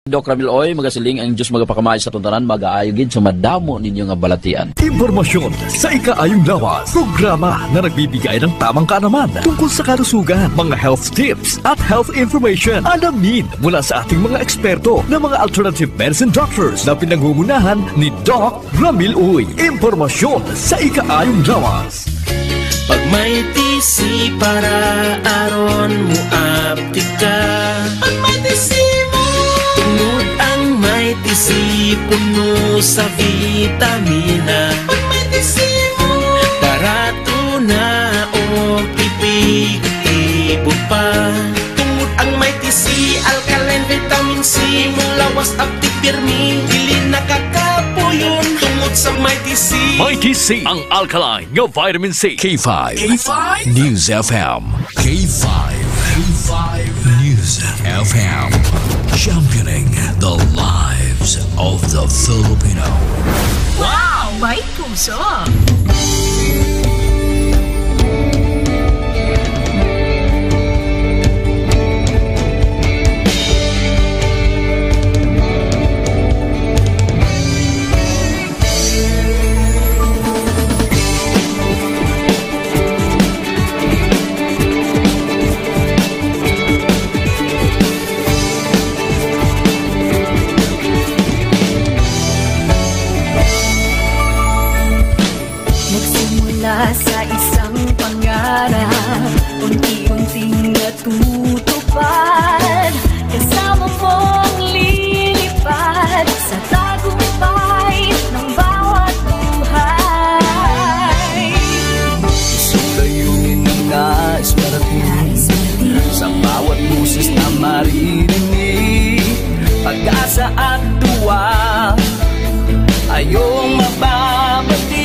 Doc Ramil Oy, magasiling ang Diyos magapakamay sa tuntanan, mag-aayogid sa madamo ninyo nga balatian. Impormasyon sa ikaayong lawas. Programa na nagbibigay ng tamang kaalaman tungkol sa kalusugan, mga health tips at health information. Alamin mula sa ating mga eksperto na mga alternative medicine doctors na pinangungunahan ni Doc Ramil Oy. Impormasyon sa ikaayong lawas. Pag may tisi para aron mo aptika. Pag may tisi mo tungod ang may tisi puno sa vitamina. Pag may tisi mo barato na o epektibo pa. Tungod ang may tisi alkaline vitamin C mulawas aptik birmi dili nakakapuyon tungod sa may tisi. Mighty C, ang alkaline ng vitamin C. K5. News FM. K5. News FM. Championing the lives of the Filipino. Wow! May puso! Sa isang pangarap, unti-unting natutupad. Kasama mong lilipad sa tagumpay ng bawat buhay. Isang layunin ng nais marating sa bawat busis na maririnig. Pag-asa at tuwa ayong mababati.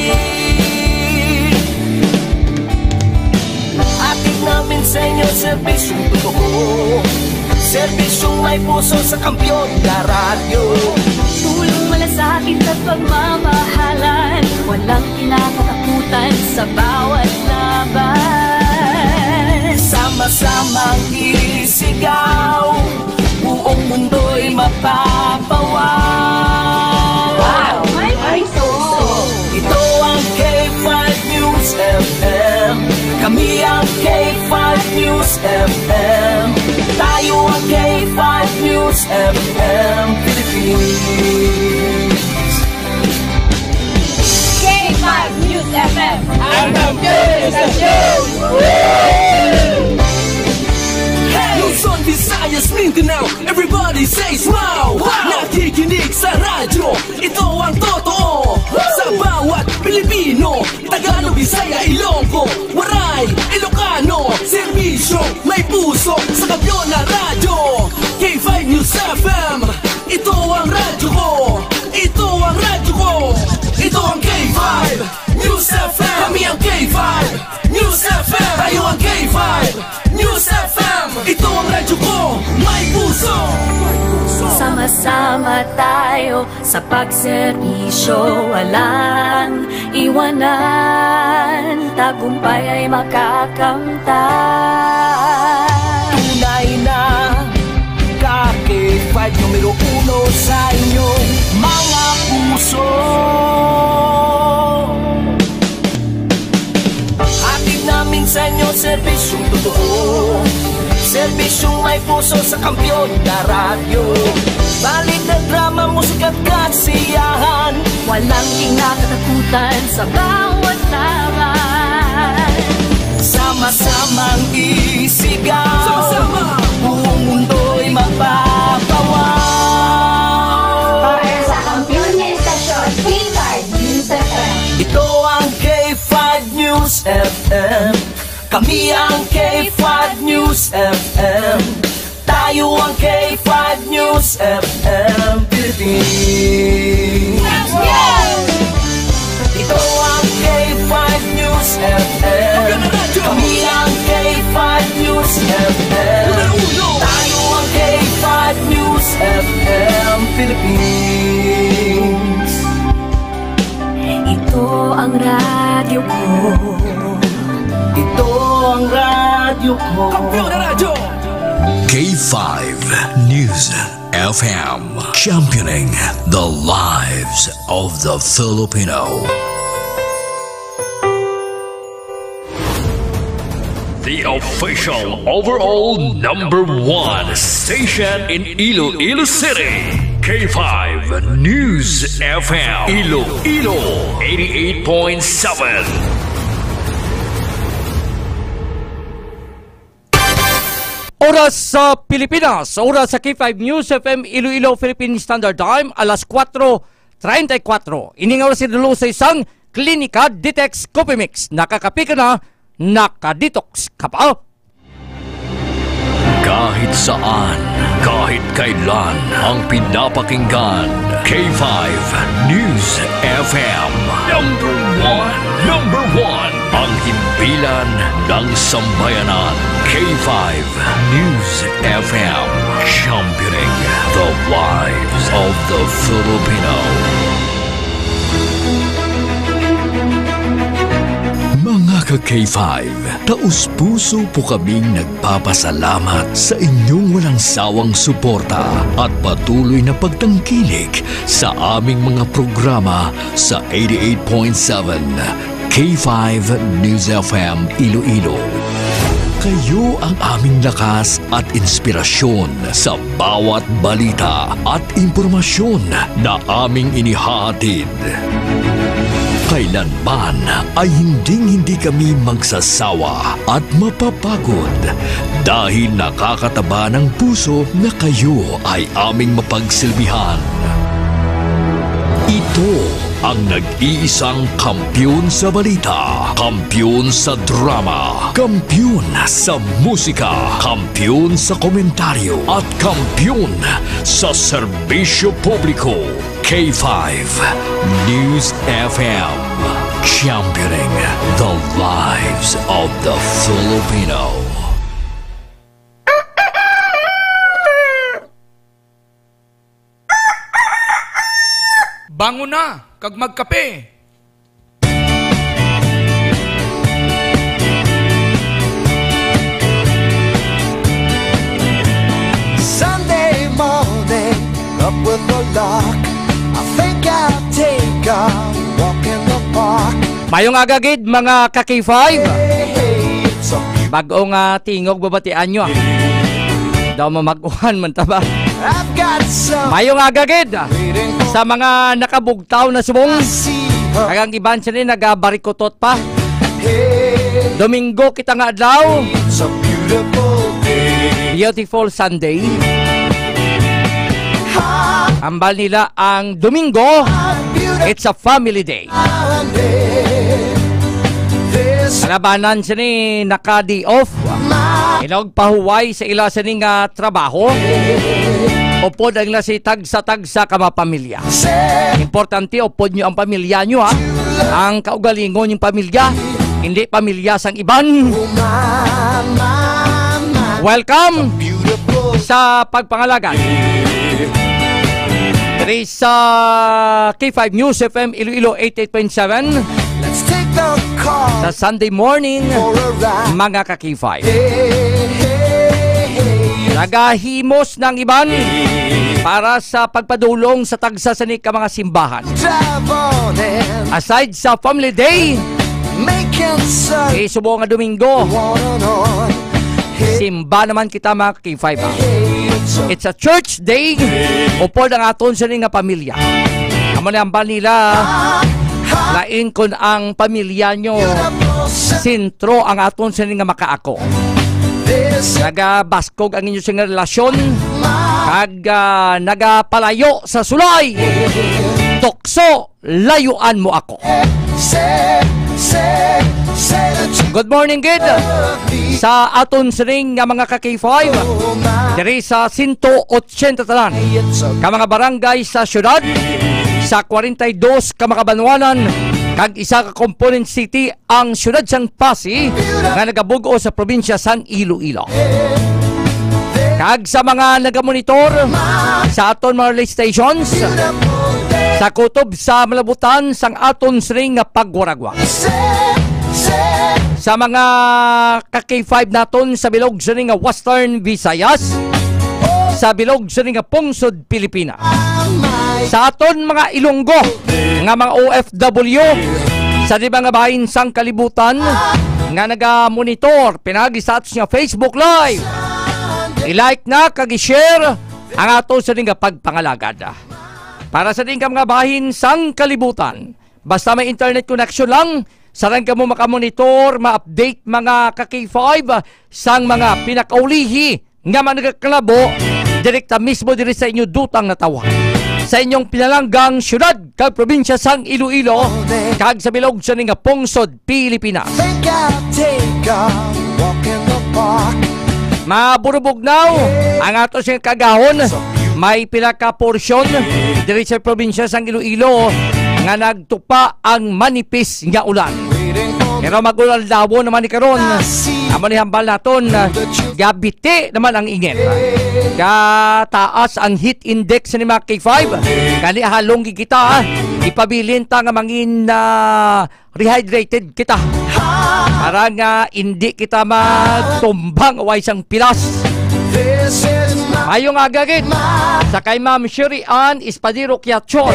Namin sa inyo, serbisyong totoo, serbisyong may puso sa kampyon na radyo. Tulong malasakit at pagmamahalan, walang kinakatakutan sa bawat laban. Sama-samang isigaw, buong mundo'y mapapawaw. Wow! May puso! Ito ang K5 News FM. Kami ang K5 News FM. Tayo ang K5 News FM Philippines. K5 News FM! Ang News Luzon, Visayas, Mindanao, everybody say smile. Nakikinig sa radyo, ito ang totoo. Sa bawat Pilipino, Tagalog, Bisaya, Ilonggo, Waray, Ilocano, serbisyo may puso sa kampyon na radyo. K5 News FM, ito ang radyo ko. Ito ang radyo ko. Ito ang K5 News FM. Kami ang K5 News FM. Tayo ang K5 News FM. Ito ang radyo ko. May puso. Sama-sama tayo sa pagserbisyo, walang iwanan, tagumpay ay makakamtan. Tunay na K5 numero 1 sa inyong mga puso. Hatid namin sa inyo serbisyong totoo, serbisyong may puso sa kampyon na radyo. Balik na drama, musika at kasiyahan, walang kinakatakutan sa bawat laban. Sama-samang isigaw, sama-sama, buong mundo'y mapapawaw. Para sa kampyon na istasyon, K5 News FM. Ito ang K5 News FM. Kami ang K5 News FM. Tayo ang K5 News FM Philippines. Ito ang K5 News FM. Kami ang K5 News FM. Tayo ang K5 News FM Philippines. Ito ang radyo ko. Ito ang radyo ko. Kampyon na radyo! K5 News FM, championing the lives of the Filipino. The official overall #1 station in Iloilo City. K5 News FM. Iloilo 88.7. Oras sa Pilipinas, oras sa K5 News FM Iloilo Philippine Standard Time, alas 4:34. Iningaw si dulo sa isang Klinika Detox Coffee Mix. Nakakapi ka na, nakadetox ka pa. Kahit saan, kahit kailan, ang pinapakinggan. K5 News FM. Number one. Ang himpilan ng sambayanan. K5 News FM. Championing the lives of the Filipino. Mga ka-K5, taus-puso po kaming nagpapasalamat sa inyong walang sawang suporta at patuloy na pagtangkilik sa aming mga programa sa 88.7 K5 News FM Iloilo. Kayo ang aming lakas at inspirasyon sa bawat balita at impormasyon na aming inihahatid. Kailanman ay hindi kami magsasawa at mapapagod dahil nakakataba ng puso na kayo ay aming mapagsilbihan. Ito ang nag-iisang kampiyon sa balita, kampiyon sa drama, kampiyon sa musika, kampiyon sa komentaryo, at kampiyon sa serbisyo publiko. K5 News FM, championing the lives of the Filipino. Bango na, kag magkape. Sunday morning, up with the lark. I think I'll take a walk in the park. Mayong agagid mga ka-K5. Bagong tingog babatian nyo. Daw mamaguhan man taba. Mayong agagid sa mga nakabugtaw na subong. Kagang iban siya rin nagabarikotot pa. Domingo kita nga adlaw. Beautiful Sunday. Ambal nila ang Domingo. It's a family day. Kalabanan siya ni naka-day off. Inog pahuway sa ila sa ning trabaho. Upod ang nasi tagsa-tagsa ka mapamilya. Importante upod nyo ang pamilya nyo ha. Ang kaugalingon yung pamilya, hindi pamilya sang iban. Welcome sa pagpangalagan. Dari sa K5 News FM Iloilo 88.7. Sa Sunday morning, mga ka-K5. Nagahimos ng iban para sa pagpadulong sa tagsasanik ka mga simbahan. Aside sa Family Day, isubo nga Domingo, simba naman kita mga K5. It's a church day, upod ang aton sa nga pamilya. Amo na ang nila, lain kun ang pamilya nyo, sentro ang aton sa nga makaako. Nagabaskog ang inyo sa relasyon, kag nagapalayo sa sulay. Tukso, layuan mo ako. Good morning, kid. Sa aton siring nga mga ka-K5, diri sa 180 talan ka mga barangay sa syudad, sa 42 ka mga banwanan, kag isa ka component city ang syudad sang Pasig nga nagabugo sa probinsya sang Iloilo. Kag sa mga nagamonitor sa aton mga relay stations, sa kutob sa malabutan sang aton siring nga pagwaragwa. Sa mga ka-K5 naton sa bilog siring nga Western Visayas, sa bilog sa nga pungsod Pilipinas. Sa aton mga Ilonggo nga mga OFW sa di mga bahin sang kalibutan nga naga-monitor pinagi sa atos nga Facebook Live, i-like na kag i-share ang ato sa nga pagpangalagad. Para sa din ka mga bahin sang kalibutan, basta may internet connection lang, sarang ka mo makamonitor, ma-update mga ka-K5 sang mga pinakaulihi nga managaklabo direkta mismo diri sa inyo dutang natawa. Sa inyong pinalanggang syudad kag probinsya sang Iloilo kag sa bilog sa nga pungsod Pilipinas. Maburubugnaw ang ato siyang kagahon. May pila ka porsyon diri sa probinsya sang Iloilo nga nagtupa ang manipis nga ulan. Pero magulang dawo naman ni karon. Amo ni hambal naton gabiti naman ang init. Kataas ang heat index ni mga K5. Kani halong kita ipabilin ta nga mangin rehydrated kita. Para nga hindi kita magtumbang away sang pilas. Ayong agagid sa kay Ma'am Sherry Ann Espadero Quiachon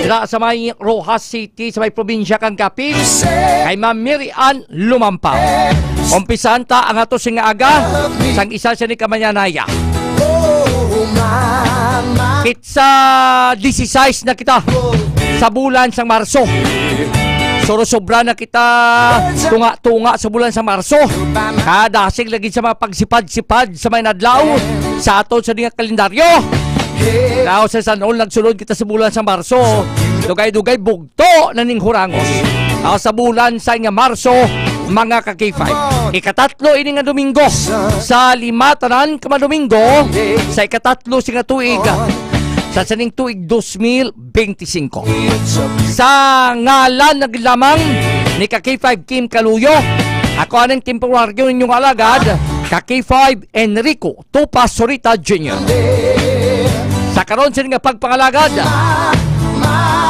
dira sa may Rojas City sa may probinsya kang Kapil, kay Ma'am Mary Ann Lumampaw. Umpisahan ta ang ato sing aga sang isa siya ni Kamanyanaya. Kitsa 16 na kita sa bulan sang Marso. Sobra na kita tunga-tunga sa bulan sa Marso. Kadasig lagi sa mga pagsipad-sipad sa may nadlaw sa ato sa nga kalendaryo. Now sa sanon nagsulod kita sa bulan sa Marso, dugay-dugay bugto na ning hurangos. Sa bulan sa nga Marso, mga ka-K5, ikatatlo ini nga Domingo sa 5 tanan ka Domingo sa ikatatlo sing nga tuig sa saning tuig 2025. Sa ngalan naglamang ni ka-K5 Kim Kaluyo, ako anong temporaryo ninyong alagad, ka-K5 Enrico Tupas Sorita Jr. Sa karon sa nga pagpangalagad,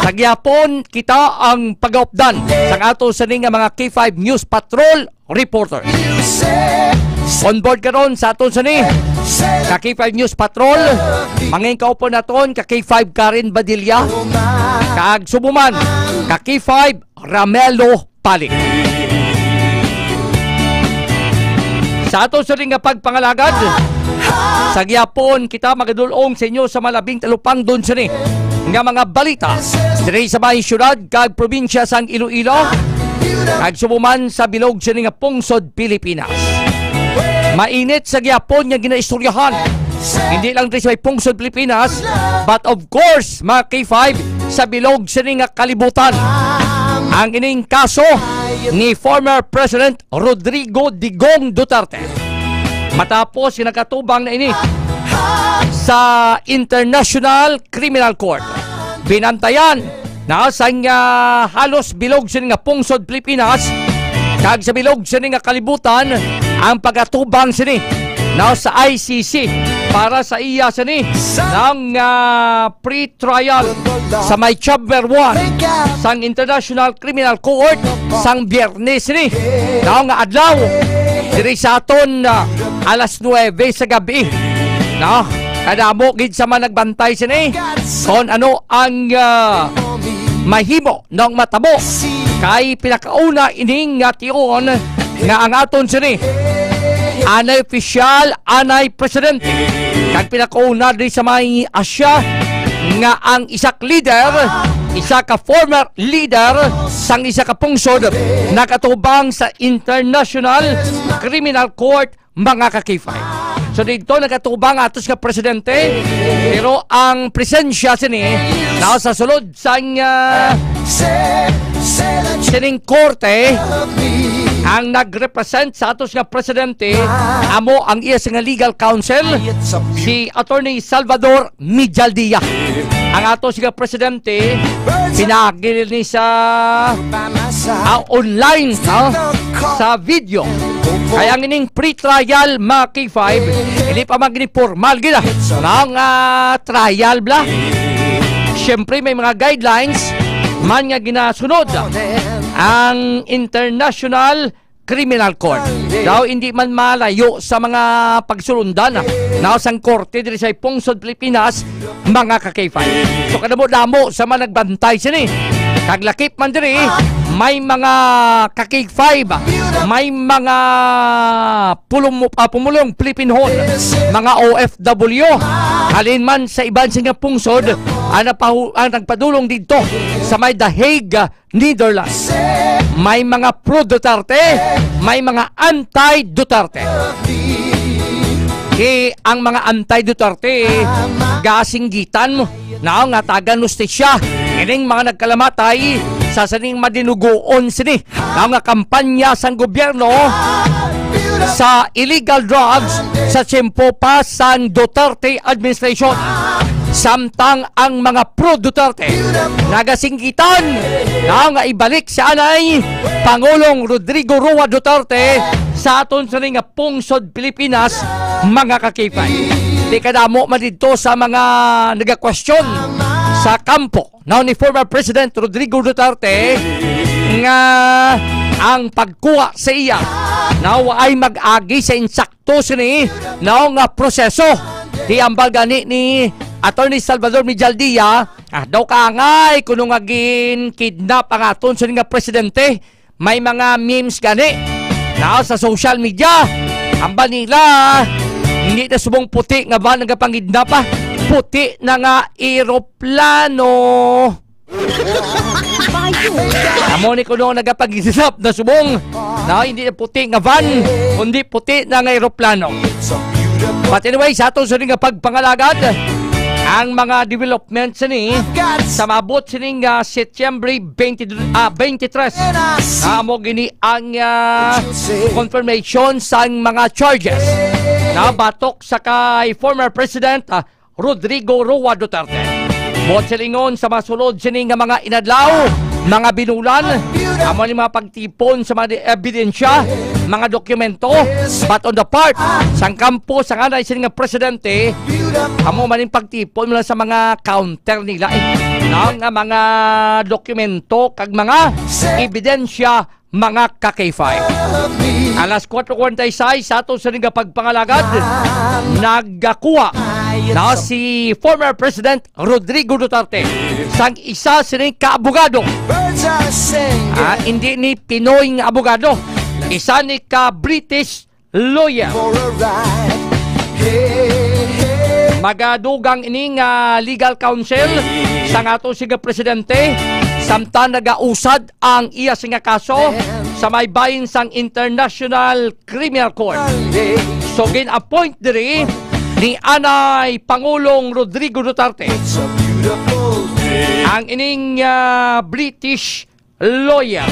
sa gyapon kita ang pag-updan sa ato sa nga mga K5 News Patrol reporters. On board karon sa aton sa ni ka K5 News Patrol, mangin kaupo naton ka K5 Karen Badilla, kag subuman ka K5 Ramelo Palik. Sa aton sa nga pagpangalagad, sa gyapon kita magadulong sa inyo sa malabing talupang doon sa ni nga mga balita diri sa bahay syudad kag probinsya sang Iloilo kag subuman sa bilog sa nga pungsod Pilipinas. Mainit sa gyapon nga ginaistoryahan hindi lang diri sa may pungsod Pilipinas, but of course mga K5 sa bilog sa nga kalibutan ang ining kaso ni former President Rodrigo Digong Duterte. Matapos nakatubang na ini sa International Criminal Court, binantayan na sa halos bilog sa nga pungsod Pilipinas kag sa bilog sa nga kalibutan ang pagatubang sini na sa ICC para sa iya sini ng pre-trial sa may Chamber 1 sang International Criminal Court sang Biyernes ni nga adlaw diri sa aton alas 9 sa gabi. No, kadamo gid sa man nagbantay sini kon ano ang mahimo ng matabo kay pinakauna ining tion nga ang aton sini anay opisyal, anay president kag pinakauna di sa may Asya nga ang isak leader, isa ka former leader sang isa ka pungsod nakatubang sa International Criminal Court mga ka-K5. So dito nakatubang atos nga presidente, pero ang presensya sini na sa sulod sang sining korte ang nagrepresent sa atos nga presidente amo ang iya nga legal counsel si Attorney Salvador Mijaldia. Ang atos nga presidente pinagil ni sa online sa video. Kaya ang ining pre-trial mga K5 hindi pa magini formal gina ng trial bla. Siyempre may mga guidelines man nga ginasunod ang International Criminal Court. Daw hindi man malayo sa mga pagsulundan na sang korte diri sa Pungsod, Pilipinas, mga ka-K5. So kadamo-damo sa mga nagbantay sini. Kaglakip man diri, may mga ka-K5, may mga pumulong Pilipinhon, mga OFW, halin man sa iban sa nga pungsod, ang nagpadulong dito sa may The Hague, Netherlands. May mga pro-Duterte, may mga anti-Duterte. Ang mga anti-Duterte, gasinggitan mo, na nga taga Nostisya, ining mga nagkalamatay, sa saning madinugoon sini, na nga kampanya sang gobyerno, sa illegal drugs, sa tiyempo pa sang Duterte administration. Samtang ang mga pro-Duterte nagasinggitan na nga ibalik si anay Pangulong Rodrigo Roa Duterte sa aton sa nga pungsod Pilipinas, mga ka-K5. Di kadamo man dito sa mga nagakwestiyon sa kampo na ni former President Rodrigo Duterte nga ang pagkuha sa iya na ay mag-agi sa insakto sini na nga proseso di ambal gani ni Attorney Salvador Mijaldia, daw ka ngay kuno nga kidnap ang aton sa nga presidente. May mga memes gani na sa social media. Amba nila, hindi na subong puti nga ba nagapangidnap pa? Puti na nga eroplano. Amo ni kuno nagapangidnap na subong na hindi na puti nga van, kundi puti na nga eroplano. But anyway, sa aton sa nga pagpangalagad, ang mga developments ni sa mabot sining September 23 mo gini ang confirmation sa mga charges na batok sa kay former President Rodrigo Roa Duterte. Bot silingon sa masulod sining mga inadlaw, mga binulan, amo ni mga pagtipon sa mga ebidensya, mga dokumento, but on the part sang kampo sa kanay sining presidente, amo maning pagtipon mula sa mga counter nila ng mga dokumento kag mga ebidensya, mga ka-K5. Alas 4:46 sa ato sa nga pagpangalagad, nagkakuha na si former President Rodrigo Duterte sang isa sining kaabogado. Hindi ni Pinoy nga abogado, isa ni ka-British lawyer. Magadugang ining legal counsel sang ato siga presidente, samtang nagausad ang iya singa kaso sa may bahin sang International Criminal Court. So gin-appoint diri ni anay Pangulong Rodrigo Duterte ang ining British lawyer.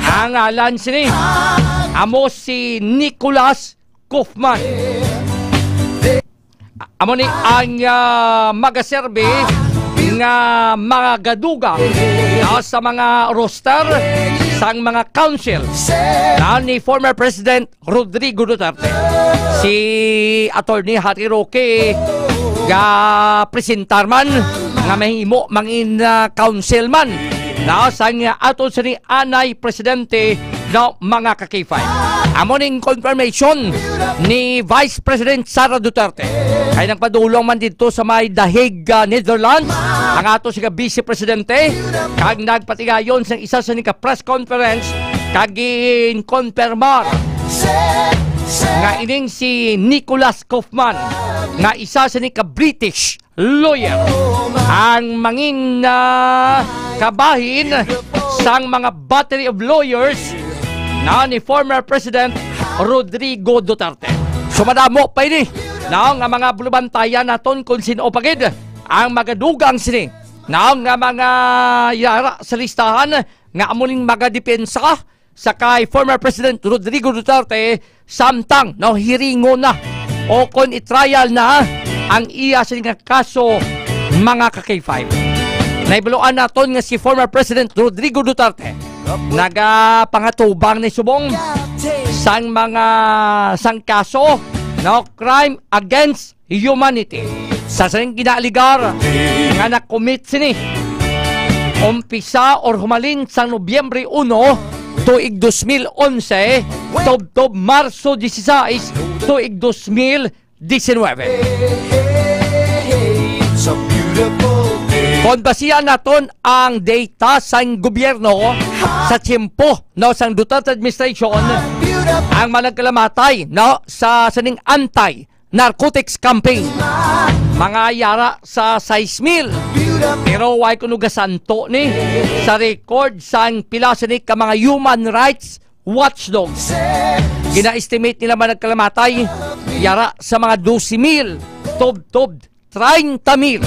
Ang alan sini amo si Nicholas Kaufman. Amo ni ang magaserbe nga mga gaduga sa mga roster sang mga council na ni former President Rodrigo Duterte. Si Attorney Harry Roque ga presentar man nga mahimo mangin councilman na sang aton sa ni anay presidente na mga ka-K5. Amo ning confirmation ni Vice President Sara Duterte ay nagpadulong man dito sa may The Hague, Netherlands, ang ato siya Vice Presidente kag nagpatigayon sa isa sa nika press conference kag in-confirmar nga ining si Nicholas Kaufman nga isa sa nika British lawyer ang mangin kabahin sang mga battery of lawyers na ni former President Rodrigo Duterte. Sumadamo pa ini na nga mga bulubantayan naton kung sino pagid ang magadugang sini na nga mga yara sa listahan nga amuning magadepensa sa kay former President Rodrigo Duterte samtang no hiringo na o kon i-trial na ang iya sa nga kaso, mga ka-K5. Naibaluan naton nga si former President Rodrigo Duterte nagapangatubang ni subong sang mga sang kaso no crime against humanity sa saning ginaaligar nga nakomit sini umpisa or humalin sang Nobyembre 1 tuig 2011 tubtob Marso 16 tuig 2019. It's a beautiful day. Kung basihan naton ang data sa gobyerno sa tiyempo no sang Duterte administration, ang managkalamatay no sa saning anti-narcotics campaign mga yara sa 6,000. Pero why kuno gasanto ni sa record sang pila sa ka mga human rights watchdogs. Gina-estimate nila managkalamatay yara sa mga 12,000 tubtob 30,000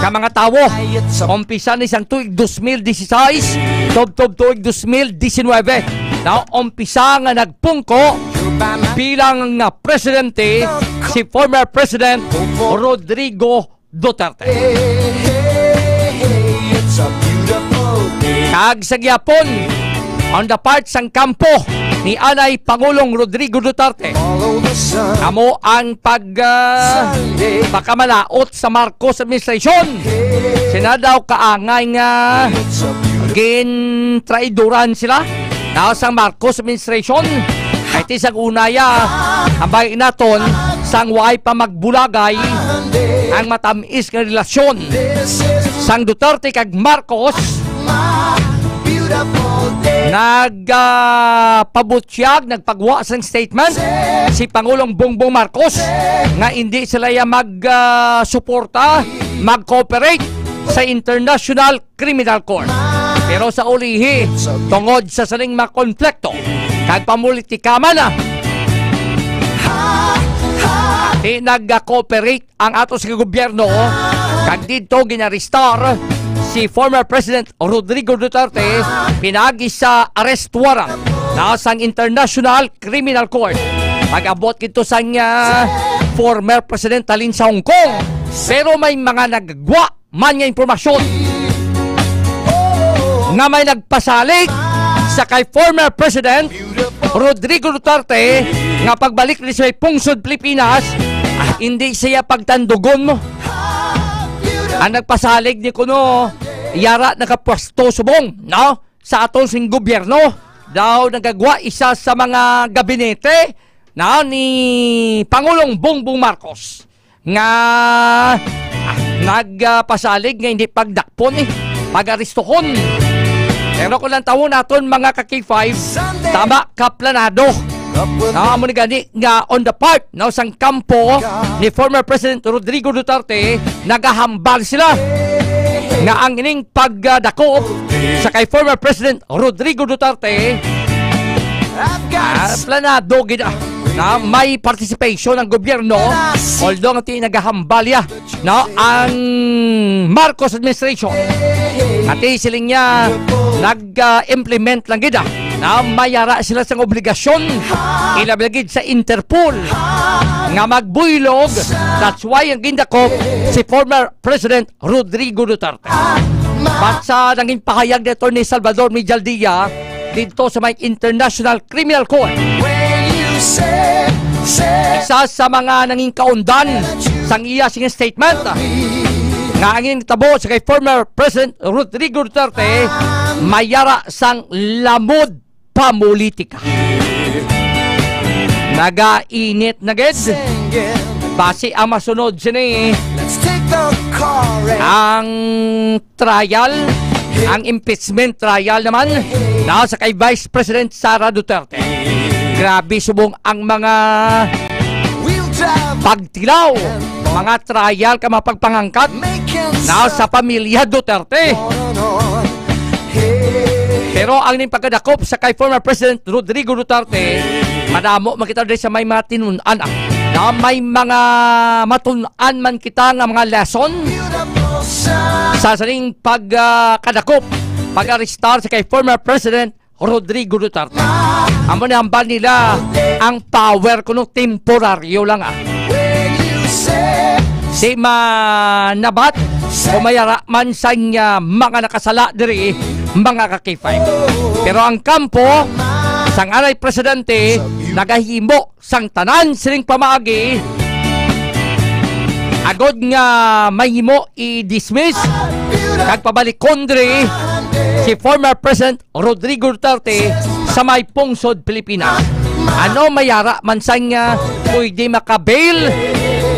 ka mga tawo. Umpisa ni sang tuig 2016 tubtob tuig 2019 na umpisa nga nagpungko bilang nga presidente si former President Rodrigo Duterte. It's a beautiful day. Kag sa gyapon on the part sang kampo ni Anay Pangulong Rodrigo Duterte, Follow the sun. amo ang pagkamalaot sa Marcos administration. Sina daw kaangay nga It's a beautiful gintraiduran sila daw sa Marcos administration. Kahit isang unaya ang bagay naton sang way pa magbulagay day. ang matamis nga relasyon This is sang Duterte kag Marcos. my beautiful day. Nagpabutyag, nagpagwa sa statement si Pangulong Bongbong Marcos nga hindi sila mag-suporta, mag-cooperate sa International Criminal Court. Pero sa ulihi, tungod sa saling makonflikto, kag pamulitika man di nag-cooperate ang atos sa gobyerno, kag dito ginaristar si former President Rodrigo Duterte pinagi sa arrest warrant na sang International Criminal Court. Pag-abot kito sa former President talin sa Hong Kong. Pero may mga nagagwa man nga impormasyon nga may nagpasalig sa kay former President Rodrigo Duterte nga pagbalik ni sa pungsod Pilipinas, hindi siya pagtandugon mo. Ang nagpasalig ni kuno yara nakapwesto subong no sa aton sing gobyerno daw nagagwa isa sa mga gabinete na ni Pangulong Bongbong Marcos nga nagpasalig nga hindi pagdakpon pag-aristohon. Pero kung lang tawo naton mga ka-K5 tama kaplanado na amo ni gani nga on the part no sang kampo ni former President Rodrigo Duterte nagahambal sila nga ang ining pagdakop sa kay former President Rodrigo Duterte planado gid na may participation ng gobyerno although nga nagahambalya no ang Marcos administration ati siling niya nag-implement lang gid na mayara sila sa obligasyon ilablagid sa Interpol nga magbuylog. That's why ang gindakop si former President Rodrigo Duterte. At sa naging pahayag nito ni Salvador Mijaldilla dito sa may International Criminal Court, isa sa mga nanging kaundan sang iya sing statement nga ang tabo sa kay former President Rodrigo Duterte mayara sang lamod pamulitika. Nagainit na gid base ang masunod sini ang trial, ang impeachment trial naman na sa kay Vice President Sara Duterte. Grabe subong ang mga pagtilaw, mga trial ka mapagpangangkat na sa pamilya Duterte. Pero ang ning pagkadakop sa kay former President Rodrigo Duterte, madamo makita din sa may mga tinunan na may mga matunan man kita nga mga lesson sa saling pagkadakop, pag-arestar sa kay former President Rodrigo Duterte. Amo na hambal nila ang power kuno temporaryo lang si manabat o mayara man sa mga nakasala diri mga ka-K5. Pero ang kampo sang anay presidente nagahimo sang tanan sining pamaagi agod nga mahimo i-dismiss kag pabalik kondre si former President Rodrigo Duterte sa may pungsod Pilipinas. Ano mayara man sa nga pwede makabail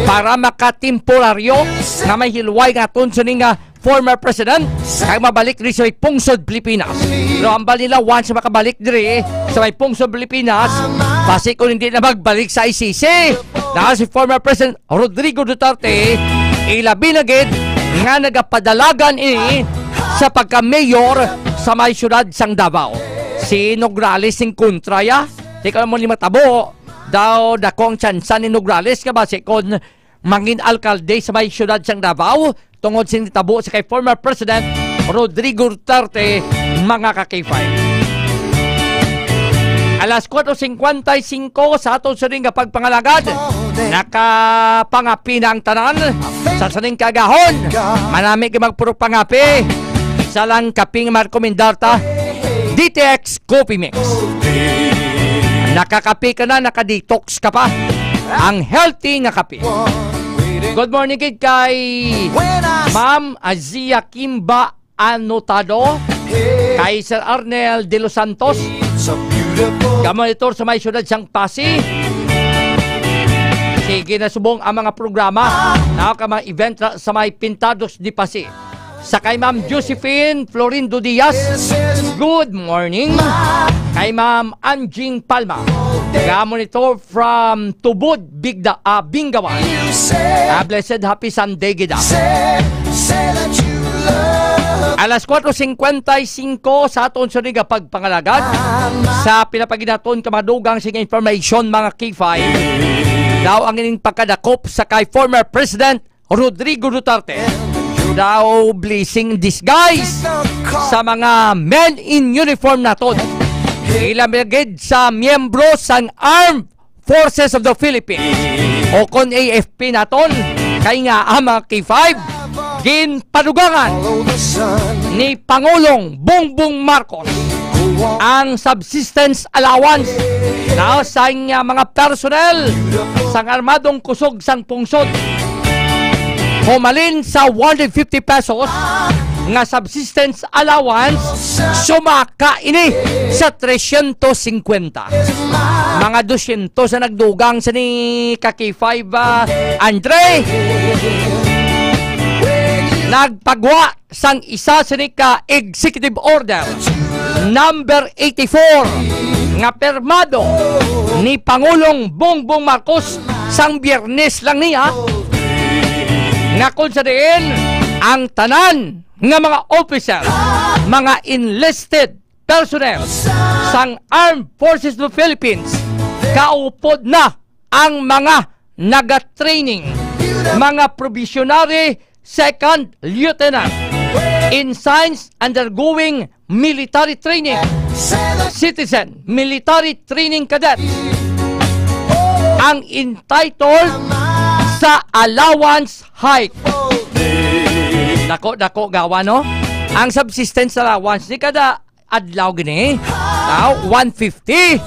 para makatemporaryo na may hilway nga tunso ni nga former president kay mabalik rin sa may pungsod Pilipinas. Pero ang nila once makabalik diri sa may pungsod Pilipinas, basi kung hindi na magbalik sa ICC na si former President Rodrigo Duterte ilabi na gid nga nagapadalagan ini sa pagka-mayor sa may syudad sang Davao. Si Nograles sing kontraya, di ka mo ni matabo daw dako ang tsansa ni Nograles ka basi kung mangin alkalde sa may syudad sang Davao tungod sin tabo sa kay former President Rodrigo Duterte, mga ka-K5. Alas 4:55 sa atong suring nga pagpangalagad, nakapangapi na ang tanan sa saning kagahon. Manami ka magpuro pangapi. Isa lang kaping markomendarta, DTX Coffee Mix. Nakakapi ka na, nakadetox ka pa. Ang healthy nga kape. Good morning kay Ma'am Azia Kimba Anotado, kay Sir Arnel de los Santos, kamonitor sa may syudad siyang Pasig. Sige na subong ang mga programa na mga event sa may Pintados di Pasig. Sa kay Ma'am Josephine Florindo Diaz, good morning. Kay Ma'am Anjing Palma, monitor from Tubod, Bingawan. Blessed happy Sunday gida. Alas 4:55 sa aton suriga pagpangalagad sa pinapaginaton kamadugang sing information, mga K5. Daw ang ining pagkadakop sa kay former President Rodrigo Duterte. Daw blessing disguise sa mga men in uniform naton. Ilamigid sa miyembro sang Armed Forces of the Philippines o kon AFP naton, kay nga ang mga K5 ginpadugangan ni Pangulong Bongbong Marcos ang subsistence allowance na sa mga personnel sang armadong kusog sang pungsod. Humalin sa 150 pesos nga subsistence allowance, sumaka ini sa 350. Mga 200 sa nagdugang sa ni Kaki5 Andre. Nagpagwa sang isa sa ni ka Executive Order number 84 nga permado ni Pangulong Bongbong Marcos sang Biyernes lang niya, nga kung sa diin ang tanan nga mga officer, mga enlisted personnel sang Armed Forces of the Philippines, kaupod na ang mga naga-training, mga probationary second lieutenant in science undergoing military training, citizen military training cadet, ang entitled sa allowance hike. Dako gawa, no? Ang subsistence allowance ni kada adlaw gini, now 150.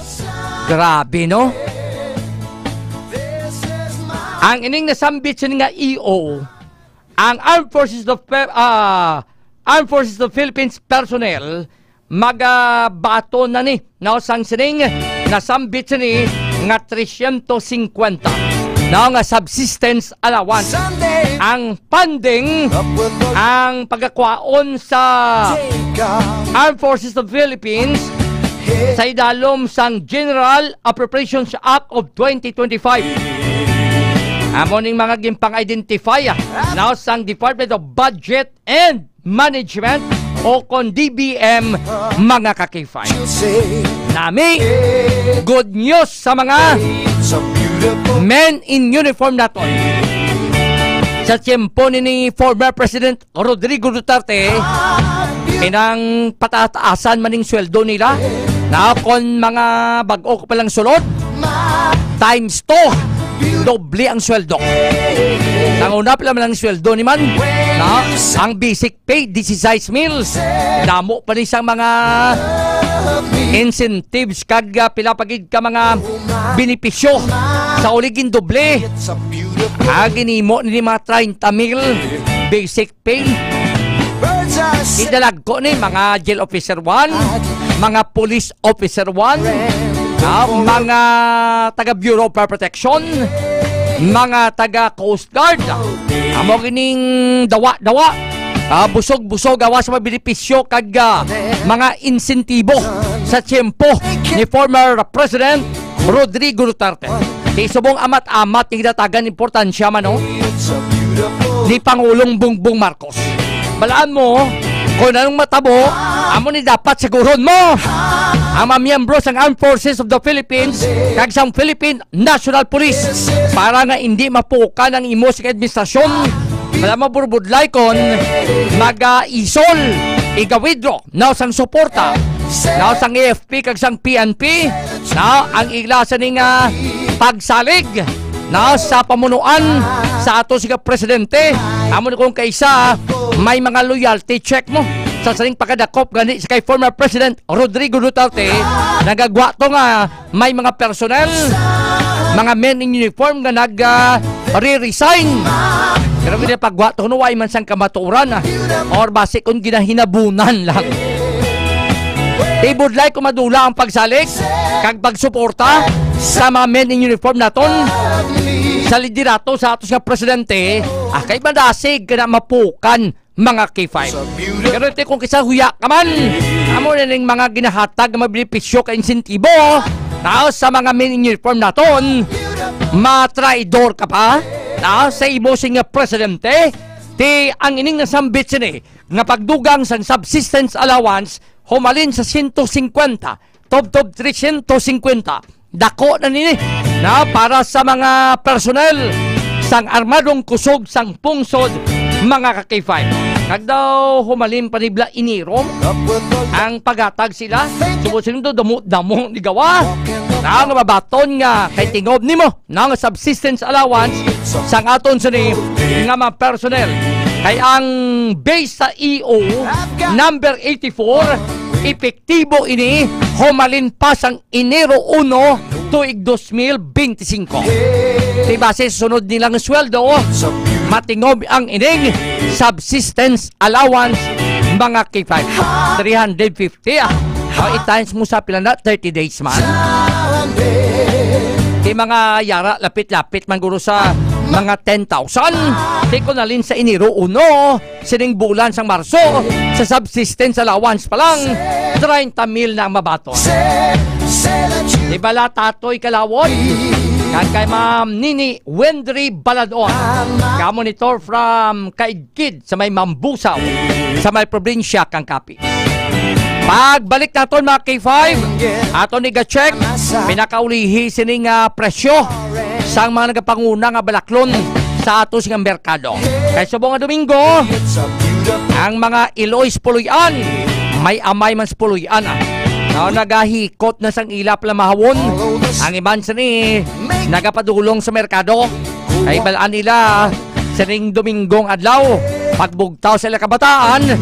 Grabe, no? Ang ining nasambit sa nga EO, ang Armed Forces of the Philippines personnel magabato na ni now sang sining nasambit sa ni nga 350 now nga subsistence allowance. Ang funding, ang pagkakwaon sa Armed Forces of the Philippines sa idalom sang General Appropriations Act of 2025. Amoning mga gimpang-identify now sang Department of Budget and Management o kon DBM, mga ka-K5. Nami, good news sa mga men in uniform naton. Sa tiyempo ni former President Rodrigo Duterte, pinang patataasan maning sweldo nila na kon mga bag-o ko palang sulod times 2. Doble ang sweldo. Nanguna pala lang sweldo ni man na ang basic pay 16 meals. Damo pa rin siyang mga incentives kag pilapagid ka mga benepisyo sa uligin doble. Ginimo ni mga 30 mil basic pay. Idalag ko ni mga jail officer 1, mga police officer 1, mga taga Bureau of Fire Protection, mga taga Coast Guard, amo gining dawa-dawa, busog-busog awas sa benepisyo kag mga insentibo sa tiyempo ni former President Rodrigo Duterte. Isubong amat-amat ni datagan importansya mano ni Pangulong Bongbong Marcos. Balaan mo kung anong matabo, amo ni dapat siguron mo ang mga miyembro ng Armed Forces of the Philippines kag sa Philippine National Police para nga hindi mapukan ang imo sa administrasyon. Wala maburbudlay kon mag-isol igawidro na sang suporta na sang AFP kag sang PNP na ang iglasan ning pagsalig na sa pamunuan sa ato siga presidente. Amo kung kaisa may mga loyalty check mo sa saling pagkadakop gani sa kay former President Rodrigo Duterte. Nagagwa to nga may mga personnel, mga men in uniform nga nag-re-resign. Pero hindi pagwa to no, ay man sang kamaturan or base kung ginahinabunan lang. Ibudlay kung madula ang pagsalig kag pagsuporta sa mga men in uniform naton sa liderato sa atos nga presidente, kay madasig ka na mapukan mga K5. Pero ito kung kisa huya ka man, amo na ng mga ginahatag na mabilipisyo ka insentibo na sa mga men in uniform naton, matraidor ka pa na sa ibosing nga presidente, ti ang ining nasambit sini nga pagdugang sang subsistence allowance humalin sa 150, tob 350. Dako na nini na para sa mga personnel sang armadong kusog sang pungsod mga ka-K5. Kag daw humalin panibla inirom ang pagatag sila sumusunod damo ni gawa na nga mabaton nga kay tingob nimo na nga subsistence allowance sang aton sini nga mga personnel kay ang base sa EO number 84 epektibo ini humalin pa sang Enero 1 tuig 2025. Di base sunod nilang sweldo, matingob ang ining subsistence allowance mga K5. 350 i-times mo sa pila na 30 days man. Di mga yara lapit-lapit man guro sa mga 10,000. Di ko nalin sa Enero 1 sining bulan sang Marso sa subsistence allowance pa lang 30,000 na ang mabaton. Di bala tatoy kalawon kan kay Ma'am Nini Wendry Baladon, ka-monitor from Kaidkid sa may Mambusaw sa may probinsya kang Capiz. Pagbalik naton mga K5, ato ni ga-check pinakaulihi sining presyo sang mga nagapanguna nga balaklon sa ato sing merkado. Kay subong nga Domingo, ang mga Ilois puluyan, may amay man sa puluyan na nagahikot na sang ilap lamahawon. Ang iban sa ni nagapadulong sa merkado. Kay balaan nila sa ring Domingong adlaw pagbugtaw sa kabataan,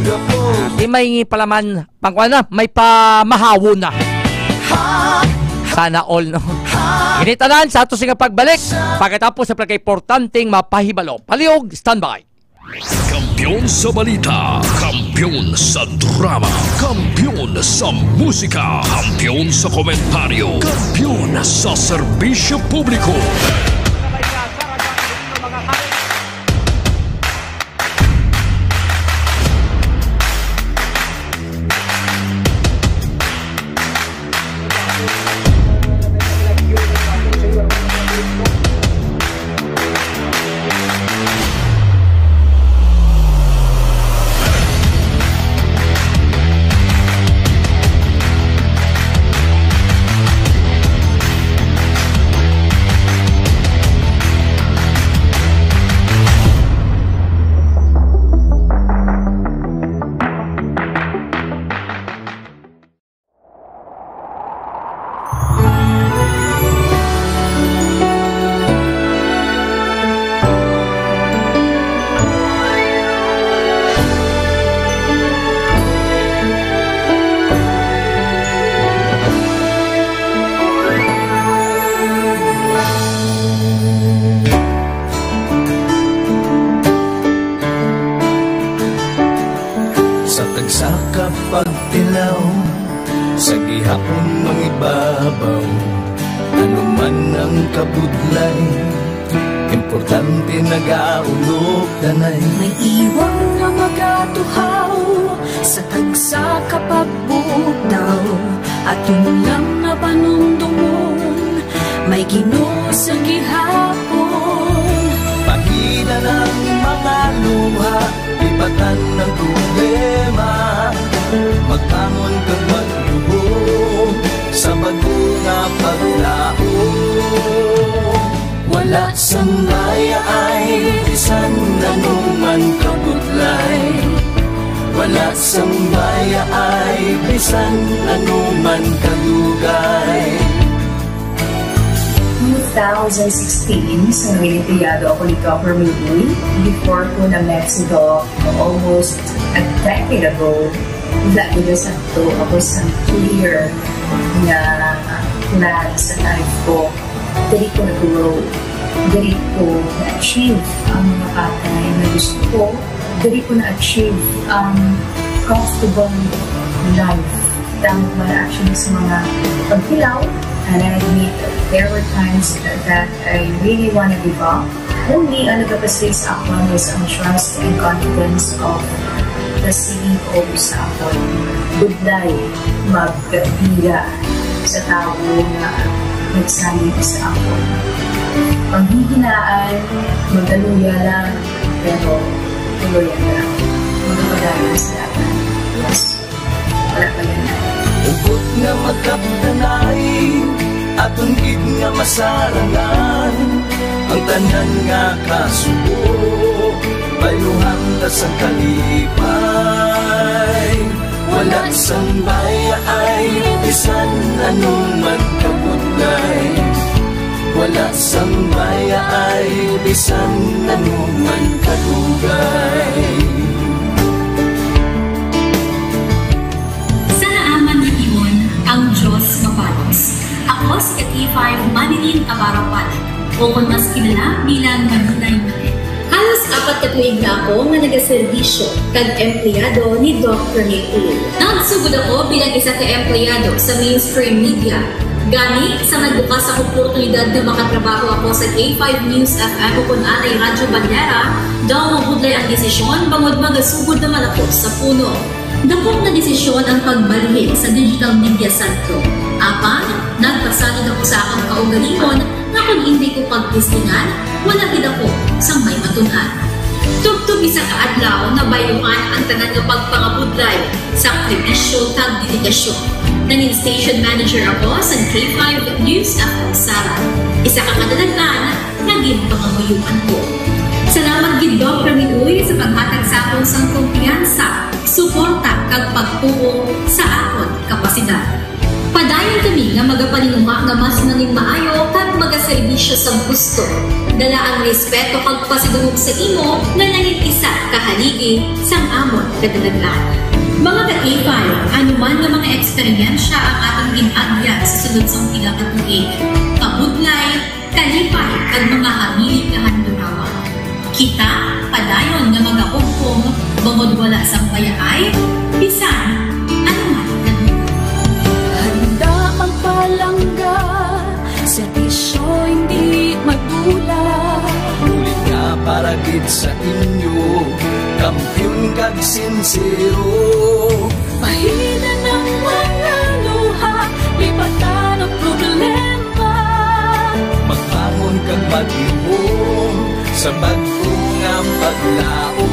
di may palaman pangwana, may pamahawon na. Sana all no. Initanan sa ato nga pagbalik pagkatapos sa pagkaimportanteng mapahibalo. Palihog, standby. Kampiyon sa balita, kampiyon sa drama, kampiyon sa musika, kampiyon sa komentaryo, kampiyon sa serbisyo publiko. sa tagsaka pagtilaw, sa gihapon mangibabaw, ano man ang kabudlay, importante nagaulog danay. May iwang na magatuhaw sa tagsa kapagbudaw, at yun lang na panundungon, may Ginoo sa gihapon. Pahina ng mga luha, ibatan ng problema, magtangon kang magluhog sa bago nga paglao. Wala sang baya ay bisan nanuman kabudlay, wala sang baya ay bisan anuman kadugay. 2016, sa Olimpiado ako ni Dr. Miguel. Before ko na Mexico, almost a decade ago, ako sa clear na plan sa life ko. Dali ko nag-grow. Dali ko na-achieve ang mga patay na gusto ko. Dali ko na-achieve ang comfortable life. Dahil para actually sa mga pagkilaw. And I admit there were times that I really want to give up. Only ang nagkapaslis ako is ang trust and confidence of the CEO sa akin. Budlay, magkabila sa tao na nagsalit sa akin. Panghihinaan, magaluya lang, pero tuluyan lang. Magkapadayan sa akin. Yes, wala pa yan na. Ubot nga magkapdanay, atong gid nga masarangan, ang tanan nga kasubo, bayuhan na sa kalipay. Wala sang baya ay bisan anuman kabudlay, wala sang baya ay bisan anuman kadugay. Ang Diyos mapalos. Ako si K5 Manilin Abarapan, o kung mas kilala bilang Manilay Manil. Halos 4 ka tuig na ako nga nagaservisyo kag empleyado ni Dr. Nicole. Nagsugod ako bilang isa ka empleyado sa mainstream media. Gani sa nagbukas ang oportunidad na makatrabaho ako sa K5 News FM o kung anay Radyo Bandera, daw mabudlay ang desisyon bangod magasugod naman ako sa puno. Dakot na desisyon ang pagbalhin sa digital media sentro. Apan, nagpasalid ako sa akong kaugalingon na kung hindi ko pagtistingan, wala din ako sa may matunan. Tugtog isa kaadlaw na bayuhan ang tanan nga pagpangabudlay sa aktivisyo kag dedikasyon. Nanging station manager ako sa K5 News FM Sara. Isa ka kadalaghan na ginpangamuyuan ko. Salamat gid Dr. Miguel sa paghatag sa akong sang kumpiyansa, suporta kag pagtuo sa akon kapasidad. Padayon kami nga magapaninuma nga mas nanging maayo kag magaserbisyo sa gusto. Dala ang respeto kag pasidungog sa imo nga nanging isa kahaligi sang amon kadalaghan. Mga ka-K5, anuman nga mga eksperyensya ang atong ginagyan sa sunod sang pila ka tuig. Kabudlay, kalipay kag mga hamilig nga handurawa. Kita, padayon nga magakugkong, bangod wala sang payaay, bisan, anuman na handa ang palangga, servisyo hindi magdula. Ulit nga para gid sa inyo, kampiyon kag sincero. Pahina ng mga luha, lipatan ang problema. Magbangon kang pag-iwong sa bago nga paglao.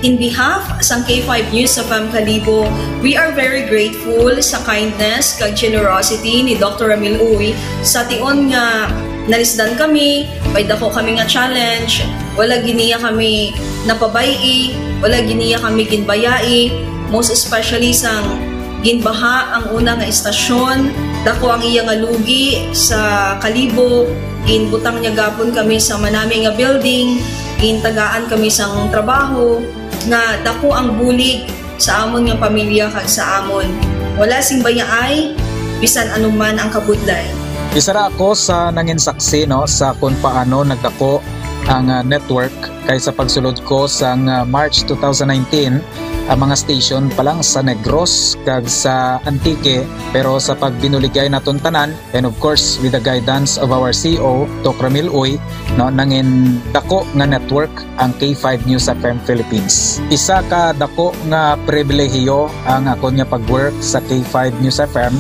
In behalf sa K5 News FM Kalibo, we are very grateful sa kindness kag generosity ni Dr. Ramil Uy sa tion nga nalisdan kami, may dako kami nga challenge, wala giniya kami napabayi, wala giniya kami ginbayai, most especially sang ginbaha ang una nga istasyon, dako ang iya nga lugi sa Kalibo, ginbutang niya gapon kami sa manami nga building, gintagaan kami sang trabaho, nga dako ang bulig sa amon nga pamilya kag sa amon. Wala sing bayaay, bisan anuman ang kabudlay. Isa ra ako sa nangin saksi no sa kung paano nagdako ang network kay sa pagsulod ko sa March 2019 ang mga station pa lang sa Negros kag sa Antique, pero sa pagbinuligay naton tanan and of course with the guidance of our CEO Dr. Ramil Uy, no, nangin dako nga network ang K5 News FM Philippines. Isa ka dako nga pribilehiyo ang ako nga pag-work sa K5 News FM,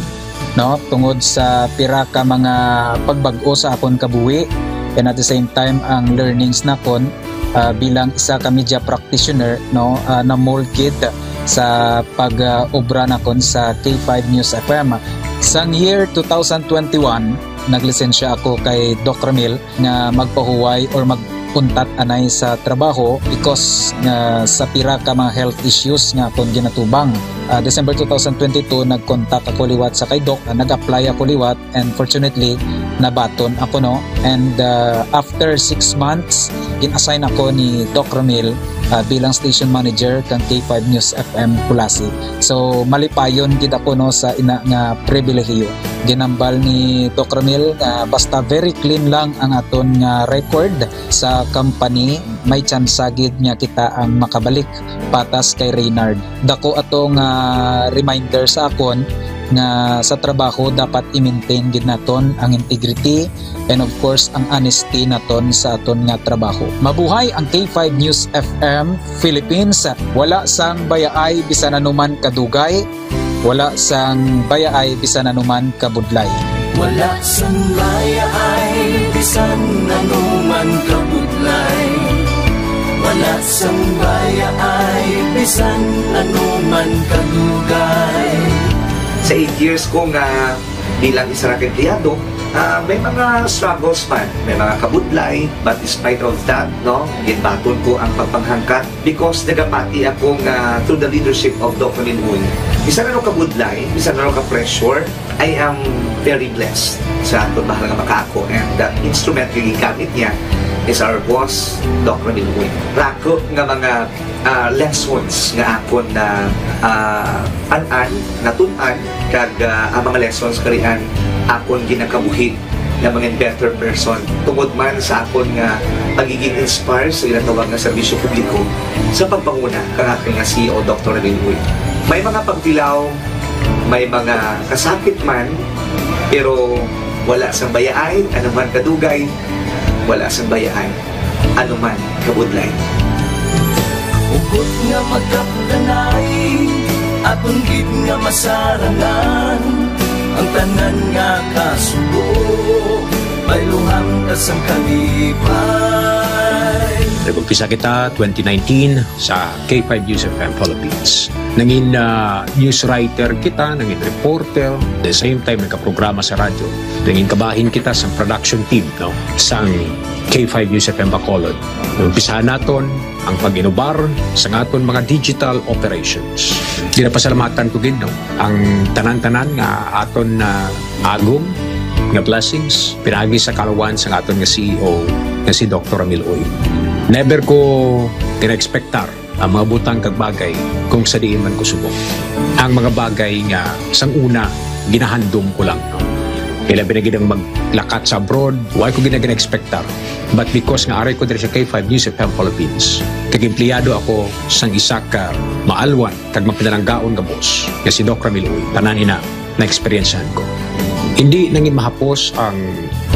no, tungod sa pira ka mga pagbag-o sa akon kabuhi, and at the same time ang learnings nakon bilang isa ka media practitioner, no, na molded sa pag-obra nakon sa K5 News FM. Sang year 2021 naglisensya ako kay Doc Ramil nga magpahuway or magpuntat anay sa trabaho because sa pira ka mga health issues nga akong ginatubang. December 2022 nag-contact ako liwat sa kay Doc, nag-apply ako liwat, and fortunately nabaton ako, no, and after 6 months in-assign ako ni Doc Ramil bilang station manager kang K5 News FM Pulasi. So malipayon gid ako, no, sa ina nga pribilehiyo. Ginambal ni Doc Ramil basta very clean lang ang aton nga record sa company, may chance gid nga kita ang makabalik patas kay Reynard. Dako atong reminder sa akon nga sa trabaho dapat i-maintain gid naton ang integrity and of course ang honesty naton sa aton nga trabaho. Mabuhay ang K5 News FM Philippines. Wala sang bayaay bisan anuman kadugay, wala sang bayaay bisan anuman kabudlay. Wala sang bayaay bisan anuman kabudlay. Wala sang bayaay bisan anuman kadugay. Sa 8 years ko nga bilang isa ra ka empleyado, may mga struggles man, may mga kabudlay, but despite of that, no, ginbaton ko ang pagpanghangkat because nagapati ako nga through the leadership of Dr. Minun. Bisa na kabudlay, bisa na ka-pressure, I am very blessed sa ato bahal nga makako, and the instrument nga gamit niya is our boss, Dr. Minun. Rako nga mga lessons nga akon na natun-an kag ang mga lessons karian akon ginakabuhi na mga better person tungod man sa akon nga pagiging inspired sa ginatawag nga serbisyo publiko sa pagpanguna kang aking nga CEO Dr. Ramil Uy. May mga pagtilaw, may mga kasakit man, pero wala sang bayaay anuman kadugay, wala sang bayaay anuman kabudlay. Ugot nga magkapdanay, atong gid nga masarangan, ang tanan nga kasubo, may luhang kasang kalipay. Nag-umpisa kita 2019 sa K5 News FM Philippines. Nangin news writer kita, nangin reporter, the same time nagka-programa sa radyo. Nangin kabahin kita sa production team, no, sang K5 News FM Bacolod. Umpisahan naton ang pag-inobar sa aton mga digital operations. Ginapasalamatan ko gid, no, ang tanan-tanan nga aton na agong nga blessings pinagi sa kalawan sa aton nga CEO nga si Dr. Ramil Uy. Never ko tina-expectar ang mga butang kag bagay kung sa diin man ko subok. Ang mga bagay nga sang una ginahandom ko lang, no. Kailan binagidang maglakat sa abroad, why ko gina-expectar. But because nga aray ko diri sa K5 News FM Philippines, kag empleyado ako sang isa ka maalwan kag mapinalanggaon nga boss nga si Dr. Ramil Uy, tanan ina na experiencehan ko. Hindi nangin mahapos ang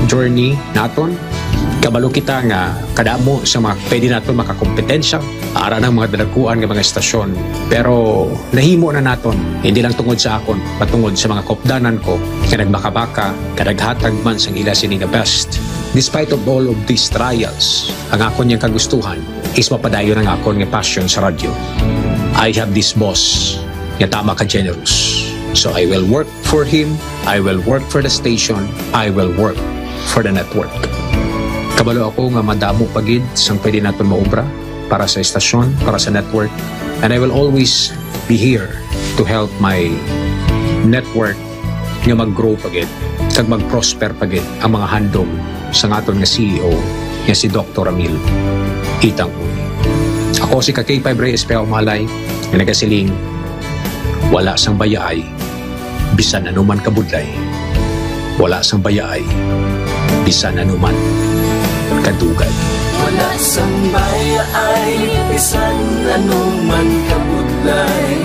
journey naton. Kabalo kita nga kadamo sa mga pwede naton makakompetensya ara ng mga dalaguan ng mga estasyon, pero nahimo na naton hindi lang tungod sa akon patungod sa mga kopdanan ko nga nagmakabaka kadaghatag man sang ila sini nga best. Despite of all of these trials, ang akon niyang kagustuhan is mapadayon ang akon nga passion sa radyo. I have this boss nga tama ka generous, so I will work for him, I will work for the station, I will work for the network. Kabalo ako nga madamo pagid sang pwede naton maobra para sa estasyon, para sa network, and I will always be here to help my network nga mag-grow pagid kag mag-prosper pagid ang mga handom sa aton nga CEO nga si Dr. Ramil Itang Uy. Ako si K5 Reyes Peao Malay nga nagasiling wala sang bayaay bisan anuman kabudlay, wala sang bayaay bisan anuman kadugay. Wala sambay ay bisan anuman kabudlay.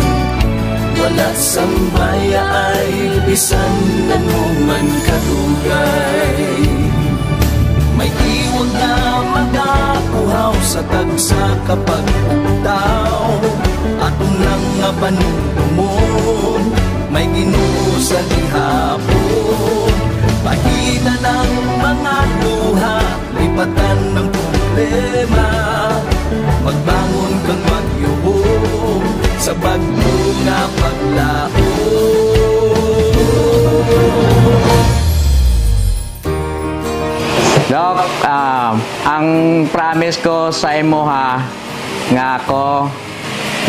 Wala sambay ay bisan anuman kadugay. May iwag na magapuhaw sa tagsa kapag utaw. Atong lang nga panumon, may Ginoo sa gihapon. Pahina ng mga luha, lipatan ng problema. Magbangon kang magyubong sa bagyo nga paglaho. Dok, ang promise ko sa imo ha, nga ako,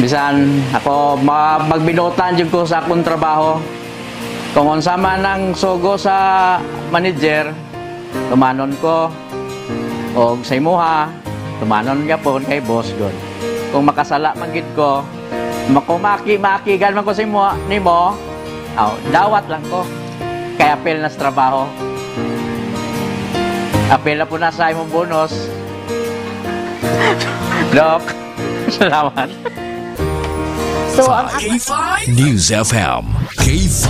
bisan ako magbinutan dyan ko sa akong trabaho. Kung unsa man ang sugo sa manager, tumanon ko. O sa imo ha, tumanon niya po kay boss God. Kung makasala man gid ko, makigan man ko sa imo, nimo, dawat lang ko. Kaya apel na sa trabaho. Apel na po na sa imong bonus. Dok, salamat. So, K5 News FM. K5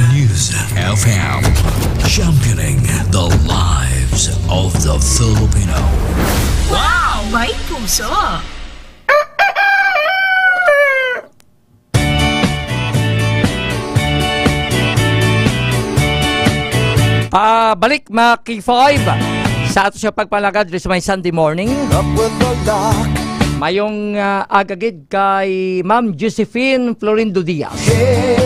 News FM. Championing the lives of the Filipino. Wow! May puso! Balik mga K5 sa ato siya pagpalagad sa may Sunday morning. Mayong agagid kay Ma'am Josephine Florindo Diaz.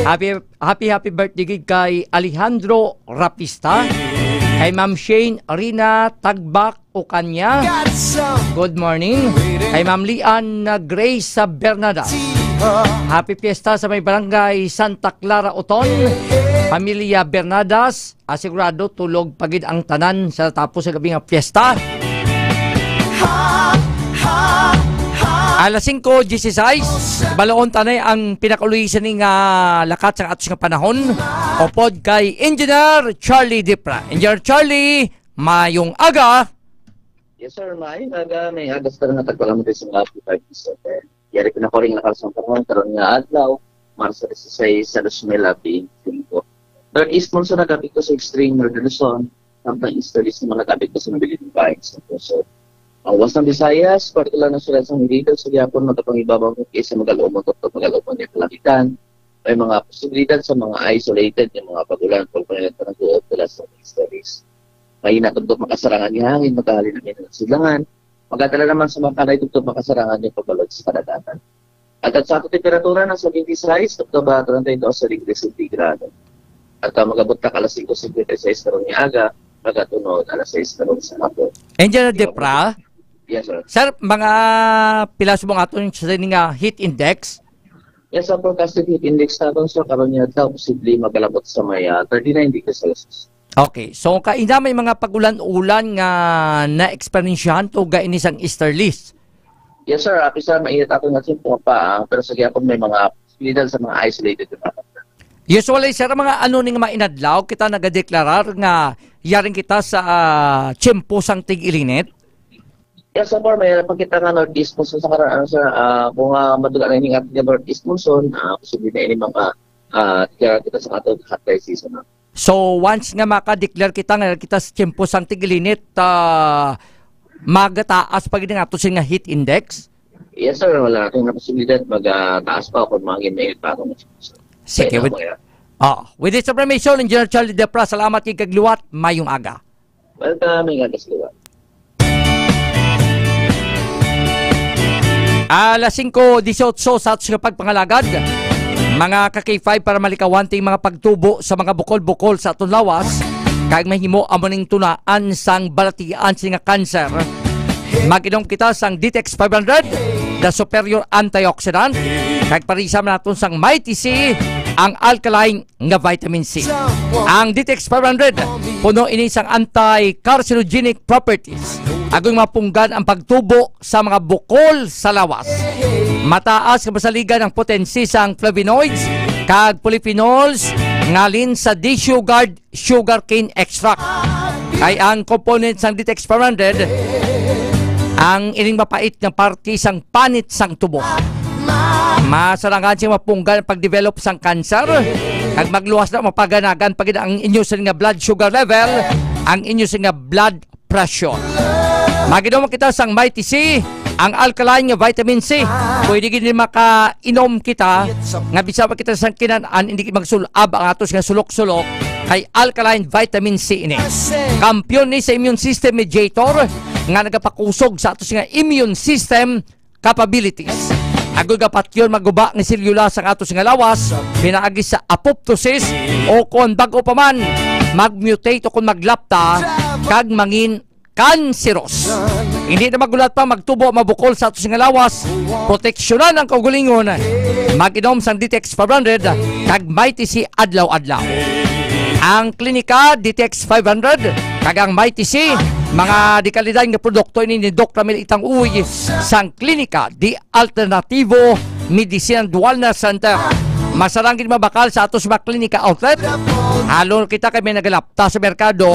Happy birthday gid kay Alejandro Rapista. Kay Ma'am Shane Rina Tagbak Okanya. Good morning. Kay Ma'am Lian Grace Bernada. Happy fiesta sa may barangay Santa Clara Oton. Pamilya Bernadas, asigurado tulog pagid ang tanan sa tapos sa gabi nga fiesta. Alas 5:16, balaon tanay ang pinakaluisan ni nga lakat sa atos nga panahon. Upod kay Engineer Charlie Dipra. Engineer Charlie, mayong aga. Yes sir, mayong aga. May agas ka na tagpalamat sa mga 5 Yari pinakoring lakas ng panahon, karoon nga adlaw, Marso 16 sa 2025. Third East Monson na gabi ko sa extreme Northern Luzon, samtang Easterlies naman na gabi ko sa mabilit ng bayan sa Puso. Ang was ng Visayas, partikular na sulat sa Hididal, sa Gyapon, magkapangibabaw mo kaysa mag-alumot at mag-alumot ng palakitan. May mga posibilidad sa mga isolated yung mga pagulan, pagpanilat pa ng tuot tula sa Easterlies. May natugtog makasarangan yung hangin, magkahalin namin ng silangan. Magkatala naman sa mga kanay tugtog makasarangan yung pabalod sa kadagatan. At sa ato temperatura na sa 26, tugtog ba 32 sa degrees centigrado. At magabot na alas 5:56 karong aga, magatunod alas 6 karong sa hapon. Engineer Depra? Yes, sir. Sir, mga pilas mo nga ito sa nga heat index? Yes, ang forecasted heat index natin sa karon niya daw posible magalabot sa may 39 degrees Celsius. Okay, so kaina may mga pagulan-ulan nga na-experiensyahan to gaini sang easterlies? Yes, sir. Isa mainit ako nga simpo pa, pero sa gyapon may mga posibilidad sa mga isolated na. Usually, sir, mga ano ning mainadlaw, kita nagadeklarar nga yaring kita sa tiyempo sang tig-ilinit? Yes, sir, may pagkita nga Northeast Monson sa karaan, sir. Kung maduga na yung ating Northeast Monson, posible na ini mga kita sa ato hot dry season. So, once nga makadeklar kita nga kita sa tiyempo sang tig-ilinit, magataas pag nga ito nga heat index? Yes, sir. Wala natin na posibilidad magtaas pa kung mga ginmail pa ako. Sige, with this information, Engineer Charlie Depra, salamat kay Kagluwat, mayong aga. Welcome, may agas liwat. Alas 5:18 sa atos pagpangalagad, mga ka-K5 para malikawanting mga pagtubo sa mga bukol-bukol sa atong lawas, kag mahimo amoning tunaan sang balatian sa nga cancer. Mag-inom kita sang Ditex 500, the superior antioxidant, kag parisam naton sang Mighty C, ang alkaline nga vitamin C. Ang Ditex 500 puno ini sang anti-carcinogenic properties. Agong mapunggan ang pagtubo sa mga bukol sa lawas. Mataas nga masaligan ang potensi sang flavonoids kag polyphenols ngalin sa D-Sugared sugarcane extract. Kay ang components ng DTX 500 ang ining mapait nga parte sang panit sang tubo. Masarangan siya mapunggan pag-develop sang cancer. Kag magluwas na mapaganagan pag ang inyo sa nga blood sugar level, ang inyo sa nga blood pressure. Maginom kita sang Mighty C, ang alkaline nga vitamin C. Pwede gini makainom kita nga bisa pa kita sang kinanaan hindi magsulab ang atos nga sulok-sulok kay alkaline vitamin C ini. Kampiyon ni sa immune system mediator nga nagapakusog sa atos nga immune system capabilities. Agod kapat yun maguba ng selula sa atos nga lawas, pinaagi sa apoptosis o kung bago pa man magmutate o kung maglapta kag mangin cancerous. Hindi na magulat pa magtubo mabukol sa atos nga lawas, proteksyonan ang kaugalingon. Mag-inom sang DTX 500 kag Mighty C adlaw-adlaw. Ang klinika DTX 500 kag ang Mighty C mga dikalidad nga produkto ini ni Dr. Ramil Itang Uy sang klinika di Alternativo Medicine Wellness Center. Masarangin mabakal sa atos mga klinika outlet. Halo kita kami nagalapta sa merkado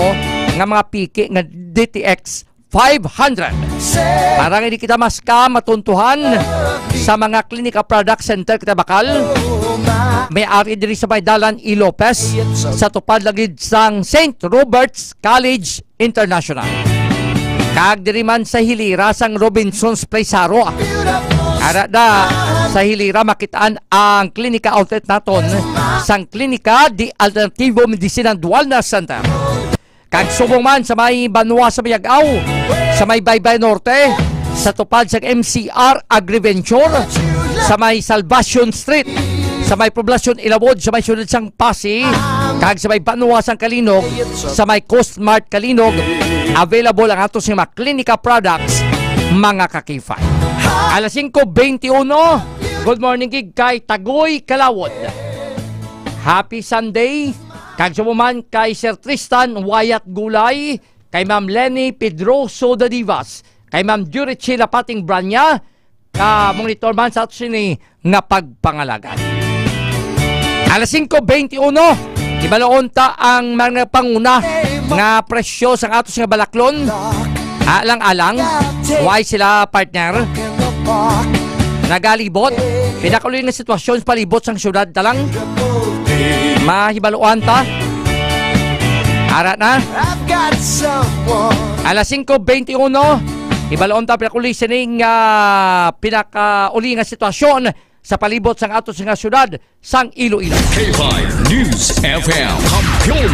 nga mga piki nga DTX 500. Parang hindi kita mas matuntuhan sa mga klinika product center kita bakal. May ari diri sa Baydalan E. Lopez sa tupad lagid sang St. Robert's College International. Kag diri man sa Hilira sang Robinson's Place Haro. Ara da sa Hilira makitaan ang klinika outlet naton sang klinika di Alternativo Medicine and Wellness Center. Kag subong man sa may Banwa sa Mayagaw, sa may Baybay Norte, sa tupad sang MCR Agriventure, sa may Salvation Street, sa may Poblasyon Ilawod, sa may sunod sang Pasi, kag sa may Banwa sang Kalinog, sa may Coast Mart Kalinog, available ang atos mga klinika products, mga kakifay. Alas 5:21, good morning gig kay Tagoy Kalawod. Happy Sunday, kag sumuman kay Sir Tristan Wyatt Gulay, kay Ma'am Lenny Pedroso de Divas, kay Ma'am Jurichi Lapating Branya, ka monitor man sa atos ni nga pagpangalagan. Alas 5:21, ibaloon ta ang mga panguna nga presyo sa atos nga balaklon. Alang-alang, why sila partner? Nagalibot, pinakaluin nga sitwasyon palibot sang syudad talang. Mahibaloan ta. Ara na. Alas 5:21, ibaloon ta pinakaluin sining pinakauli nga sitwasyon sa palibot sang atos nga syudad sang Iloilo. K5 News FM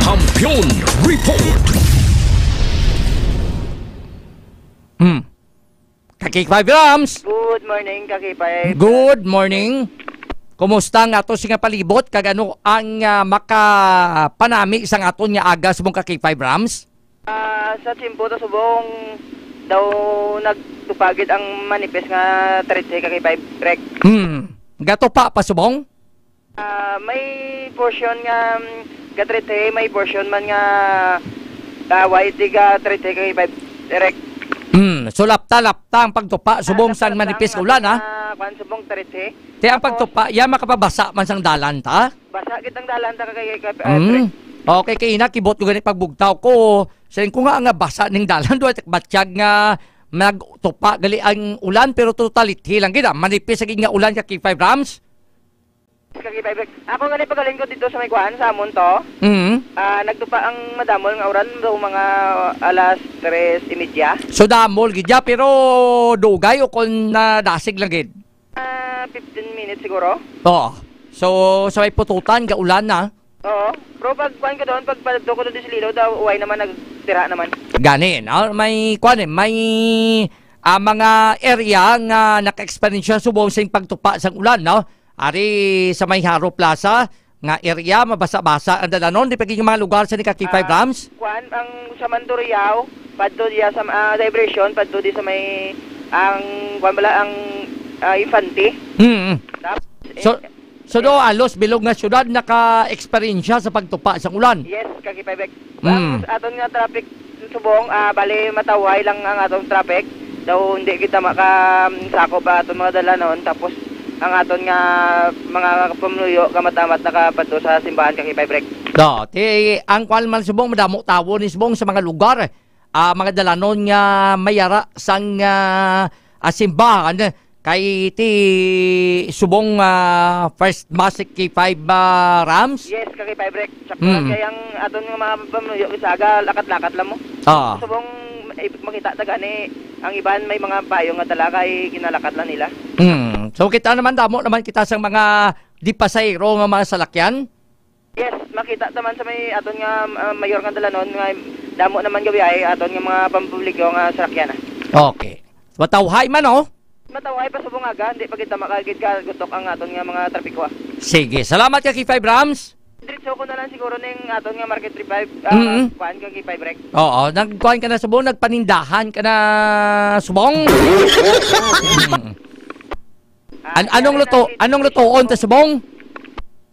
Kampiyon Report. Kaki 5 Rams. Good morning, Kaki 5. Good morning. Kumusta nga atos nga palibot kag ano ang makapanami sang aton nga agas mong Kaki 5 Rams? Sa Chimpo to subong daw nagtupagid ang manifest nga 30 Kaki 5 rek. Gato pa pasubong? May portion nga gatrete, may portion man nga white ga 30 Kaki 5 rek. So lapta ang pagtupa subong sang manipis ulan ha. Kwan subong 30. Te ang pagtupa ya makapabasa man sang dalan ta. Basa kitang dalan ta kay Okay kay ina kibot ko gani pagbugtaw ko. Sayin ko nga basa ning dalan do batsyag nga nagtupa gali ang ulan pero totality lang gid manipis saging nga ulan kay 5 Rams. Kaki 5. Ako gani pagaling ko dito sa may kuan sa amon to. Nagtupa ang madamol nga oran daw mga alas 3:30. So damol gid ya pero dugay o kon nadasig lang gid. 15 minutes siguro. Oo. So sa may pututan ga ulan na. Oo. Pero pag kuan ko doon pag padto ko doon sa Lilaw daw uway naman nagtira naman. Gani may kuan may mga area nga naka-experience subong sa pagtupa sang ulan no. Ari sa may Haro Plaza nga area mabasa-basa ang dalanon di paging mga lugar sa ni Kaki 5 Rams. Kuan ang sa Mandurriao padto diya sa diversion padto di sa may ang kuan bala ang Infante. So do alos bilog nga syudad naka-experience sa pagtupa sa ulan. Yes, Kaki 5. Aton nga traffic subong bali mataway lang ang atong traffic. Daw hindi kita makasako pa aton mga dalanon tapos ang aton nga mga pamuluyo kamatamat nakapadto sa simbahan kay Five Rek. Do, ti ang kwan man subong madamo tawo ni subong sa mga lugar. Mga dalanon nga mayara sang simbahan kay ti subong first mass kay 5 Rams. Yes, kay Five Rek. Kay ang aton nga mga pamuluyo isaga lakat-lakat lang mo. Subong makita ta gani ang iban may mga payo nga dala kay kinalakat lang nila. So kita naman damo naman kita sang mga di pasayro nga mga salakyan. Yes, makita naman sa may aton nga mayor nga dala noon nga damo naman gabi ay aton nga mga pampubliko nga salakyan. Okay. Matawhay man oh. Matawhay pa subong aga, hindi pa kita makagid ka gutok ang aton nga mga trapiko. Sige, salamat ka kay 5 Rams. Diretso ko na lang siguro ning aton nga Market 35 kuan ka kay 5 Rek. Oo, nagkuhan ka na subong, nagpanindahan ka na subong. Anong lutoon ta subong?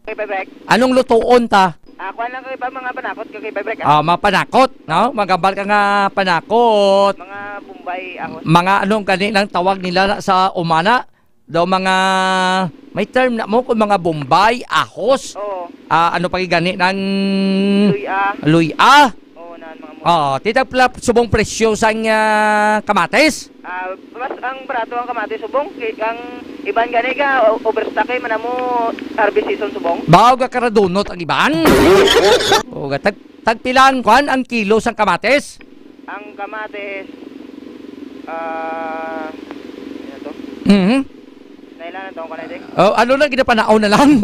Kay 5 Rek. Anong lutoon ta? Kuan lang kay mga panakot kay 5 Rek. Mga panakot, no? Magambal ka nga panakot. Mga Bombay ahos. Mga anong kanilang tawag nila sa umana? Daw mga may term na mo kung mga Bombay, ahos. Oo. Ano pa gani ng Luya. Luya. Oo, nan mga mo. Tita pala subong presyo sang kamatis. Mas ang barato ang kamatis subong ang iban gani ka overstock kay manamo harvest season subong. Bawo ka karadunot ang iban. Tagpilan kwan ang kilo sang kamatis. Ang kamatis ito. Nailan to ko na dik. Ano na ginapanaon na lang.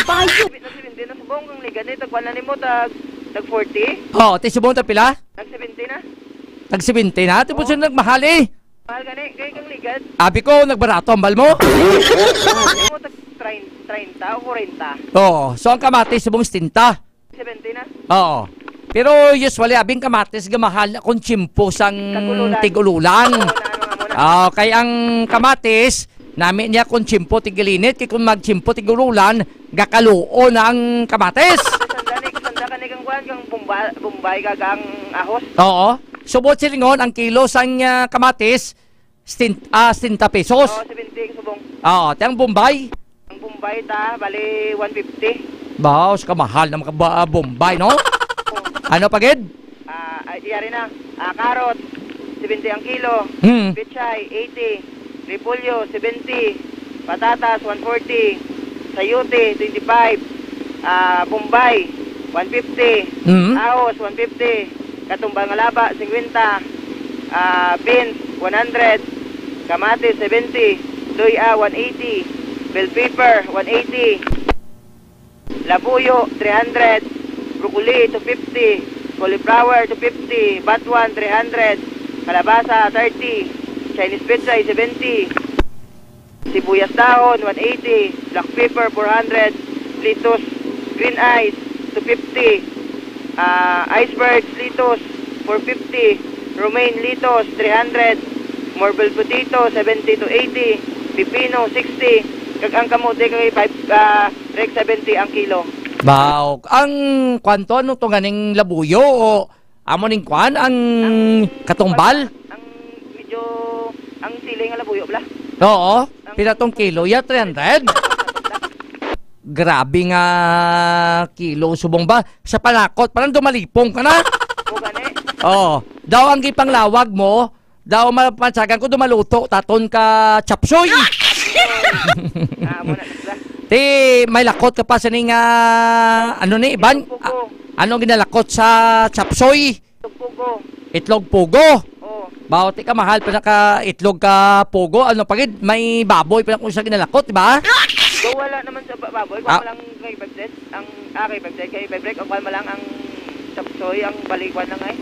Bayo. Hindi na subong kang liga ni tagwan na nimo tag 40. Ti subong ta pila? Tag 70 na. Tag 70 na. Tipos yung nagmahal eh. Mahal gani kay kang ligad. Abi ko nagbarato ang bal mo. Mo tag 30 o 40. So ang kamatis subong 70. 70 na. Pero usually abing kamatis gamahal kung chimpo sang tigululan. Kay ang kamatis namin niya kung chimpo tigilinit kay kung magchimpo tigululan gakaluo na ang kamatis. Sanda ka ni kang kuan kang Bombay gagang ahos. Subot silingon ang kilo sang kamatis 70 pesos. 70 subong. Tiyang Bombay. Ang Bombay ta bali 150. Baos ka mahal na mga Bombay, no? Ano pagid? Iyari na. Karot 70 ang kilo. Pichay 80. Repolyo 70. Patatas 140. Sayote 25. Bombay 150. Ahos 150. Katumbal nga laba 50. Beans 100. Kamatis 70. Luya 180. Bell pepper 180. Labuyo 300. Broccoli 250. Cauliflower 250. Batuan 300. Kalabasa 30. Chinese pizza 70. Sibuyas dahon 180. Black pepper 400. Lettuce green ice 250. Iceberg lettuce 450. Romaine lettuce 300. Marble potato 70 to 80. Pipino 60. Kag ang kamote kay 5 Rek 70 ang kilo. Ang kwanto ano to ganing labuyo o amo ning kwan ang katumbal? Ang medyo ang siling nga labuyo bla. Pila tong kilo ya 300. Grabe nga kilo subong ba sa panakot parang dumalipong ka na. Daw ang gipanglawag mo, daw mapansagan ko dumaluto taton ka chapsoy. May lakot ka pa sa ning ano ni iban? Anong ginalakot sa chapsoy? Itlog pugo. Bawat ka mahal pa na ka itlog ka pugo. Ano pagid may baboy pa na kung siya ginalakot, di ba? Wala naman sa baboy, kung lang kay Bagdet, ang kay Bagdet, ang kalma lang ang chapsoy, ang balikwan lang ay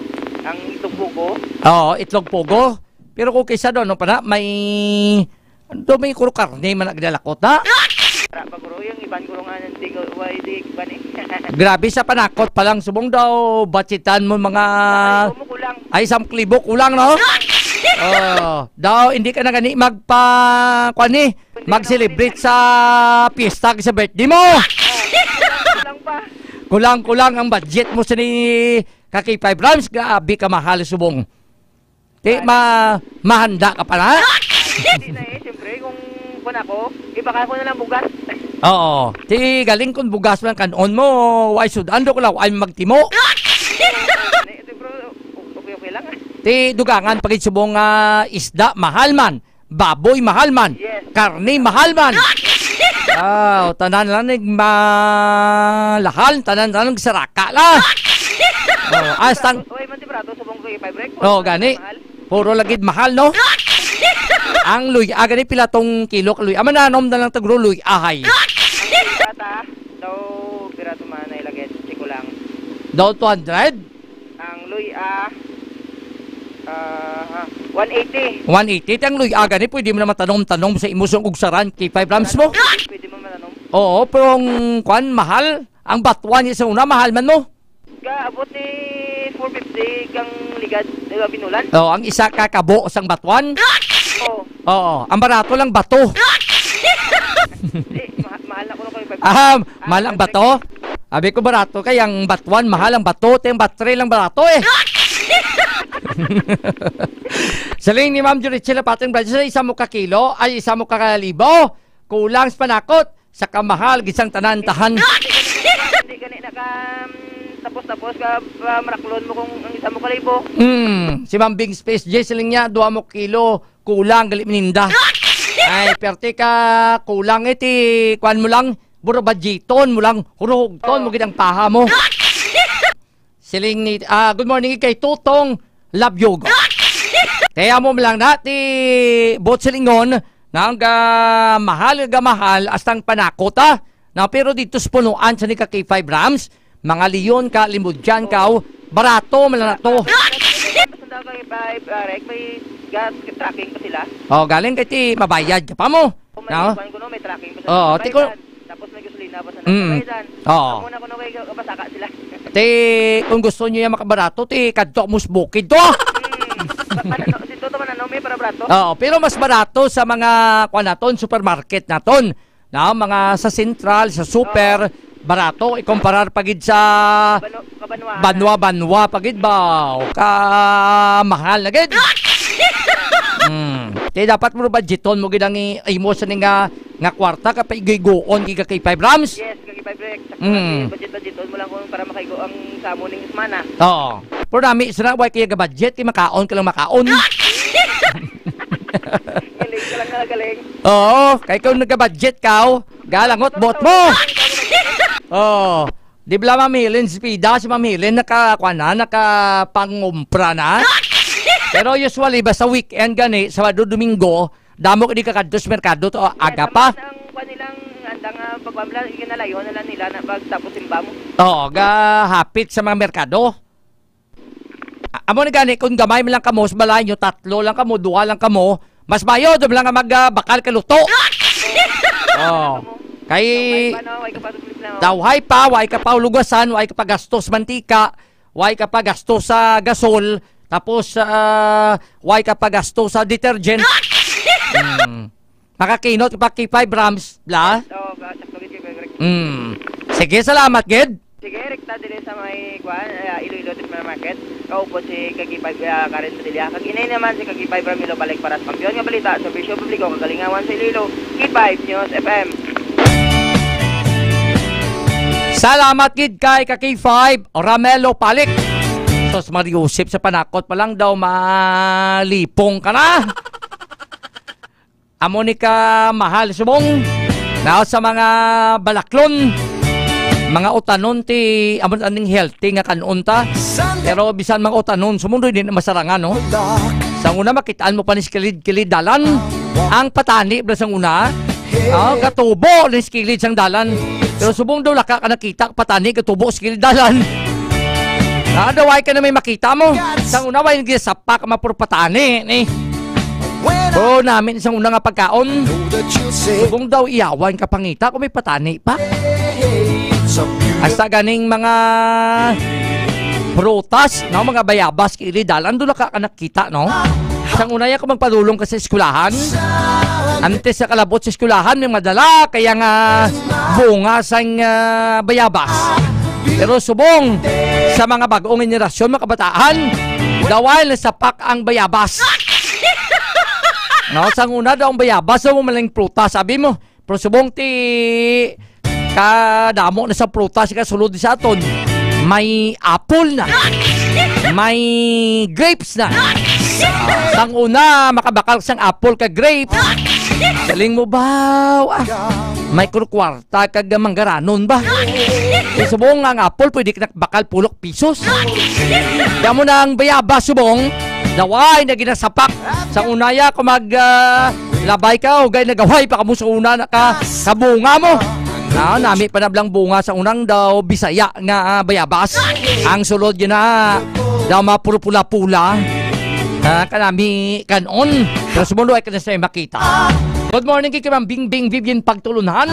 ang itlog pugo. Itlog pugo. Pero kung kaysa doon, pa na may may kuro karne man ginalakot na. Paguro yung iban ko nga ng di iban eh. Grabe sa panakot pa lang subong daw batsitan mo mga ay 1,000 kulang no? Daw hindi ka na gani mag-celebrate sa piyesta sa birthday mo. Kulang ang budget mo sa ni kaki 5 Rams. Grabe ka mahal subong. Mahanda ka pa na? Hindi na siyempre kung kung ako, ibaka ko na lang bugas. Oo. Ti galing kung bugas lang kanon mo, why sudan do ko lang, ay magtimo. Okay lang. Ti dugangan pagit subong isda, mahal man. Baboy, mahal man. Karne, mahal man. Tanan lang malahal, tanan lang saraka la. Astang. Uy, man ti brato subong ko i-break. Gani. Puro lagid mahal, no? Ang luya, gani pila tong kilo luya. Mananom na lang tagro luya ahay. Ang bata, daw pirato man na ilagay. Chiko lang. Daw 200? Ang luya, 180. 180. Ang luya gani, pwede mo naman tanong sa imusong ugsaran, K5 rams mo? Pwede mo matanong. Oo, pero ang mahal. Ang batuan niya sa una, mahal man mo. Abot ni 450 kang ligad, binulan. Oo, ang isa kakabo sang batuan. Oo, ang barato lang bato. Mahal na ko na kayo. Mahal ang bato? Sabi ko barato kaya ang batuan, mahal ang bato. Yung batre lang barato eh. Saling ni Ma'am Jurichela Pating Bradley, isa mo ka kilo, ay isa mo ka kalibo. Kulang sa panakot, sa kamahal, gisang tanan-tahan. Hindi gani na ka tapos ka maraklon mo kung ang isa mo kalibo. Si Ma'am Bing Space J, siling niya, 2 mo kilo, kulang, gali mininda. Ay, perte ka, kulang iti, kuan mo lang, buro badjiton mo lang, hurugton mo gitang paha mo. Siling ni, good morning kay Tutong Labyog. Kaya mo lang nati, bot silingon, na mahal, astang panakot na pero dito sa punuan sa ni ka K5 rams, mga leon ka, limudyan ka, barato, malala to. May gas tracking pa sila. Galing kay ti, mabayad ka pa mo. May tracking pa sila. Tapos may gasolina pa sa nagpabaydan. Muna ko na kayo kapasaka sila. Ti, kung gusto nyo yung makabarato, ti, kadto musbukid to. Dito to man may para barato. Pero mas barato sa mga naton, supermarket naton. Mga sa Central, sa Super, barato ikumparar pagid sa Banwa pagid ba mahal na gid. Kaya dapat mo budgeton mo gid ang imo sa nga kwarta kapay gigoon gi ka kay 5 rams. Yes, kay 5 rek. Budgeton mo lang kung para makaigo ang samo ning semana. Pero nami sira way kaya ga budget kay makaon ka lang makaon. Galing ka lang galing. Kay kung nagka-budget ka, galangot bot mo. Di ba mamilin si Pida, si mamilin nakapangumpra na. Pero usually ba sa weekend gani, Sabado, Domingo, damo di ka kadto sa merkado to aga pa. Ang kanilang andang pagpamla ginalayo na lang nila na pagtapos simba mo. Hapit sa mga merkado. Amo ni gani kung gamay man lang kamo sa balay nyo, 3 lang kamo, 2 lang kamo, mas bayo do lang magbakal ka luto. Kay dawhay pa, way ka pa lugasan, way ka pa gastos mantika, way ka pa gastos sa gasol, tapos way ka pa gastos sa detergent. Makakinot pa kay 5 grams, bla? Sige, salamat, Ged. Sige, rekta din sa may Iloilo Tismana Market. Kaupo si Kagipay Karen Padilla. Kaginay naman si Kagipay Ramilo Balik para sa kampiyon nga balita sa Bisyo Publiko kagalingawan sa Iloilo. K5 News FM. Salamat gid kay K5 Ramelo Palik. Sos Mariusip sa panakot pa lang daw malipong ka na. Amo ni ka mahal subong. Na sa mga balaklon, mga utanon ti amon aning healthy nga kanunta. Pero bisan mga utanon sumundo din masarangan no. Sa una makitaan mo pa ni kilid dalan. Ang patani bra sang una. Katubo ni kilid sang dalan. Pero subong daw laka ka nakita patani katubo sa kilid dalan. Nadaway ka na may makita mo. Sang una way nagsapa ka mapurpatani ni. Bro namin isang una nga pagkaon. Subong daw iyawan ka pangita kung may patani pa. Hasta ganing mga prutas, no? Mga bayabas, kilidalan, doon ka nakita, no? Isang unaya ko magpadulong ka sa eskulahan. Antes sa kalabot sa eskulahan, may madala, kaya nga bunga sa bayabas. Pero subong, sa mga bagong generasyon, mga kabataan, dawal na sapak ang bayabas. No, sang una daw ang bayabas mo maling prutas. Sabi mo, pero subong ti kadamo na sa prutas ka sulod sa aton. May apple na. May grapes na. Sang una makabakal sang apple ka grapes. Galing mo ba? May kwarta kag manggaranon ba? Subong ang apple pwede ka bakal pulok pisos. Kaya mo na ang bayabas subong. Naway na ginasapak sa unaya kung labay ka o gay nagaway pa kamo sa una na kabunga mo. Nami pa na blang bunga sa unang daw Bisaya nga bayabas. Ang sulod yun na daw mapula-pula. Kanami kanon. Pero sumulo ay ka na sa'yo makita. Good morning kay Ma'am Bing Bing Vivian Pagtulunan.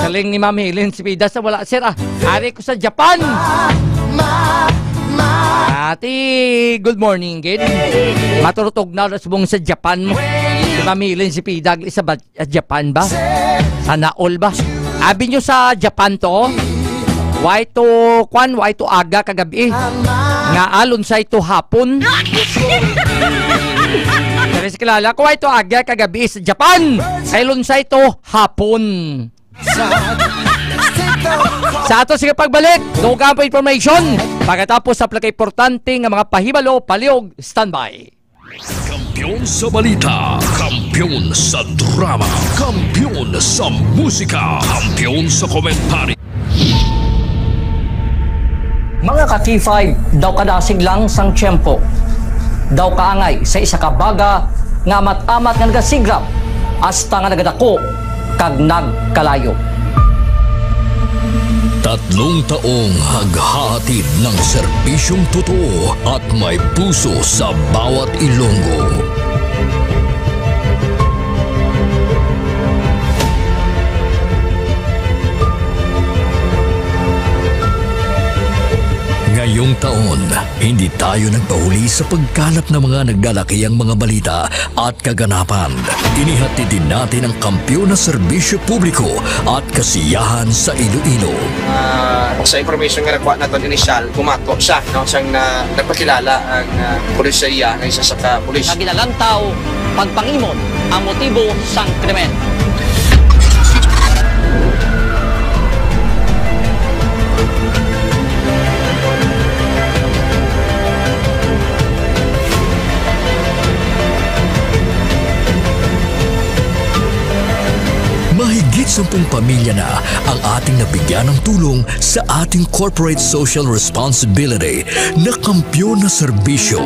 Kaling ni Ma'am Helen Spidas na wala sir. Ari ko sa Japan. Ati, good morning, kid. Maturutog na subong sa Japan mo. Si Mamilin si Pidag sa Japan ba? Sana all ba? Abi nyo sa Japan to, why to aga kagabi? Nga alon sa ito hapon. Pero si kilala ko, why to aga kagabi sa Japan? Alon sa ito hapon. Sa ato sige pagbalik, dugang pa information pagkatapos sa plaka-importante nga mga pahibalo, paliog, standby. Kampiyon sa balita, kampiyon sa drama, kampiyon sa musika, kampiyon sa komentary. Mga ka-T5, daw kadasig lang sang tiyempo. Daw kaangay sa isa ka baga nga amat-amat nga nagasigrap hasta nga nagadako kag nagkalayo. 3 taong haghahatid ng serbisyong totoo at may puso sa bawat Ilonggo. Ngayong taon, hindi tayo nagpahuli sa pagkalat ng mga naglalakihang mga balita at kaganapan. Inihatid din natin ang kampiyon na serbisyo publiko at kasiyahan sa Iloilo. Sa information nga nakuha natin inisyal, pumato siya. Siyang nagpakilala ang pulisya ng isa sa pulis. Naginalantaw, pagpangimon ang motibo sang krimen. Mahigit 10 pamilya na ang ating nabigyan ng tulong sa ating corporate social responsibility na kampiyon na serbisyo.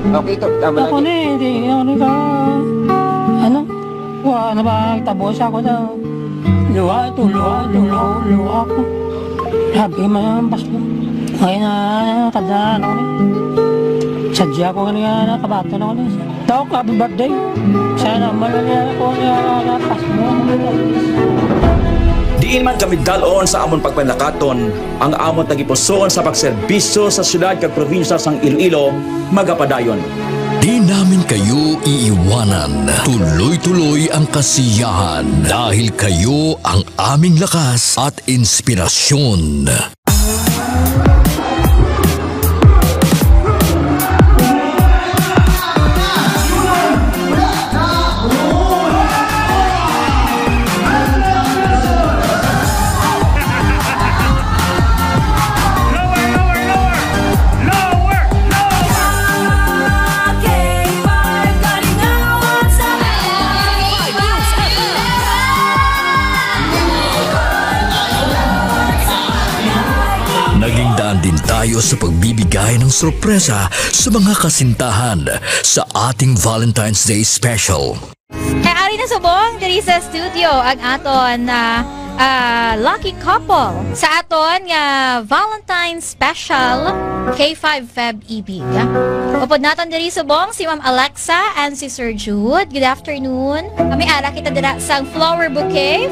Okay, ito. Tama ako na hindi ako ka. Ano? Wala na ba? Tabos ako daw. Luha ko. Sabi man ang basko. Ngayon na kadaan ako niya. Sadya ko nga nakabato na ako niya. Tao ka, happy birthday. Sana malala ko niya napas mo. Diin man kami dalon sa amon pagpanlakaton, ang amon tagipuson sa pagserbisyo sa syudad kag probinsya sang Iloilo, magapadayon. Di namin kayo iiwanan. Tuloy-tuloy ang kasiyahan dahil kayo ang aming lakas at inspirasyon. Tayo sa pagbibigay ng sorpresa sa mga kasintahan sa ating Valentine's Day Special. Ari na subong diri sa studio ang aton na lucky couple sa aton nga Valentine's Special K5 Feb Ibig. Upod naton diri subong si Ma'am Alexa and si Sir Jude. Good afternoon. May ara kita dira sang flower bouquet.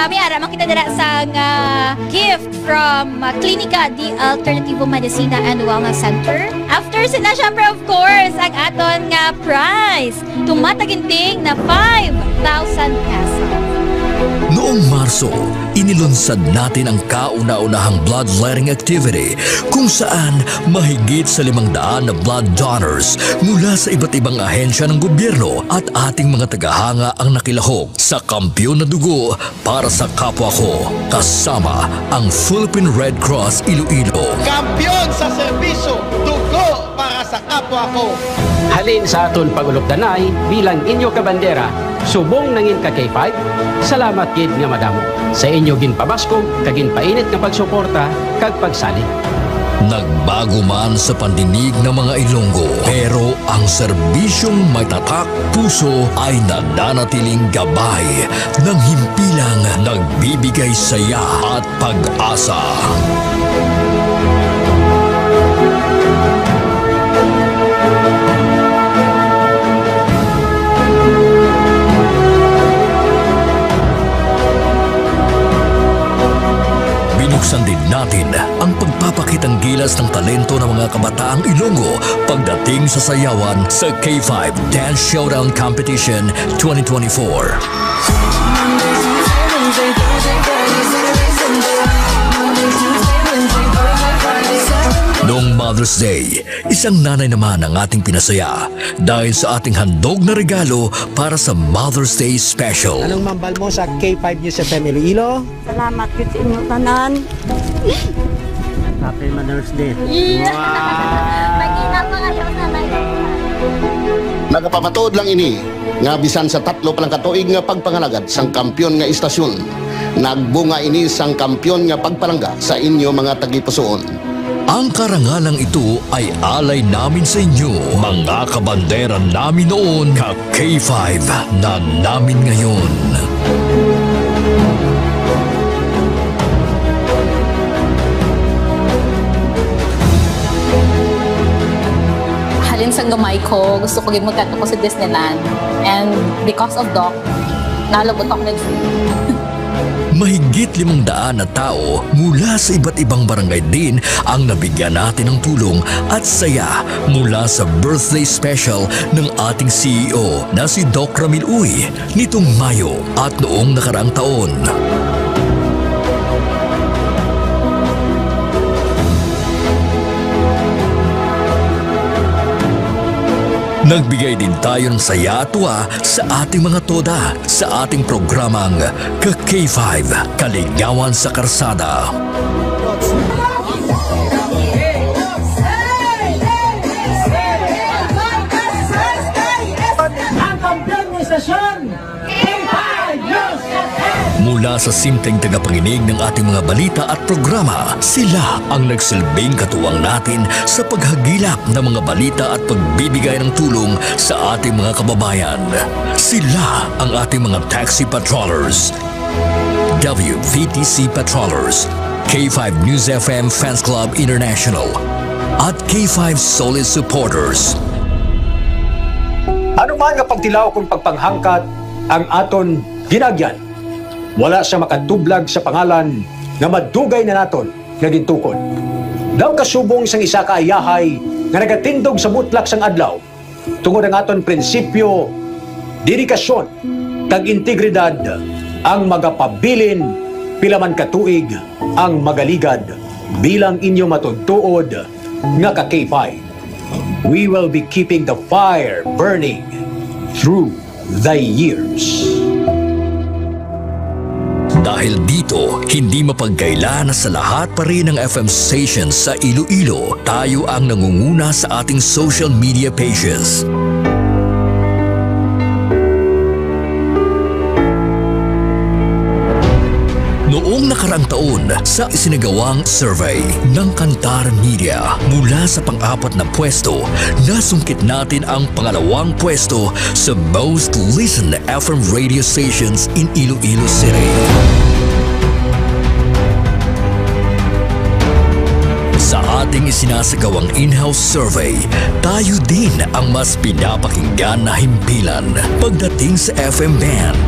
May ara man kita dira sang gift from Clinica di Alternativo Medicina and Wellness Center. After sila syempre of course ang aton nga prize. Tumataginting na 5,000 pesos. Noong Marso, inilunsad natin ang kauna-unahang bloodletting activity kung saan mahigit sa 500 na blood donors mula sa iba't ibang ahensya ng gobyerno at ating mga tagahanga ang nakilahok sa Kampyon na Dugo para sa kapwa ko, kasama ang Philippine Red Cross Iloilo. Kampyon sa serbisyo, dugo para sa kapwa ko. Halin sa aton pagulupdanay bilang inyo kabandera, subong nangin ka K5, salamat gid nga madamo. Sa inyo ginpabaskog, kagin painit nga pagsuporta, kag pagsali. Nagbago man sa pandinig ng mga Ilonggo, pero ang serbisyong may tatak puso ay nananatiling gabay ng himpilang nagbibigay saya at pag-asa. Binuksan din natin ang pagpapakitang gilas ng talento ng mga kabataang Ilonggo pagdating sa sayawan sa K5 Dance Showdown Competition 2024. Noong Mother's Day, isang nanay naman ang ating pinasaya dahil sa ating handog na regalo para sa Mother's Day Special. Anong mambal mo sa K5 News FM Iloilo? Salamat yun sa inyo tanan. Happy Mother's Day. Wow! Magina pa kayo nanay. Nagapamatuod lang ini nga bisan sa 3 pa lang katuig nga pagpangalagad sang kampyon nga istasyon. Nagbunga ini sang kampyon nga pagpalangga sa inyo mga tagipusoon. Ang karangalang ito ay alay namin sa inyo, mga kabandera namin noon, ka K5 na namin ngayon. Halin sa gamay ko, gusto ko magkanto ko sa Disneyland. And because of Doc, nalabot ako ng Mahigit 500 na tao mula sa iba't ibang barangay din ang nabigyan natin ng tulong at saya mula sa birthday special ng ating CEO na si Doc Ramil Uy nitong Mayo at noong nakaraang taon. Nagbigay din tayo ng saya at tuwa sa ating mga toda sa ating programang Ka-K5 Kaligawan sa Karsada. Ang kampiyon ng istasyon, K5 News FM! Mula sa simpleng tagapanginig ng ating mga balita at programa, sila ang nagsilbing katuwang natin sa paghagilap ng mga balita at pagbibigay ng tulong sa ating mga kababayan. Sila ang ating mga taxi patrollers, WVTC Patrollers, K5 News FM Fans Club International, at K5 Solid Supporters. Ano man nga pagtilaw kung pagpanghangkat ang aton ginagyan, wala siya makatublag sa pangalan nga madugay na naton nga gintukod. Daw kasubong sang isa ka ayahay nga nagatindog sa mutlak sang adlaw tungod ang aton prinsipyo, dedikasyon, kag integridad ang magapabilin pila man katuig ang magaligad bilang inyo matudtuod nga ka K5. We will be keeping the fire burning through the years. Dahil dito, hindi mapagkaila na sa lahat pa rin ng FM stations sa Iloilo, tayo ang nangunguna sa ating social media pages. Noong nakaraang taon, sa isinagawang survey ng Kantar Media, mula sa pang-4 na pwesto, nasungkit natin ang pangalawang pwesto sa most listened FM radio stations in Iloilo City. Sa ating isinasagawang in-house survey, tayo din ang mas pinapakinggan na himpilan pagdating sa FM band.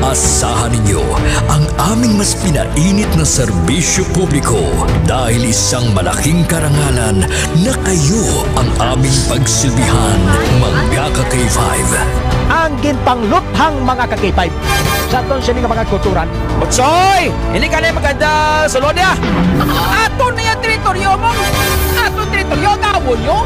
Asahan ninyo ang aming mas pinainit na serbisyo publiko dahil isang malaking karangalan na kayo ang aming pagsilbihan, mga ka-K5. Ang ginpangluthang mga ka-K5 sa aton siya nga mga kulturan. Otsoy! Hindi ka na maganda sulod niya! Aton na yung teritoryo mo! Aton teritoryo, gawon nyo!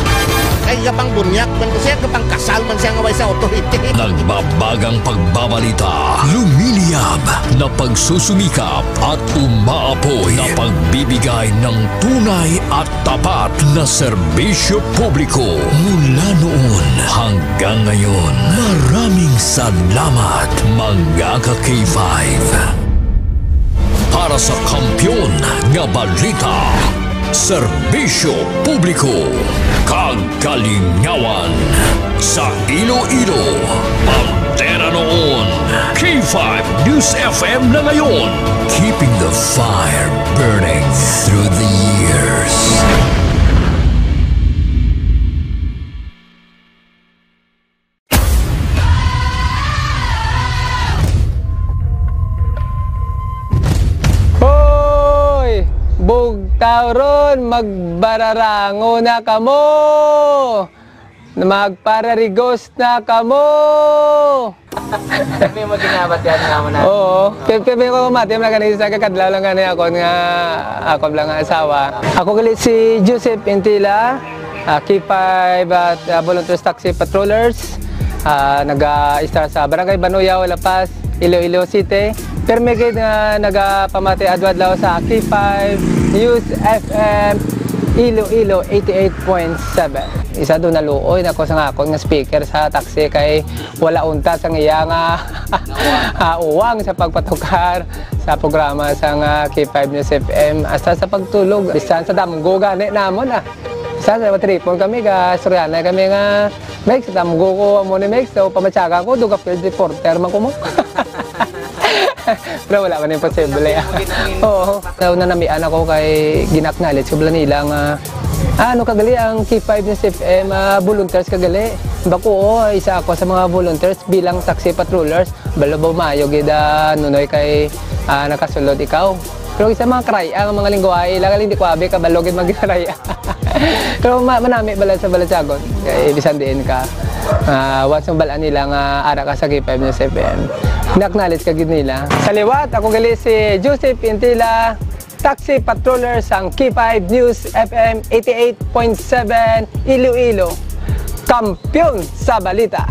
Ay, kapang bunyak man ko siya, kapang kasal man siya ngaway sa authority. Nagbabagang pagbabalita, lumiliyab na pagsusumikap at umaapoy na pagbibigay ng tunay at tapat na serbisyo publiko mula noon hanggang ngayon. Maraming salamat, mga ka-K5. Para sa kampyon nga balita, serbisyo publiko, kagalingawan sa Iloilo. Antena noon, K5 News FM na ngayon, keeping the fire burning through the years. Bugtauron, magbararango na kamo, magpararigos na kamo. Kami mo ginabat yan nga mo na. Oo, kami ko mati na kanina sa kakadlaw lang kanina ako nga ako lang ang asawa. Ako galit si Joseph Intila, K5 at Volunteers Taxi Patrollers, nag-start sa Barangay Banuyaw, La Paz, Iloilo City. Pero may na nagpamati adwadlaw sa K5 News FM Iloilo 88.7. Isa doon naluoy na ko sa ngakon nga speaker sa taxi kay wala unta sa iya nga uwang sa pagpatukar sa programa sa K5 News FM hasta sa pagtulog. Bisan sa damgo gani namon Sa tripon kami ga Suryana kami nga Mex damgo ko mo ni Mex so pamatsaga ko duga field reporter man ko mo. Pero wala man imposible. Oo. Na namian ako kay ginaknalit ko bala nila nga ano kagali ang K5 News FM volunteers kagali. Bako isa ako sa mga volunteers bilang taxi patrollers. Balabaw mayo gida nunoy kay nakasulod ikaw. Pero isa mga karaya ang mga lingwahe lang hindi ko abi ka balogid magkaraya. Pero manami bala sa Balatsagon kay bisan diin ka. Once ang balaan nila nga ara ka sa K5 News FM. Naknalit ka gid nila. Sa liwat ako gali si Joseph Intila, taxi patroller sang K5 News FM 88.7 Iloilo. Kampiyon sa balita.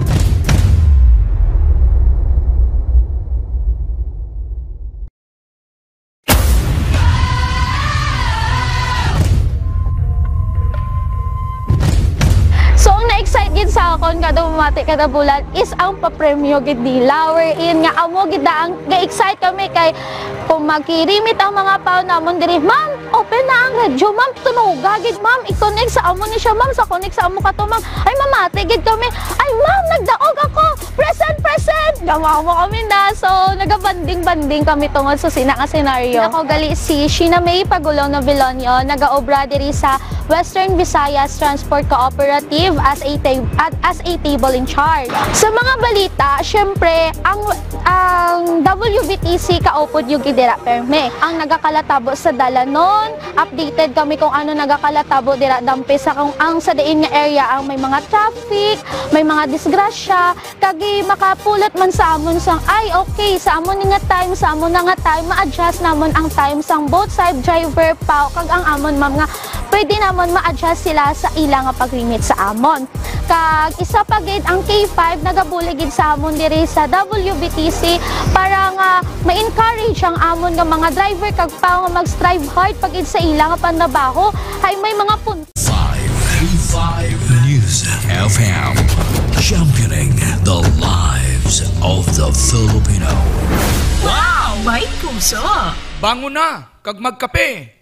Excited sa akon kada bumati kada bulan is ang papremyo gid nila wherein nga amo gid ang ga-excite kami kay kung magkirimit ang mga pao namon diri, ma'am, open na ang radyo, ma'am, tunuga gid, ma'am, i-connect sa amo ni siya, ma'am, sa connect sa amo kato, ma'am, ay mamati gid kami, ay ma'am, nagdaog ako, present, gamawa kami na, so nagabanding-banding kami tungod sa sina nga senaryo. Ako gali si Sheena May Pagulong Novilonio, nagaobra diri sa Western Visayas Transport Cooperative as a table in charge. Sa mga balita, syempre, ang WBTC kaupod yung gidira perme. Ang nagakalatabo sa Dalanon, updated kami kung ano nagakalatabo dira dampe sa kung ang sa diin nga area ang may mga traffic, may mga disgrasya, kagi makapulot man sa amon sang ay okay sa amon nga time, sa amon nga time ma-adjust namon ang time sang both side driver pa kag ang amon ma'am nga pwede namon ma-adjust sila sa ilang nga pag-limit sa amon. Kag isa pa gid ang K5 nagabuli gid sa amon diri sa WBTC para nga ma-encourage ang amon nga mga driver kag pa nga mag-strive hard pag sa ilang nga pandabaho ay may mga punto. K5 News FM, championing the lives of the Filipino. Wow! May puso! Bango na! Kag magkape!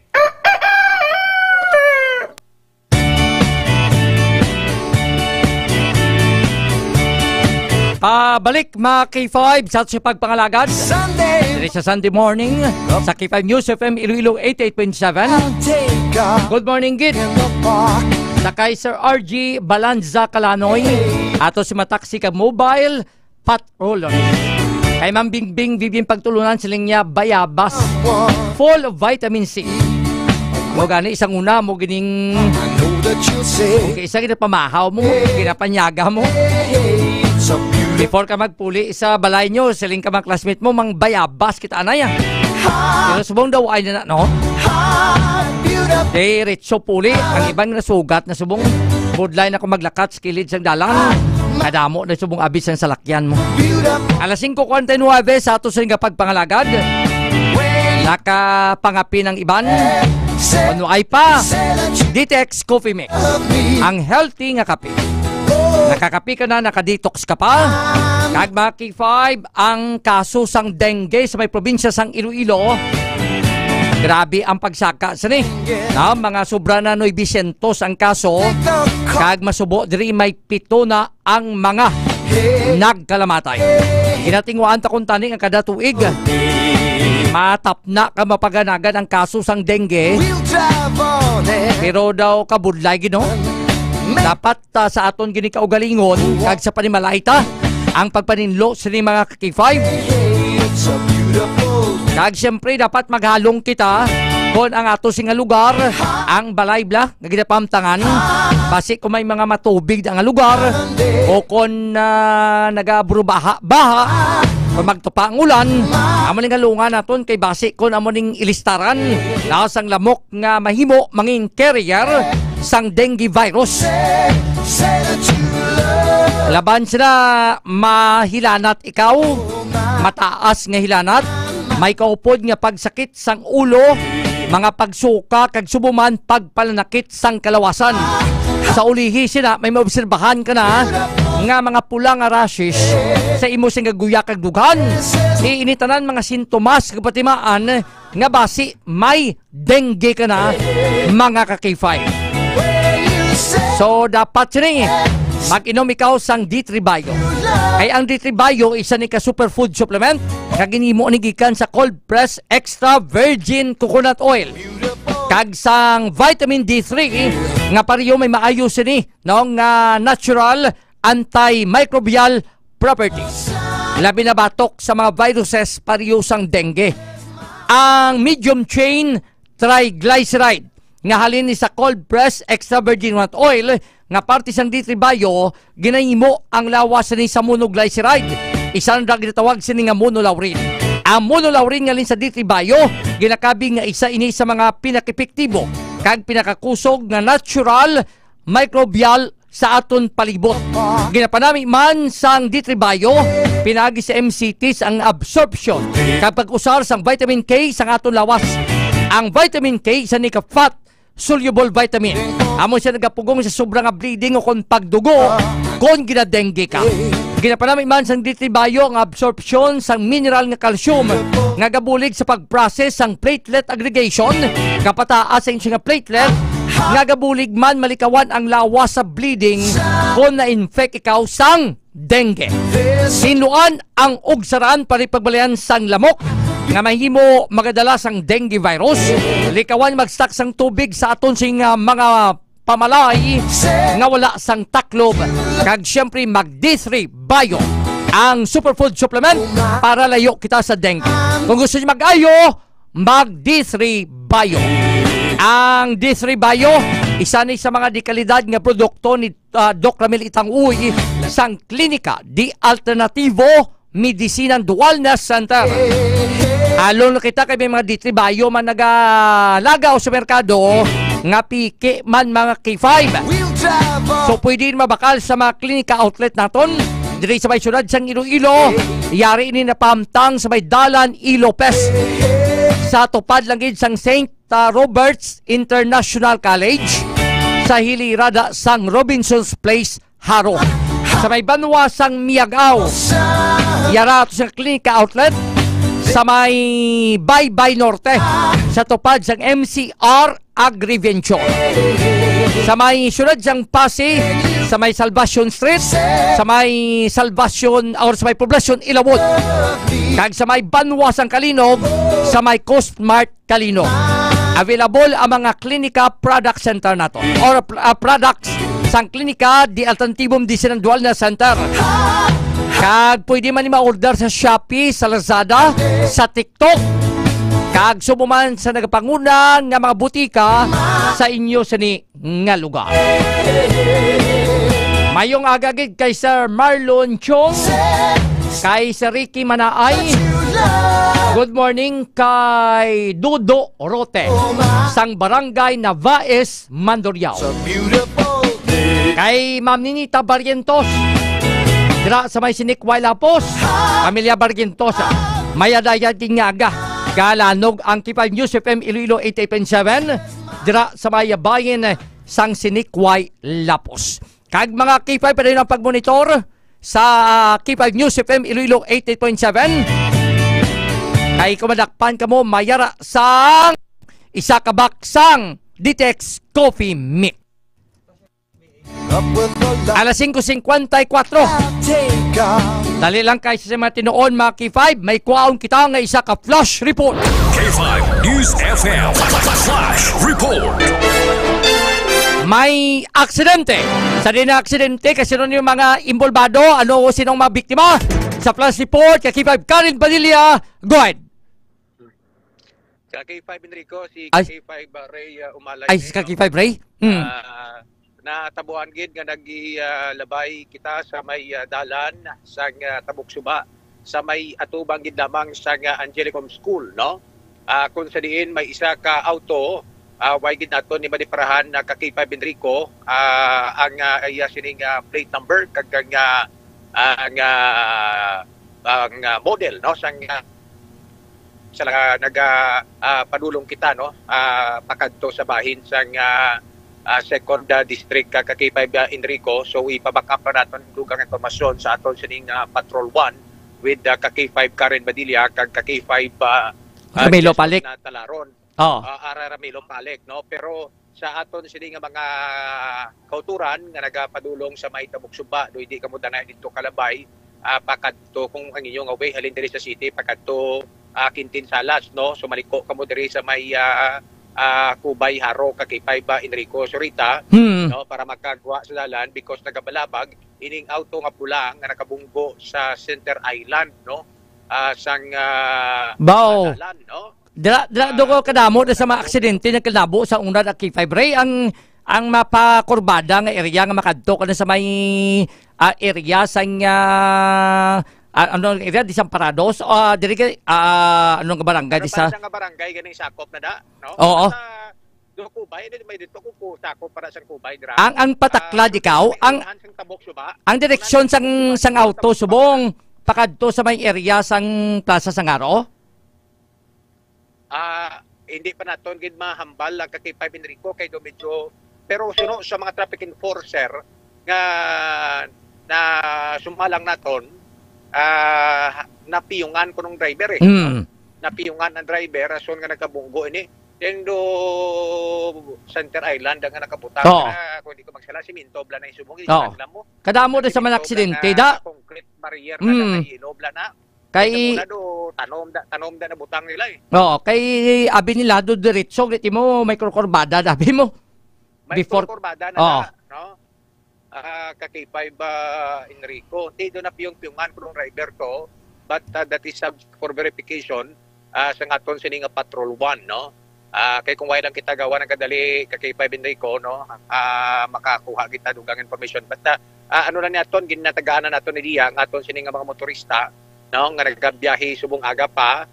Pabalik mga K5 sa pagpangalagad Sunday. Sa Sunday morning sa K5 News FM Iloilo 88.7. Good morning gid sa Kaiser RG Balanza Calanoy ato si mataksi ka mobile patroller. Kay Ma'am Bingbing, Vivian pagtulunan siling niya bayabas. Full of vitamin C. Mo gani isang una mo gining okay, isa ginapamahaw mo, ginapanyaga mo. Before ka magpuli sa balay nyo, siling ka mga classmate mo, mang bayabas kita na yan. Pero subong daw ay na, no? Diretso puli, ang ibang nasugat na subong budlay na kung maglakat sa kilid sa dalan. Kadamo na subong abis ang salakyan mo. Alas 5:49 sa ato sa pagpangalagad. Nakapangapi ng iban. Ano ay pa? Detox Coffee Mix. Ang healthy nga kape. Nakakapi ka na, nakadetox ka pa. Kag mga K5, ang kaso sang dengue sa may probinsya sang Iloilo. Grabe ang pagsaka sa ni. Na, mga sobra na 900 ang kaso. Kag masubo diri may 7 na ang mga nagkalamatay. Ginatingwaan ta kung taning ang kada tuig. Matap na ka mapaganagan ang kaso sang dengue. Pero daw kabudlay gino. Dapat sa aton gini kaugalingon kag sa panimalayta ang pagpaninlo sa ni mga K5. Kag siyempre dapat maghalong kita kung ang ato singa lugar, ang balay bla, nga ginapamtangan, basi kung may mga matubig ang lugar, o kung nagabrubaha, kung magtupa ang ulan, amo ning galungan naton kay basi kung amo ning ilistaran, laos ang lamok nga mahimo manging carrier sang dengue virus. Laban sila mahilanat ikaw, mataas nga hilanat, may kaupod nga pagsakit sang ulo, mga pagsuka kag subuman pagpalanakit sang kalawasan. Sa ulihi sila may maobserbahan ka na nga mga pula nga rashes sa imo sing gaguya kag dugan. Iinitanan mga sintomas kag patimaan nga basi may dengue ka na mga ka-K5. So dapat sini mag-inom ikaw sang D3 Bio. Kay ang D3 Bio isa ni ka superfood supplement nga ginimo ni gikan sa cold press extra virgin coconut oil. Kag sang vitamin D3 nga pareho may maayo sini no nga natural antimicrobial properties. Labi na batok sa mga viruses pareho sang dengue. Ang medium chain triglyceride nga halin ni sa cold press extra virgin coconut oil nga parte sang D3 Bio ginahimo ang lawas ni sa monoglyceride. Isang drug gitawag sini nga monolaurin. Ang monolaurin nga lin sa D3 Bio ginakabi nga isa ini sa mga pinaka-epektibo kag pinakakusog nga natural microbial sa aton palibot. Ginapanami man sang D3 Bio pinagi sa MCTs ang absorption kapag usar sang vitamin K sang aton lawas. Ang vitamin K sa ni ka fat soluble vitamin. Amo siya nagapugong sa sobrang bleeding o kung pagdugo kung ginadengue ka. Ginapanami man sang D3 Bio ang absorption sang mineral nga calcium nga gabulig sa pag-process sang platelet aggregation kapataas ang nga platelet nga gabulig man malikawan ang lawas sa bleeding kung na-infect ikaw sang dengue. Sinuan ang ugsaran para pagbalayan sang lamok nga mahimo magadala sang dengue virus. Likawan mag-stock sang tubig sa aton sing mga pamalay nga wala sang taklob. Kag siyempre mag D3 Bio ang superfood supplement para layo kita sa dengue. Kung gusto niyo mag-ayo, mag D3 Bio. Ang D3 Bio isa ni sa mga dekalidad nga produkto ni Doc Ramil Itanguy sang Klinika di Alternativo Medicinan Wellness Center. Alon kita kay mga D3 Bio man nagalagaw sa merkado nga piki man mga K5. So pwede mabakal sa mga klinika outlet naton diri sa may syudad sang Iloilo. Yari ini napamtang sa may dalan Ilopes sa tupad lang gid sang St. Robert's International College sa hilirada sang Robinson's Place, Haro. Sa may banwa sang Miagaw, yara to sa klinika outlet sa may Baybay Norte sa tupad sang MCR Agriventure. Sa may syudad sang Pasig, sa may Salvacion Street, sa may Salvacion or sa may Poblacion Ilawod. Kag sa may banwa sang Kalinog, sa may Coast Mart Kalinog. Available ang mga klinika product center nato or products sang klinika di Alternativo Medicinal Wellness Center. Kag pwede man ni ma-order sa Shopee, sa Lazada, sa TikTok. Kag sumuman sa nagapangunan nga mga butika sa inyo sa ni nga lugar. Mayong agagid kay Sir Marlon Chong, kay Sir Ricky Manaay. Good morning kay Dudo Rote, sang barangay Navaes, Mandurriao. Kay Ma'am Ninita Barrientos, dira sa may Sinikway Lapos, Pamilya Barrientos, mayadaya tingaga. Galanog ang K5 News FM Iloilo 88.7, dira sa may bayan sang Sinikway Lapos. Kag mga K5 pa rin ang pagmonitor sa K5 News FM Iloilo 88.7. Kay kumadakpan ka mo mayara sang isa ka baksang Ditex Coffee Mix. Alas 5:54. Dali lang kay sa mga tinuon mga K5, may kuwaon kita nga isa ka flash report. K5 News FM Flash Report. May aksidente. Sa din na aksidente kasi nun yung mga imbolbado, ano sinong mga biktima? Sa flash report, kay K5 Karen Padilla, go ahead. Sa K5 Enrico, si K5 Ray Umalay. Ay, si K5 Ray? Natabuan gid nga nagilabay kita sa may dalan sa Tabuk Suba sa may atubang gid lamang sa Angelicum School, no? Kung sa diin may isa ka auto, way gid nato ni madiparahan na K5 Enrico ang sining plate number kag ang model, no, sang padulong kita, no, pakadto sa bahin sang second district K5 Enrico. So ipaback up na natin dugang informasyon sa aton sining Patrol 1 with K5 Karen Badilla kag K5 Ramilo Palik na Talaron. Ramilo Palik, no, pero sa aton sining mga kauturan nga nagapadulong sa may Tabuk Suba, do hindi kamo danay dito kalabay pakadto kung ang inyong away halin diri sa city pakadto Quintin Salas, no, so maliko kamo diri sa may Kubay Haro K5 Enrico Sorita, no, para makagwa sa dalan because nagabalabag ining auto nga pula nga nakabunggo sa Center Island, no, sang dalan, no. Dira ko kadamo sa mga aksidente nga kadabo sa unad at K5 Ray ang mapakurbada nga area nga makadto kana sa may area sang anong area di Samparados diri anong barangay di sa barangay ganing sakop na da, no? Oo. Do Kubay may dito ko sakop para sa Kubay dira. Ang pataklad ikaw ang direksyon sang auto subong pakadto sa may area sang Plaza Sangaro? Hindi pa naton gid mahambal ang K5 Enrico kay do medyo, pero suno sa mga traffic enforcer nga na sumalang naton napiyungan ko nung driver napiyungan ang driver rason nga nagkabunggo ini then do Center Island nga nakabutang kung hindi ko magsala siminto bla na isubong alam mo kadamo da sa mga aksidente da concrete barrier na inobla na kay tanom da na butang nila kay abi nila do diretso giti mo may kurkurbada dabi mo may kurkurbada na no. K5 Enrico, dito na piyong-piyungan ko ng driver ko, but that is subject for verification sa aton sining Patrol 1, no. Kay kung wala lang kita gawa ng kadali K5 Enrico, no, makakuha kita dugang information. But ano lang naton ginatagaan na naton ni diya ang aton sining mga motorista, no, nga nagabiyahe subong aga pa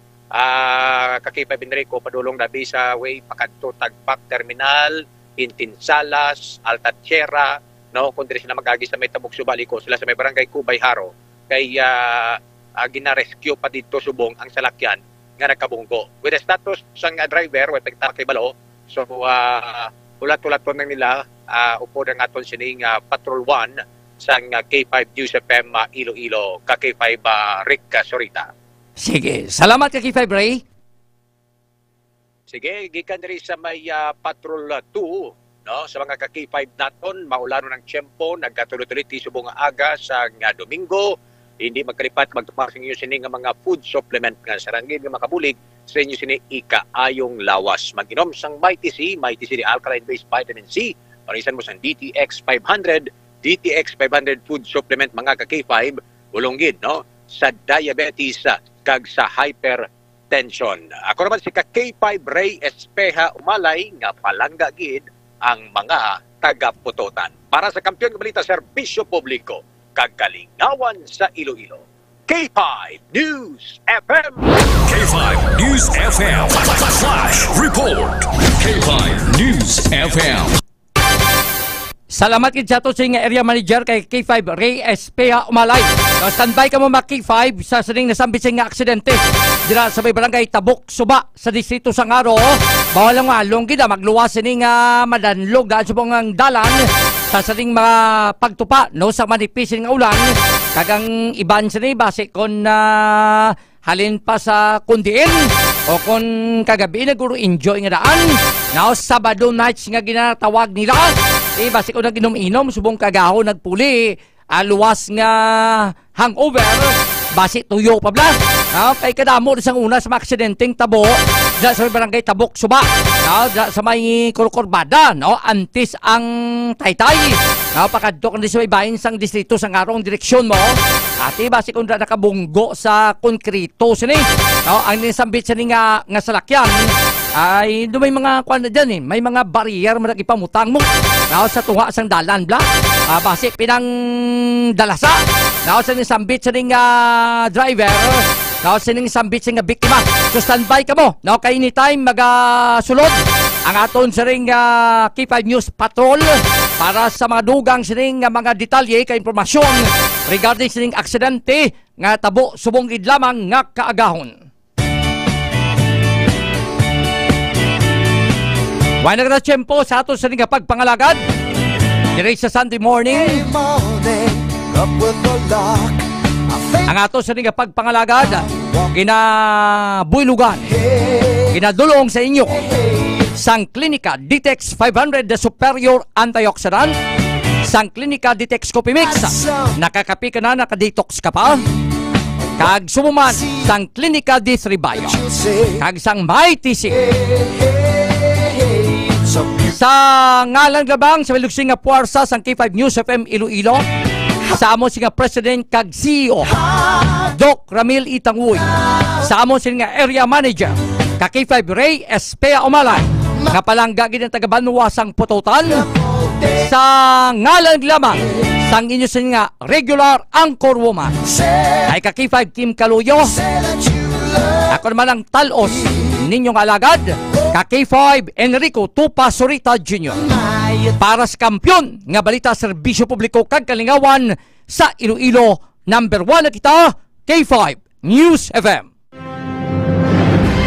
K5 Enrico padulong dabi sa way pakadto Tagpak Terminal, Intinsalas, Altatierra, no, kung diri sila magagi sa may Tabuk Suba, liko sila sa may barangay Kubay Haro kay gina-rescue pa dito subong ang salakyan nga nagkabunggo with the status sang driver way pagta kay balo. So ulat-ulat po nang nila upo ng aton sining Patrol 1 sang K5 News FM Iloilo K5 Rick Sorita. Sige, salamat K5 Ray. Sige, gikan diri sa may Patrol 2, no, sa mga K5 naton, maulano ng tiyempo, nagkatuloy-tuloy subong aga sa Domingo, hindi magkalipat magtupak sa inyo sining mga food supplement nga sarangin nga makabulig sa inyo sining ikaayong lawas. Mag-inom sang Mighty C di alkaline-based vitamin C, parisan mo sang DTX 500 food supplement mga K5 ulunggid, no? Sa diabetes kag sa hypertension. Ako naman si K5 Ray Espeja Umalay nga palangga gid ang mga taga-Putotan. Para sa Kampiyon ng Balita, Serbisyo Publiko, kag kalingawan sa Iloilo. K5 News FM. K5 News FM. Flash report. K5 News FM. Salamat kid sa to sa area manager kay K5 Ray Espea Umalay. So, standby ka mo mga K5 sa sining nasambit sa nga aksidente. Dira sa may barangay Tabok, Suba sa distrito Sangaro. Bawal lang along gid magluwas sining madanlog daan sa ang dalan sa sining mga pagtupa no sa manipis nga ulan. Kagang iban sini base kon halin pa sa kundiin o kon kagabi na guro enjoy nga daan. Now Sabado nights nga ginatawag nila. Base ko nag-inom-inom, subong kagaho, nagpuli, luwas nga hangover, base tuyo pa bla. Kay kadamo isang una sa mga aksidenteng tabo, da sa barangay Tabok, Suba, da sa may Kurkurbada, no? Antis ang Taytay, pakadto kan sa may bahin sang distrito sa ngarong direksyon mo, ati base kung da nakabunggo sa konkrito sini, no? Ang nisambit sa nga salakyan, ay do may mga kuan na dyan may mga barrier man ipamutang mo sa tunga sang dalan bla base pinang dalasa sa ning sambit sa ning driver sa ning sambit sa nga biktima. So standby ka mo kay anytime magasulod ang aton sa ring K5 News Patrol para sa mga dugang sa ring mga detalye kay impormasyon regarding sa ring aksidente nga tabo subong gid lamang nga kaagahon. Wala na tiyempo sa ato sa nga pagpangalagad. Dire sa Sunday morning. Ang ato sa nga pagpangalagad, ginabuylugan, ginadulong sa inyo sang Klinika Ditex 500 the Superior Antioxidant, sang Klinika Ditex Coffee Mix, nakakapi ka na, nakadetox ka pa, kag sumuman sang Klinika D3 Bio, kag sang Mighty C. Sa ngalan labang sa Milugsing nga puwersa sang K5 News FM Iloilo, sa amon singa President kag CEO Doc Ramil Itanguy, sa amon singa Area Manager ka K5 Ray Espea Umalay, nga palangga gid ang taga-Banwa sang Putotan, sa ngalan lamang sang inyo singa regular anchor woman ay ka K5 Team Kaluyo, ako naman ang talos ninyong alagad ka K5 Enrico Tupa Sorita Jr. para sa Kampiyon nga Balita Serbisyo Publiko kag kalingawan sa Iloilo. Number 1 na kita, K5 News FM.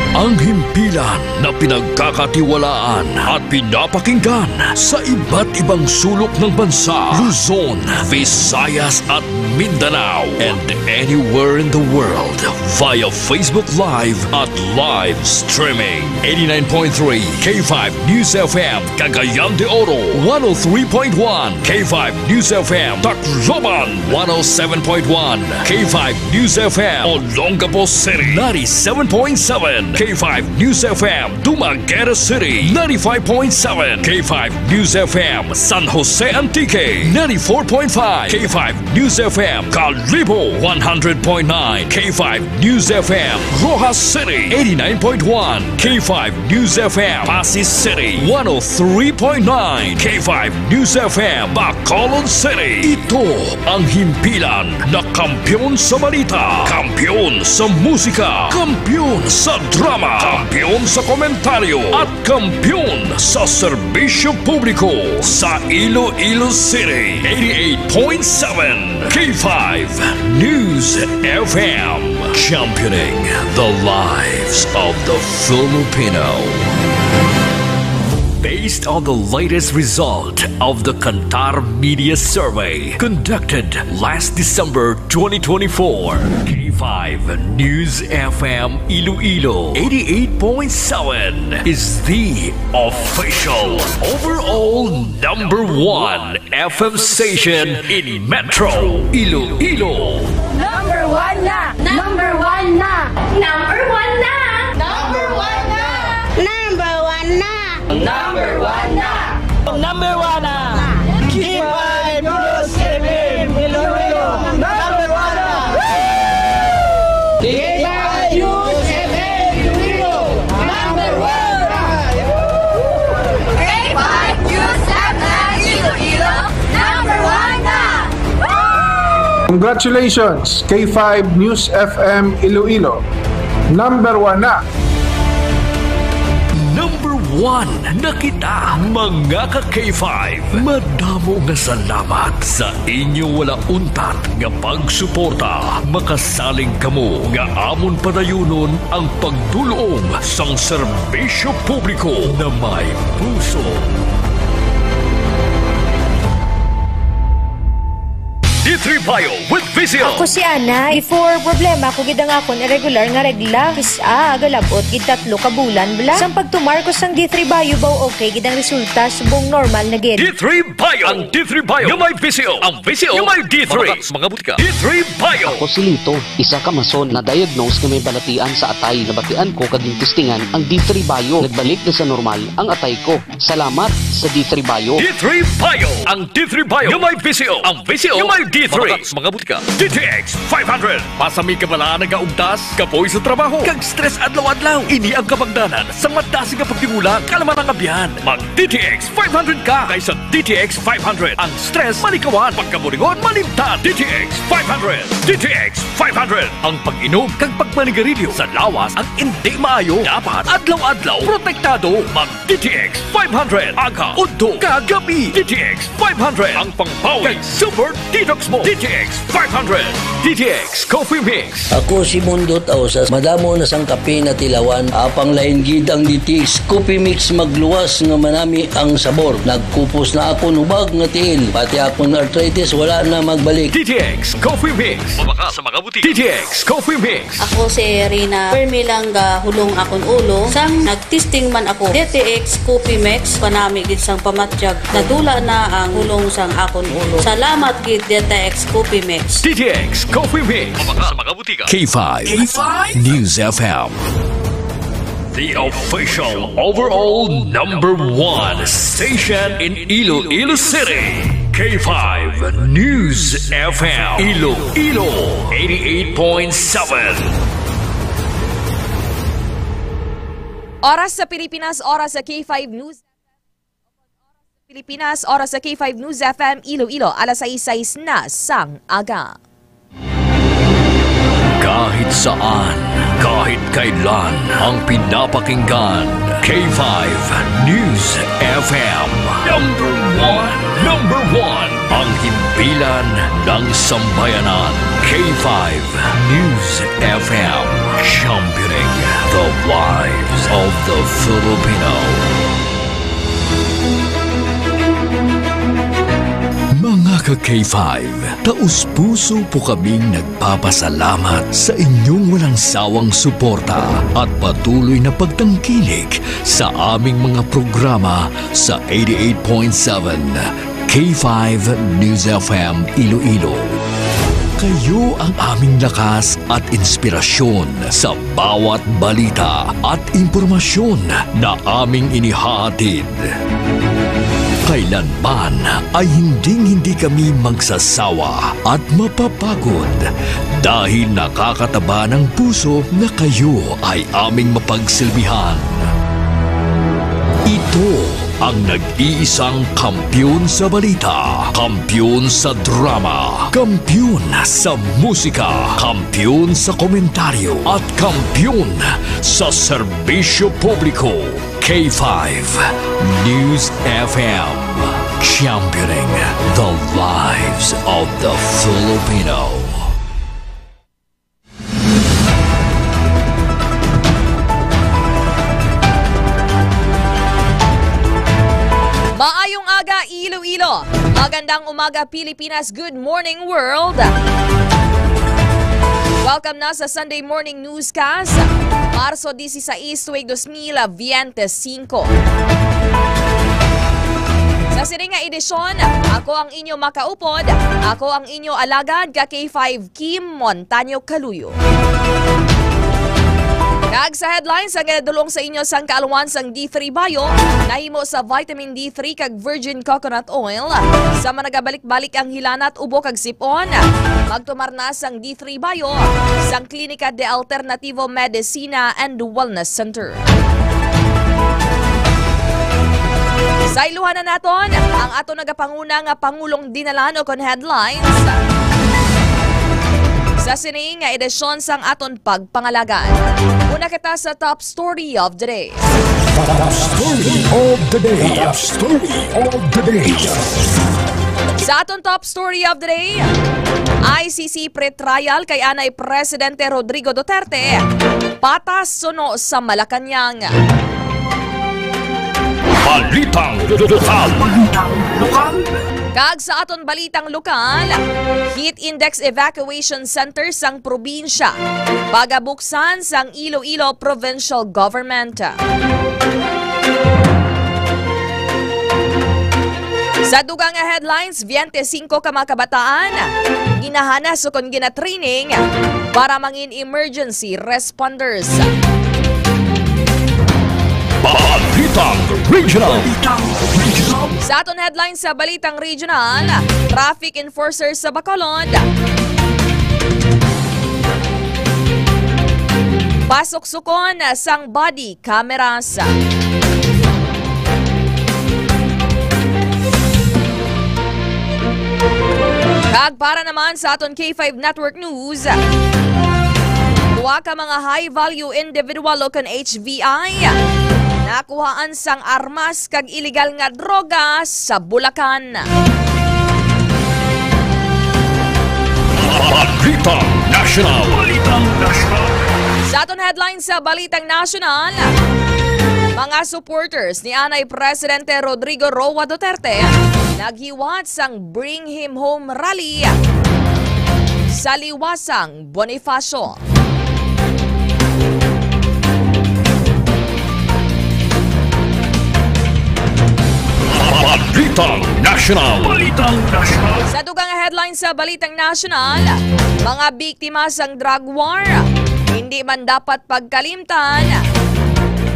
Ang himpilan na pinagkakatiwalaan at pinapakinggan sa iba't ibang sulok ng bansa, Luzon, Visayas at Mindanao, and anywhere in the world via Facebook Live at live streaming. 89.3 K5 News FM Cagayan de Oro, 103.1 K5 News FM Tacloban, 107.1 K5 News FM Olongapo City, 97.7 K5 News FM Dumaguete City, 95.7 K5 News FM San Jose Antique, 94.5 K5 News FM Calibo, 100.9 K5 News FM Rojas City, 89.1 K5 News FM Pasig City, 103.9 K5 News FM Bacolod City. Ito ang himpilan na kampiyon sa balita, kampiyon sa musika, kampiyon sa drama, kampiyon sa komentaryo at kampiyon sa serbisyo publiko sa Iloilo City. 88.7 K5 News FM, championing the lives of the Filipino. Based on the latest result of the Kantar Media Survey conducted last December 2024, K5 News FM Iloilo 88.7 is the official overall number 1 FM station in Metro Iloilo. Number 1 na! Number 1 na! Number 1 na! Number 1 na! Number 1 na! Number 1 na! Number 1 na! K5 News FM Iloilo! Number 1 na! K5 News FM Iloilo, number 1 na! K5 News FM Iloilo, number 1 na! Congratulations, K5 News FM Iloilo, number 1 na! Number 1 na kita, mga ka-K5. Madamo nga salamat sa inyo wala untat nga pagsuporta. Makasaling kamo nga amon padayunon ang pagdulong sang serbisyo publiko na may puso. D3 Bio with Visio. Ako si Ana. Before problema ko gid ang akon irregular nga regla. Kisa agalabot gid 3 ka bulan bala. Sang pagtumar ko sang D3 Bio baw okay gid ang resulta subong normal na gid. D3 Bio. Ang D3 Bio nga may Visio. Ang Visio nga may D3. Mga butika. D3 Bio. Ako si Lito, isa ka mason na diagnose nga may balatian sa atay. Nabatian ko kaging testingan ang D3 Bio. Nagbalik na sa normal ang atay ko. Salamat sa D3 Bio. D3 Bio. Ang D3 Bio nga may Visio. Ang Visio nga may D3. Mga butika. DTX 500. Pasami ka bala nagaugtas, kapoy sa trabaho, kag stress adlaw-adlaw. Ini ang kabangdanan sa madasi nga pagtimula, kalaman ang abyan. Mag DTX 500 ka kaysa DTX 500. Ang stress malikawan, pagkaburingon malimtan. DTX 500. DTX 500. Ang pag-inom kag pagmanigarilyo sa lawas ang hindi maayo. Dapat adlaw-adlaw protektado. Mag DTX 500. Aga, udto, kagabi. DTX 500. Ang pangpawi kag super detox mo. DTX 500. DTX Coffee Mix. Ako si Mundot Ausas. Madamo na sang kape na tilawan. Apang lain gid ang DTX Coffee Mix magluwas nga manami ang sabor. Nagkupos na ako nubag nga tiil. Pati akong arthritis wala na magbalik. DTX Coffee Mix. Mabaka sa mga butik. DTX Coffee Mix. Ako si Rina. Permi lang hulong akong ulo. Sang nagtesting man ako. DTX Coffee Mix. Panami gid sang pamatyag. Nadula na ang hulong sang akong ulo. Salamat gid DTX Coffee Mix. DTX Coffee Mix. Mabaka sa mga butika. K5. News FM. The official overall number 1 station in Iloilo City. K5 News FM. Iloilo 88.7. Oras sa Pilipinas, oras sa K5 News. Pilipinas, oras sa K5 News FM Iloilo, alas 6:06 na sang aga. Kahit saan, kahit kailan, ang pinapakinggan, K5 News FM. Number 1, ang himpilan ng sambayanan. K5 News FM, championing the lives of the Filipino. Mga ka-K5, taus-puso po kaming nagpapasalamat sa inyong walang sawang suporta at patuloy na pagtangkilik sa aming mga programa sa 88.7 K5 News FM Iloilo. Kayo ang aming lakas at inspirasyon sa bawat balita at impormasyon na aming inihahatid. Kailanman ay hindi kami magsasawa at mapapagod dahil nakakataba ng puso na kayo ay aming mapagsilbihan. Ito ang nag-iisang kampiyon sa balita, kampiyon sa drama, kampiyon sa musika, kampiyon sa komentaryo at kampiyon sa serbisyo publiko. K5 News FM, championing the lives of the Filipino. Maayong aga Iloilo. Magandang umaga Pilipinas. Good morning world. Welcome na sa Sunday Morning Newscast. Marso 16, 2025. Sa sininga edisyon, ako ang inyo makaupod, ako ang inyo alagad ka K5 Kim Montaño Caluyo. Kag sa headlines, ang ginadulong sa inyo sang kaaluan sang D3 Bio, nahimo sa vitamin D3 kag virgin coconut oil. Sa managabalik-balik ang hilana at ubo kag sipon, magtumar na sang D3 Bio sang Klinika de Alternativo Medicina and Wellness Center. Sa iluhan na naton, ang ato nagapanguna nga Pangulong dinalan o kon headlines sa sining nga edisyon sang aton pagpangalagan. Una kita sa top story of the day. Top story of the day. Top story of the day. Sa aton top story of the day, ICC pre-trial kay anay Presidente Rodrigo Duterte, patas suno sa Malacanang. Balitang lokal. Kag sa aton balitang lokal, heat index evacuation center sang probinsya, pagabuksan sang Iloilo Provincial Government. Sa dugang nga headlines, 25 ka mga kabataan ginahanas o kon gina-training para mangin emergency responders. Balitang Regional. Sa aton headlines sa Balitang Regional, traffic enforcers sa Bacolod, pasok sukon sang body cameras. Kag para naman sa aton K5 Network News, tuwa ka mga high-value individual o kan HVI nakuhaan sang armas kag illegal nga droga sa Bulacan. Balitang National. Sa aton headline sa Balitang National, mga supporters ni anay Presidente Rodrigo Roa Duterte naghiwat sang Bring Him Home rally sa Liwasang Bonifacio. Balitang National. Sa dugang headline sa Balitang National, mga biktima sang drug war hindi man dapat pagkalimtan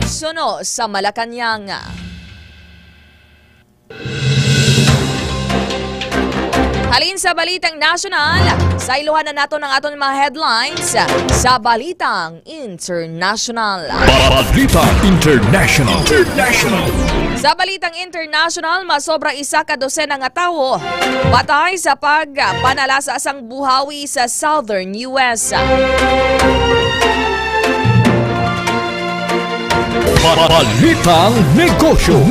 suno sa Malacanang. Halin sa Balitang National, sa iluhan na nato ng aton mga headlines sa Balitang International. Balitang International. Sa Balitang International, masobra isa ka dosena nga tawo patay sa pagpanalasa sang buhawi sa Southern US. Balitang Negosyo.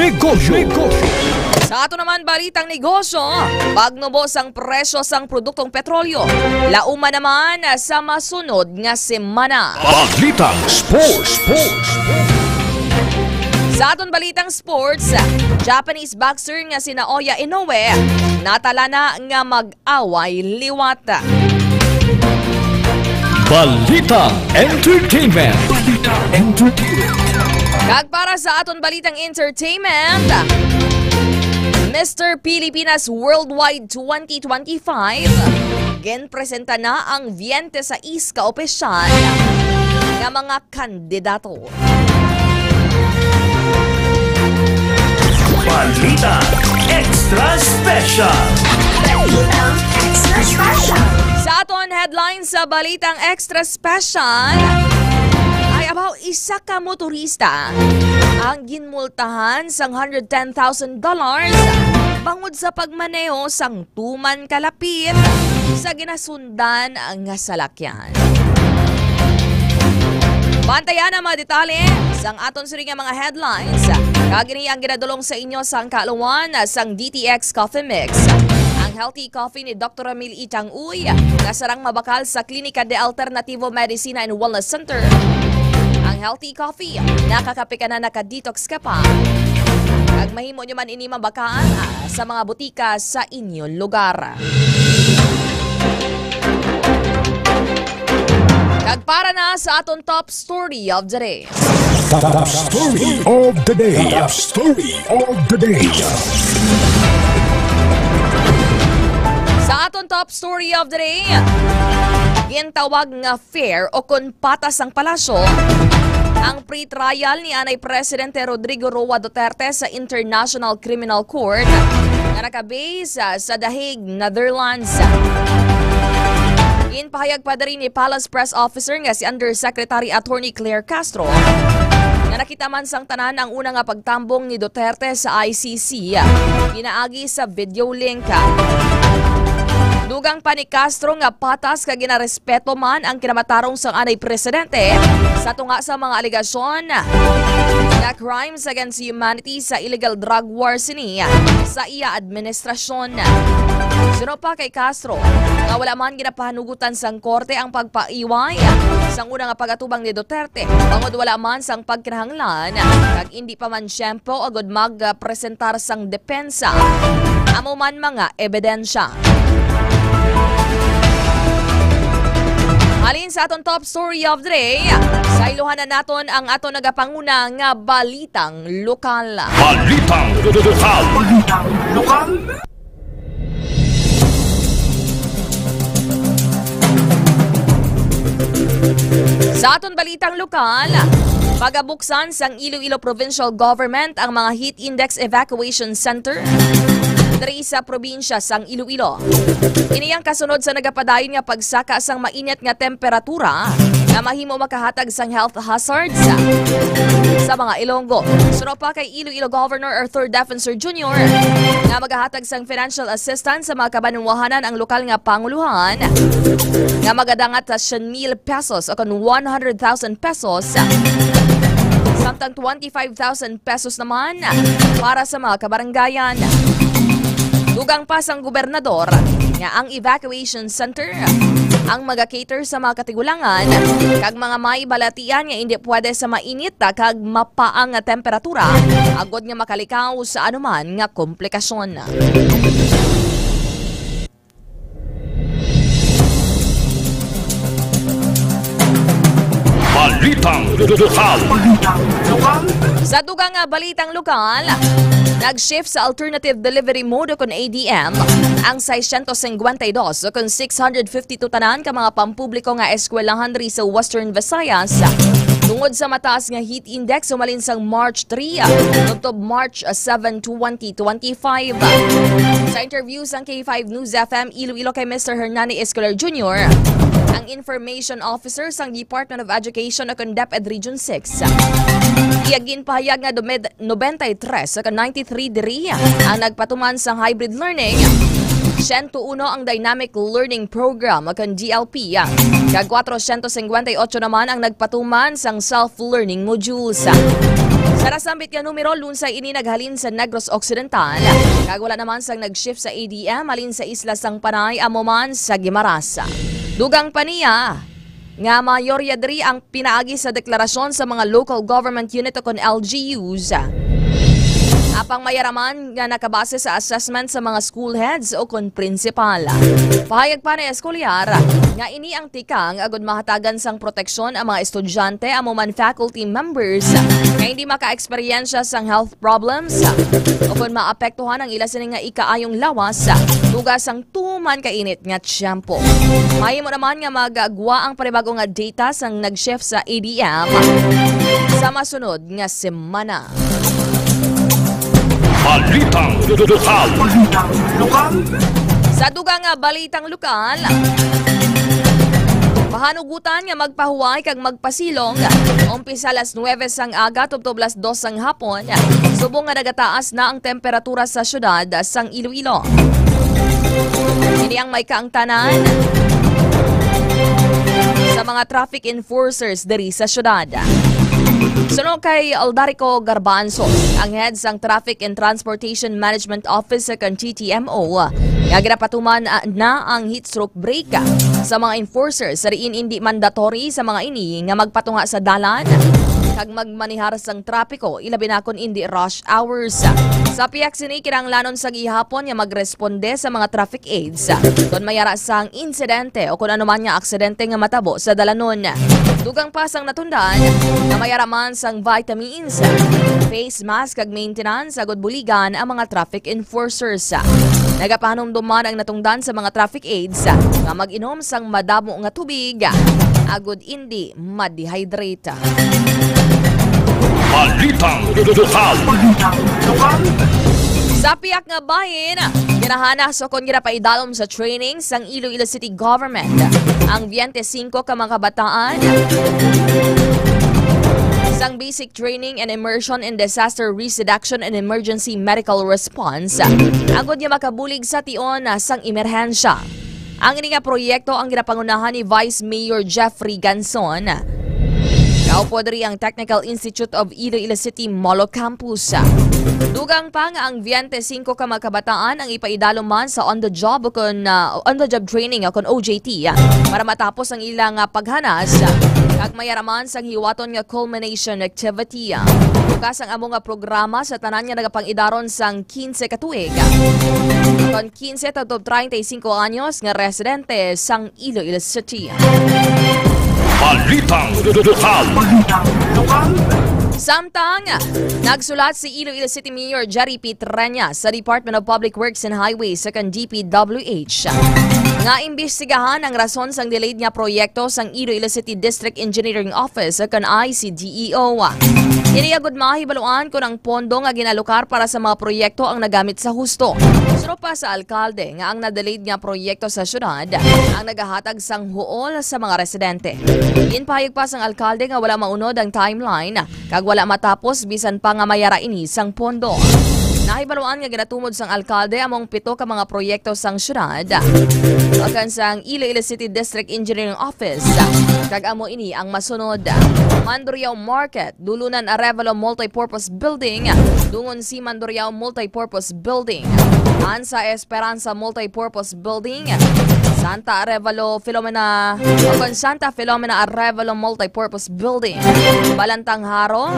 Sa ato naman Balitang Negosyo, pagnubos ang presyo sang produktong petrolyo, lauma naman sa masunod nga semana. Balitang Sports. Sa aton Balitang Sports, Japanese boxer nga si Naoya Inoue natala na nga mag-away liwat. Balitang Entertainment. Kag para sa aton Balitang Entertainment, Mr. Pilipinas Worldwide 2025, genpresenta na ang 26 ka opisyal nga mga kandidato. Balita Extra Special. Sa aton headline sa Balitang Extra Special, ay about isa ka motorista ang ginmultahan sang $110,000 bangod sa pagmaneho sang tuman kalapit sa ginasundan nga salakyan. Bantayan ang mga detalye sang aton suri nga mga headlines. Kagini ang ginadulong sa inyo sang kaaluan sang DTX Coffee Mix. Ang healthy coffee ni Dr. Emil Itang Uy na sarang mabakal sa Klinika de Alternativo Medicina and Wellness Center. Ang healthy coffee, nakakape ka na naka-detox ka pa. Kag mahimo nyo man ini mabakaan sa mga butika sa inyong lugar. Kag para na sa aton top story of the day. Top story of the day. Top story of the day. Sa aton top story of the day, Gintawag nga fair o kung patas ang palasyo ang pre-trial ni Anay Presidente Rodrigo Roa Duterte sa International Criminal Court na nakabase sa The Hague, Netherlands. Inpahayag pa rin ni Palace Press Officer nga si Undersecretary Attorney Claire Castro na nakita man sang tanan ang una nga pagtambong ni Duterte sa ICC pinaagi sa video link. Dugang pa ni Castro nga patas kag ginarespeto man ang kinamatarong sang Anay Presidente sa tunga sa mga aligasyon na crimes against humanity sa illegal drug war sini sa iya administrasyon. Sino pa kay Castro nga wala man ginapahanugutan sang korte ang pagpaiway sang una nga pagatubang ni Duterte bangod wala man sang pagkinahanglan kag hindi pa man siyempo agud magpresentar sang depensa amo man mga ebidensya. Halin sa aton top story of the day, sa iluhan na naton ang aton nagapanguna nga balitang lokal. Balitang lokal. Balitang lokal. Sa aton balitang lokal, pagabuksan sang Iloilo Provincial Government ang mga Heat Index Evacuation Center diri sa probinsya sang Iloilo. Iniyang kasunod sa nagapadayon nga pagsaka sang mainit nga temperatura na mahimo makahatag sang health hazards sa mga Ilonggo. Suno pa kay Iloilo Governor Arthur Defensor Jr. nga magahatag sang financial assistance sa mga kabanwahanan ang lokal nga panguluhan nga magadangat sa 100,000 pesos o kan 100,000 pesos samtang 25,000 pesos naman para sa mga kabaranggayan. Dugang pa sang gobernador nga ang evacuation center ang mag-cater sa mga katigulangan kag mga may balatian nga hindi pwede sa mainit kag mapaang nga temperatura agod nga makalikaw sa anuman nga komplikasyon. Balitang lokal. Sa dugang balitang lokal, nag-shift sa alternative delivery mode kon ADM ang 652 kon 652 tanan ka mga pampubliko nga eskwelahan diri sa Western Visayas tungod sa mataas nga heat index sumalin sang March 3 hangtod March 7, 2025. Sa interview sang K5 News FM Iloilo kay Mr. Hernani Escolar Jr., ang Information Officer sang Department of Education kon DepEd Region 6. Iyagin pahayag nga 93 sa 93 diri ang nagpatuman sang hybrid learning. 101 ang Dynamic Learning Program kan DLP. Kag 458 naman ang nagpatuman sang self-learning modules. Sa nasambit nga numero, lunsay ini naghalin sa Negros Occidental. Kag wala naman sang nag-shift sa ADM alin sa Isla Sang Panay amo man sa Guimaras. Dugang pa niya nga mayorya diri ang pinaagi sa deklarasyon sa mga local government unit o kon LGUs. Apang mayaraman nga nakabase sa assessment sa mga school heads o kon principal. Pahayag pa ni Escolar nga ini ang tikang agud mahatagan sang proteksyon ang mga estudyante amo man faculty members nga hindi maka-eksperyensya sang health problems o kon maapektuhan ang ila sini nga ikaayong lawas tugas ang tuman kainit nga tiyempo. Mahimo naman nga magagwa ang panibago nga data sang nag-shift sa ADM sa masunod nga semana. Balitang lokal. Sa dugang balitang lokal, pahanugutan nga magpahuway kag magpasilong umpisa alas 9 sang aga tubtob alas 2 sang hapon subong nga nagataas na ang temperatura sa syudad sang Iloilo. Ini ang may kaangtanan sa mga traffic enforcers diri sa syudad. Sunod kay Aldarico Garbanzo, ang head sang Traffic and Transportation Management Office sa TTMO, nga ginapatuman na ang heat stroke break sa mga enforcers sa riin hindi mandatory sa mga ini nga magpatunga sa dalan kag magmanihar sang trapiko ilabi na kon hindi rush hours. Sa piyak sini kinahanglanon sa gihapon nga magresponde sa mga traffic aids kon mayara sang insidente o kon anuman nga aksidente nga matabo sa dalanon. Dugang pasang natundan na mayara man sang vitamins, face mask kag maintenance agud buligan ang mga traffic enforcers. Nagapahanumduman ang natungdan sa mga traffic aids nga mag-inom sang madamo nga tubig agud indi ma-dehydrate. Balitang lokal. Sa piyak nga bahin, ginahanas o kung ginapaidalom sa training sang Iloilo City Government ang 25 ka mga kabataan sang basic training and immersion in disaster risk reduction and emergency medical response agud nga makabulig sa tion sang emerhensya. Ang ini nga proyekto ang ginapangunahan ni Vice Mayor Jeffrey Ganson. Kaupo diri ang Technical Institute of Iloilo City Molo Campus. Dugang pa nga ang 25 ka mga kabataan ang ipaidaloman sa on-the-job training kon OJT para matapos ang ilang paghanas kag mayaraman sang hiwaton nga culmination activity. Bukas ang amo nga programa sa tanan nga nagapangidaron sang 15 ka tuig. Kon 15 to 35 anyos nga residente sang Iloilo City. Balitang lokal. Samtang, nagsulat si Iloilo City Mayor Jerry Petrenya sa Department of Public Works and Highways sa DPWH nga imbestigahan ang rason sang delayed nga proyekto sang Iloilo City District Engineering Office sa ICDEO. Ini agud mahibaluan kung ang pondo nga ginalokar para sa mga proyekto ang nagamit sa husto. Suro pa sa alkalde nga ang na-delayed nga proyekto sa syudad ang nagahatag sang huol sa mga residente. Inpahayag pa sang alkalde nga wala maunod ang timeline kag wala matapos bisan pa nga mayara ini sang pondo. Nahibaluan nga ginatumod sang alkalde among 7 ka mga proyekto sang syudad akan sang Iloilo City District Engineering Office kag amo ini ang masunod: Mandurriao Market, Dulunan Arevalo Multipurpose Building, Dungon si Mandurriao Multipurpose Building, Ansa Esperanza Multipurpose Building, Santa Filomena Arevalo Multipurpose Building, Balantang Haro,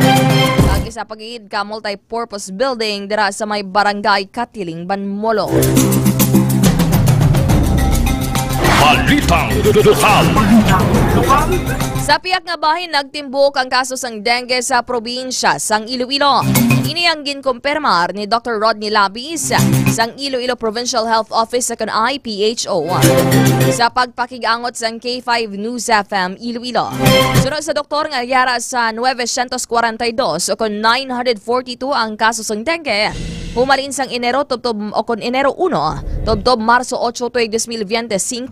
kag isa pagigid ka multipurpose building dira sa may barangay Katiling, Banmolo. Balitang lokal. Sa piyak nga bahin, nagtimbok ang kaso sang dengue sa probinsya sang Iloilo. Ini ang ginkumpirmar ni Dr. Rodney Labis sang Iloilo Provincial Health Office sa IPHO sa pagpakigangot sang K5 News FM Iloilo. Sunod sa doktor nga yara sa 942 o kon 942 ang kaso sang dengue. Humalin sang Enero Enero 1 tubtob Marso 8 tuig 2025.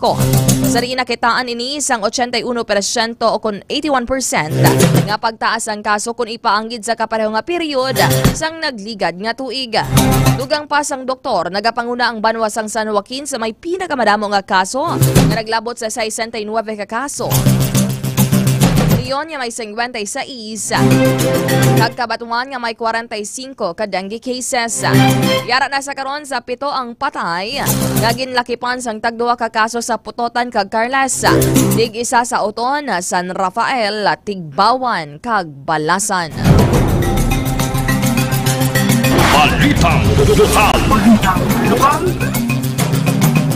Sa rin nakitaan ini sang 81% o kon 81% nga pagtaas ang kaso kung ipaanggid sa kapareho nga period sang nagligad nga tuig. Dugang pa sang doktor, nagapanguna ang banwa sang San Joaquin sa may pinakamadamo nga kaso nga naglabot sa 69 ka kaso. Leon nga may 56, Kagkabatuan nga may 45 ka dengue cases. Yara na sa karon sa 7 ang patay, naginlakipan sang tagduwa ka kaso sa Putotan kag Carles, dig isa sa Oton, San Rafael, Tigbawan kag Balasan. Balitang lokal.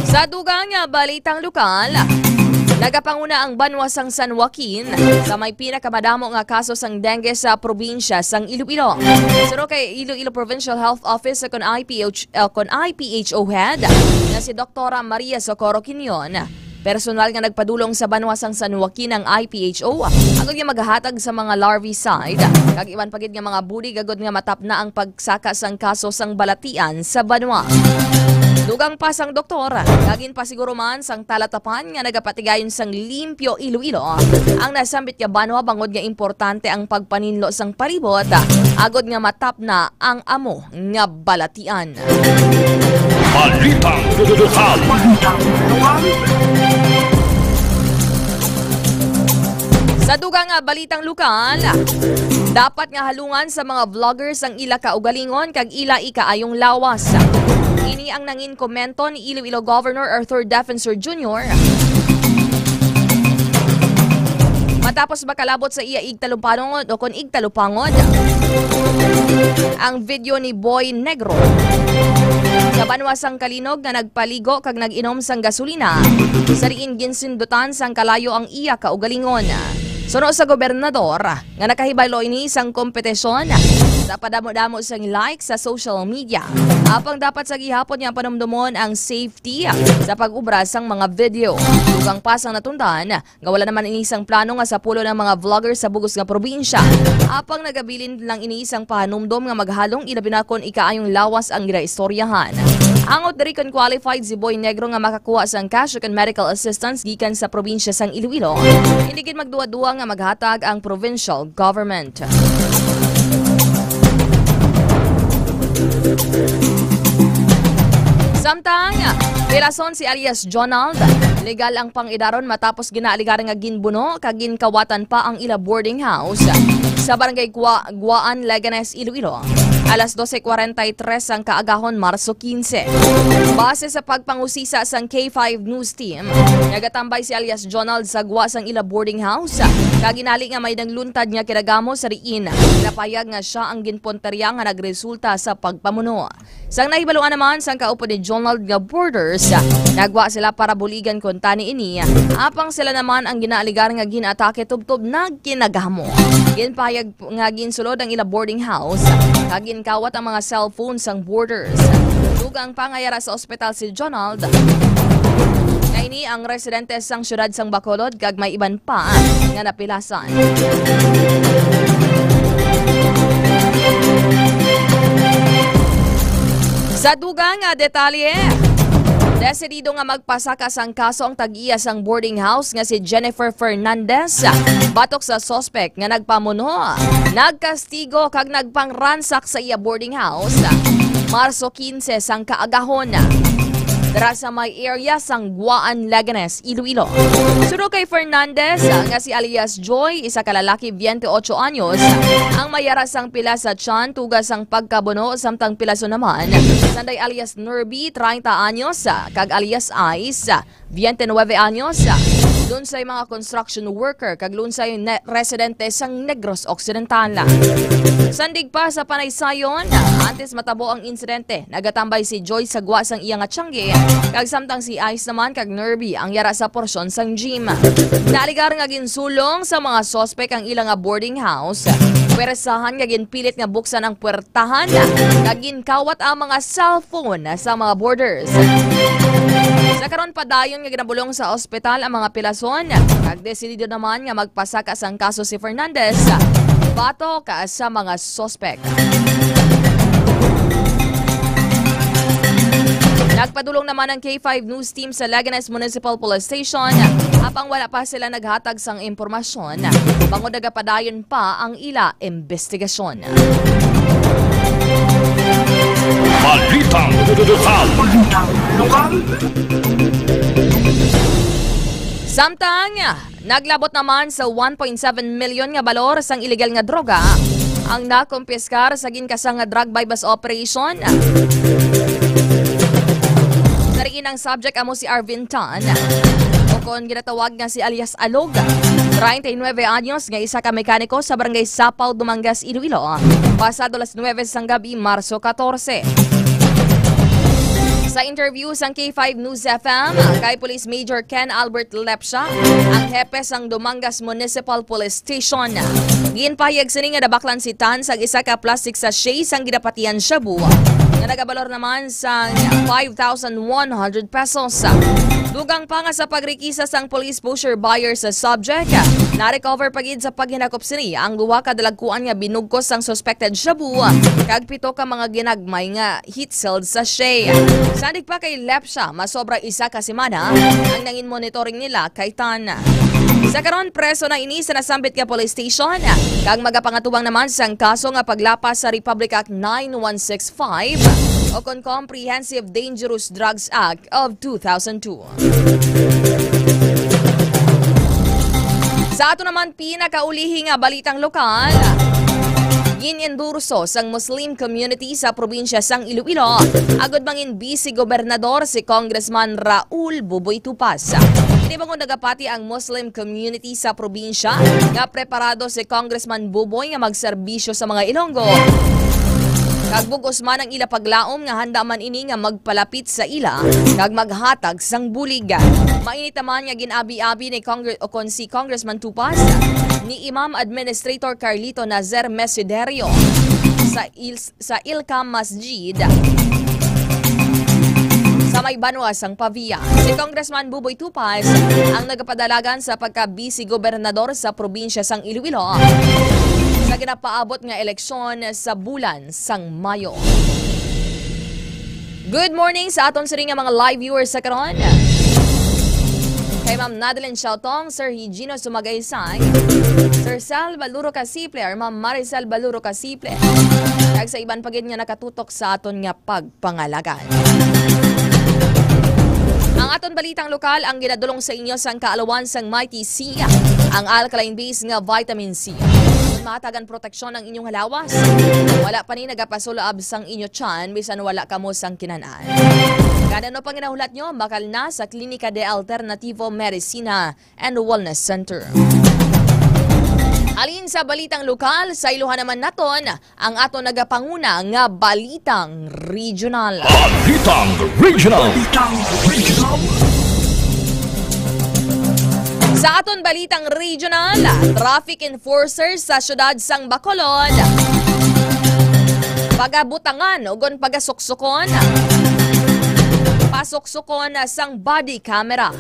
Sa dugang nga balitang lokal, nagapanguna ang banwa sang San Joaquin sa may pinakamadamo nga kaso sang dengue sa probinsya sang Iloilo. Suro kay Iloilo Provincial Health Office kon IPHO head na si Dr. Maria Socorro Quinion. Personal nga nagpadulong sa banwa sang San Joaquin ang IPHO agud nga maghahatag sa mga larvicide kag iwan pagid nga mga bulig agud nga matap na ang pagsaka sang kaso sang balatian sa banwa. Dugang pa sang doktor, naging pasiguro man sang talatapan nga nagapatigayon sang limpyo Iloilo. Ang nasambit nga banwa bangod nga importante ang pagpaninlo sang palibot agod nga matap na ang amo nga balatian. Balitang lokal. Sa dugang nga balitang lokal, dapat nga halungan sa mga vloggers ang ila kaugalingon kag ila ikaayong lawas. Ini ang nangin komento ni Iloilo Governor Arthur Defensor Jr. Matapos makalabot sa iya igtalupangon o kon igtalupangon ang video ni Boy Negro sa banwa sang Kalinog nga nagpaligo kag nag-inom sang gasolina sa riin ginsindutan sang kalayo ang iya kaugalingon. Suno sa gobernador nga nakahibalo ini sang kompetisyon sa padamo-damo sang like sa social media. Apang dapat sa gihapon niya panumdumon ang safety sa pag-ubra sang mga video. Dugang pasang natundan, nga wala naman inisang plano nga sa pulo ng mga vlogger sa bugos nga probinsya. Apang nagabilin lang iniisang pahanumdom nga maghalong ilabinakon ikaayong lawas ang ginaistoryahan. Angot diri kon qualified si Boy Negro nga makakuha sang cash and medical assistance gikan sa probinsya sang Iloilo. Hindi gid magduwa-duwa nga maghatag ang provincial government. Samtang, pilason si alias Jonald, legal ang pangidaron matapos ginaaligaran nga ginbuno kag ginkawatan pa ang ila boarding house sa barangay Guaan, Leganes, Iloilo. Alas 12:43 ang kaagahon Marso 15. Base sa pagpangusisa sang K5 News Team, nagatambay si alias Jonald sa gwa sang ila boarding house. Kaginali nga may nagluntad nga kiragamo sa riin. Napayag nga siya ang ginponterya nga nagresulta sa pagpamuno. Sang nahibaluan naman sang kaupo ni Jonald nga boarders, nagwa sila para buligan kon tani ini. Apang sila naman ang ginaaligar nga ginatake tubtob na ginagamo. Ginpayag nga ginsulod ang ila boarding house. Kawat ang mga cellphone sang boarders. Dugang pangayara sa ospital si Jonald. Kaini ang residente sang syudad sang Bacolod kag may iban pa nga napilasan. Sa dugang detalye, desidido nga magpasaka sang kaso ang tag-iya sang boarding house nga si Jennifer Fernandez batok sa suspect nga nagpamuno, nagkastigo kag nagpangransak sa iya boarding house Marso 15 sang kaagahon dara sa may area sang Guaan, Leganes, Iloilo. Suro kay Fernandez nga si alias Joy, isa ka lalaki 28 anyos, ang mayara sang pila sa tiyan tugas sang pagkabuno samtang pilaso naman sanday alias Nerby 30 anyos kag alias Ice 29 anyos. Lunsay mga construction worker kag lunsay residente sang Negros Occidental. Sandig pa sa panaysayon, antes matabo ang insidente, nagatambay si Joy sa gwa sang iya nga tiyangge, kag samtang si Ice naman kag Nerby ang yara sa porsyon sang gym. Naaligar nga ginsulong sa mga sospek ang ilang nga boarding house. Pweresahan nga ginpilit nga buksan ang puwertahan, kag ginkawat ang mga cellphone sa mga boarders. Sa karon padayon nga ginabulong sa ospital ang mga pilason, kag desidido naman nga magpasaka sang kaso si Fernandez batok sa mga sospek. Nagpadulong naman ang K5 News Team sa Leganes Municipal Police Station apang wala pa sila naghatag sang impormasyon. Bangod nagapadayon pa ang ila investigasyon. Balitang lokal. Samtang, naglabot naman sa 1.7 million nga balor sang illegal nga droga ang nakumpiskar sa ginkasang nga drug bypass operation. Nariin ang subject amo si Arvin Tan o kon ginatawag nga si alias Alog, 39 anyos nga isa ka mekaniko sa barangay Sapaw, Dumangas, Iloilo. Pasado las 9 sang gabi, Marso 14. Sa interview sang K5 News FM, kay Police Major Ken Albert Lepsha, ang hepe sang Dumangas Municipal Police Station, ginpahayag sini nga dabaklan si Tan sa isa ka plastic sachet sang gidapatian shabu nga nagabalor naman sang 5,100 pesos. Dugang pa nga sa pagrikisa sang police pusher buyer sa subject, na-recover pagid sa paghinakop sini ang duha ka dalagkuan nga binugkos sang suspected shabu kag pito ka mga ginagmay nga heat-sealed sachet. Sandig pa kay Lepsha, masobra isa ka semana ang nangin monitoring nila kay Tan. Sa karon preso na ini sa nasambit nga police station kag magapangatubang naman sang kaso nga paglapas sa Republic Act 9165 o kon Comprehensive Dangerous Drugs Act of 2002. Sa ato naman pinakaulihi nga balitang lokal, ginendurso sang Muslim community sa probinsya sang Iloilo agod mangin Vice Gobernador si Congressman Raul Buboy Tupas. Hindi bang nagapati ang Muslim community sa probinsya nga preparado si Congressman Buboy nga magserbisyo sa mga Ilonggo. Kag bugos man ang ila paglaom nga handa man ini nga magpalapit sa ila kag maghatag sang bulig. Mainit naman nga ginabi-abi ni si Congressman Tupas ni Imam Administrator Carlito Nazer Mesiderio sa Ilkam Masjid sa may Banuas ang Pavia. Si Congressman Buboy Tupas ang nagapadalagan sa pagka-vice gobernador sa probinsya sang Iloilo sa ginapaabot nga eleksyon sa bulan sang Mayo. Good morning sa aton sa ring nga mga live viewers sa karon. Kay Ma'am Nadeline Shaltong, Sir Higino Sumagaysay, Sir Sal Baluro Casiple, or Ma'am Maricel Baluro Casiple. Kag sa iban pagid nga nakatutok sa aton nga pagpangalagan. Ang aton balitang lokal ang ginadulong sa inyo sang kaalawan sang Mighty C, ang alkaline base nga vitamin C. Matagan proteksyon ang inyong halawas. Wala pa ni nagapasulaab sang inyo tiyan bisan wala kamo sang kinanan. Kada no pang ginahulat nyo, bakal na sa Klinika de Alternativo Medicina and Wellness Center. Alin sa balitang lokal, sa iluhan naman naton ang ato nagapanguna nga balitang regional. Balitang regional. Sa aton balitang regional, traffic enforcers sa syudad sang Bacolod pagabutangan ugon pagasuksukon pasuksukon sang body camera.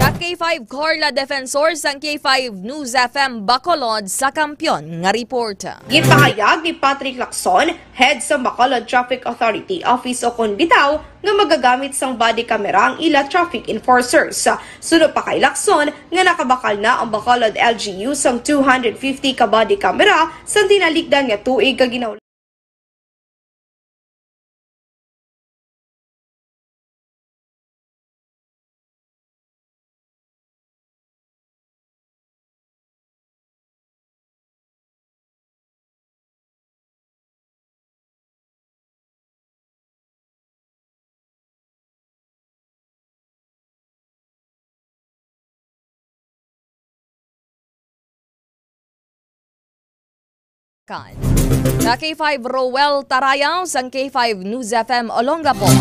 Ka K5 Corla Defensor sang K5 News FM Bacolod sa kampiyon nga report. Gipahayag ni Patrick Lacson, head sa Bacolod Traffic Authority Office o bitaw nga magagamit sang body camera ang ila traffic enforcers. Sunod pa kay Lacson nga nakabakal na ang Bacolod LGU sang 250 ka body camera sang tinalikdan nga tuig ka ginaw. Sa K5 Rowell Tarayaw sang K5 News FM Olongapo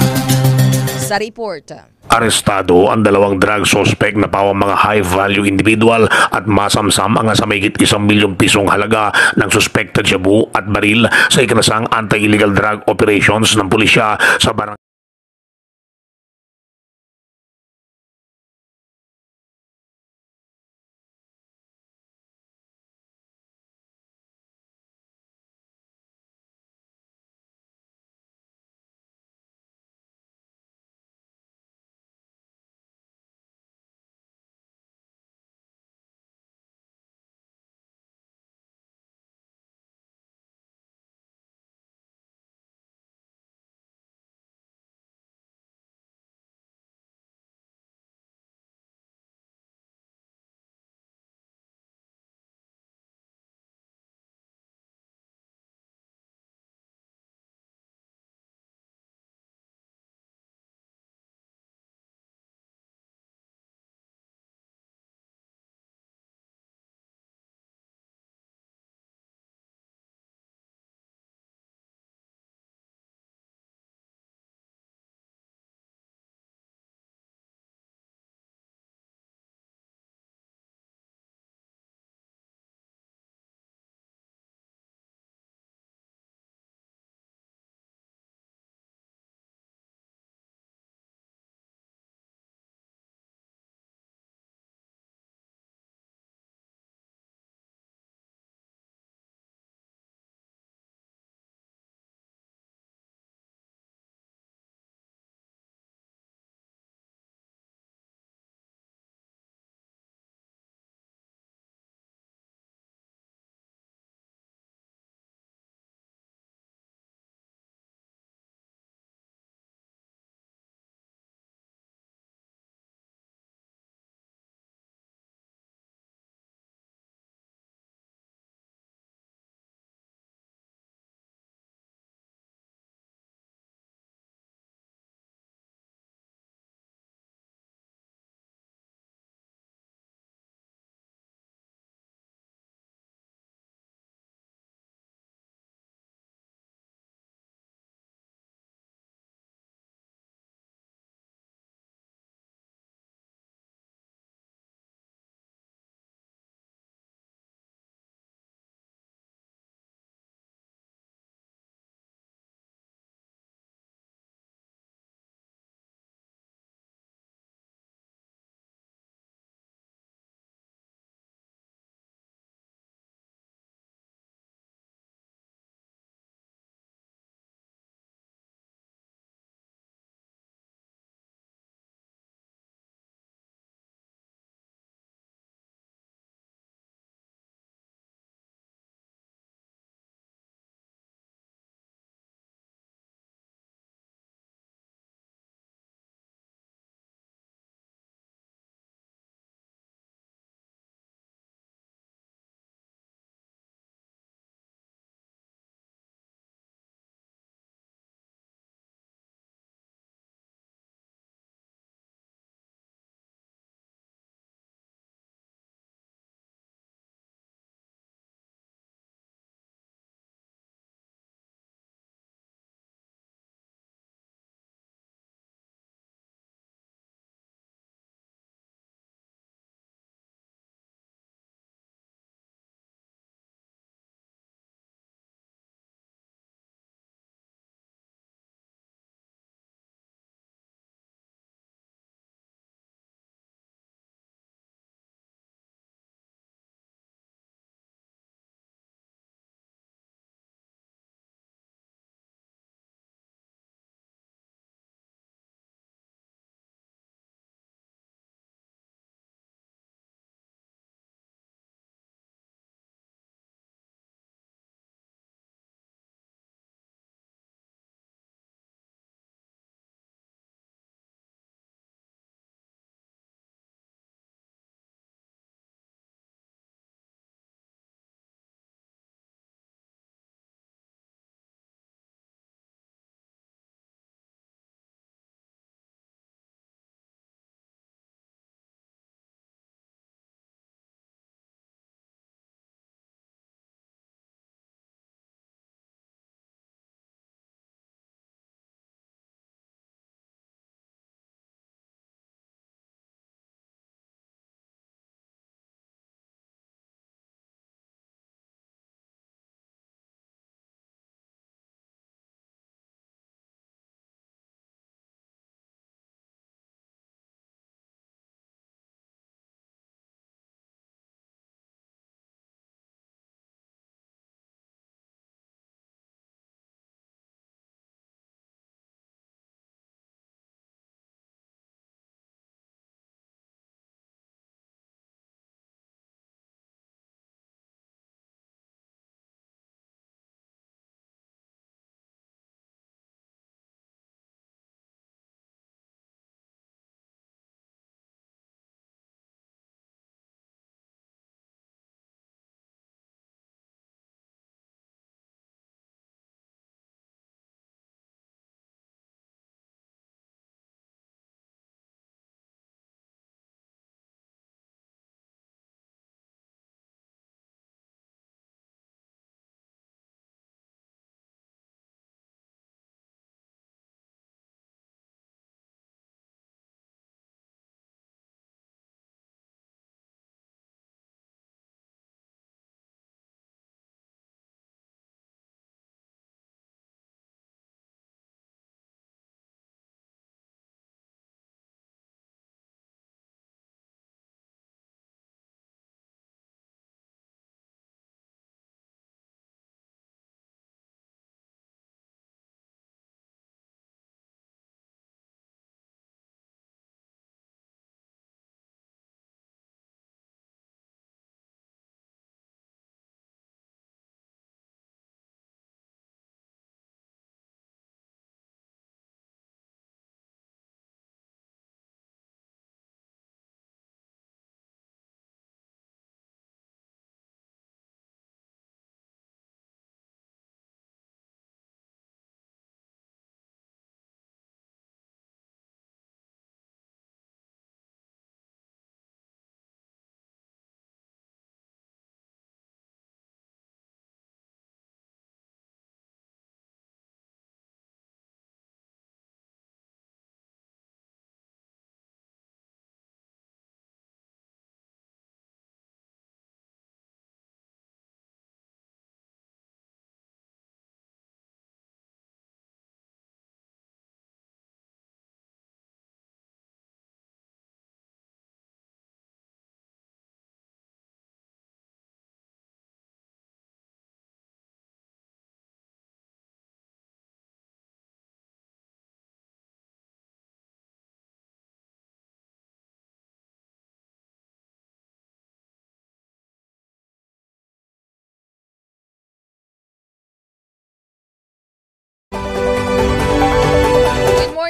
sa report. Arestado ang dalawang drug suspect na pawang mga high-value individual at masamsam ang sa mahigit 1 milyong pisong halaga ng suspected shabu at baril sa ikinasang anti-illegal drug operations ng pulisya sa barangay.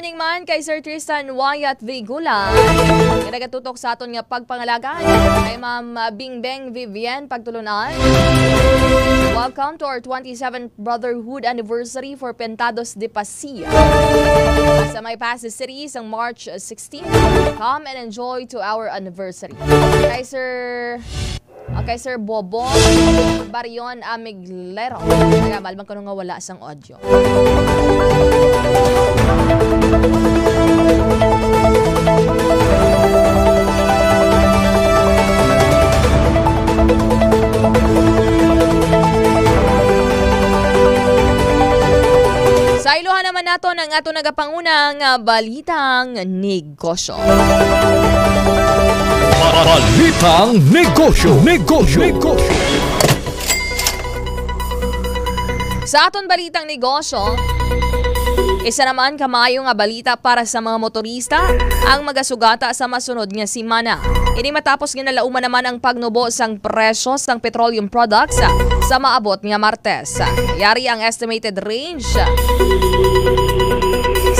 morning man kay Sir Tristan Wyatt Vigula. Nagatutok sa aton nga pagpangalagan kay Ma'am Bingbeng Vivian Pagtulunan. Welcome to our 27th Brotherhood Anniversary for Pentados de Pasia. Sa may Pasig City sa March 16. Come and enjoy to our anniversary. Kay Sir Bobo Barion Amiglero. Kaya malbang ko nga wala sang audio. Sa iluhan naman nato ng ato nagapangunang balitang negosyo. Balitang negosyo. Sa aton balitang negosyo, isa naman kamayo nga balita para sa mga motorista ang magasugata sa masunod nga simana. Ini matapos ginalauman naman ang pagnubo sang presyo sang petroleum products sa maabot nga Martes. Yari ang estimated range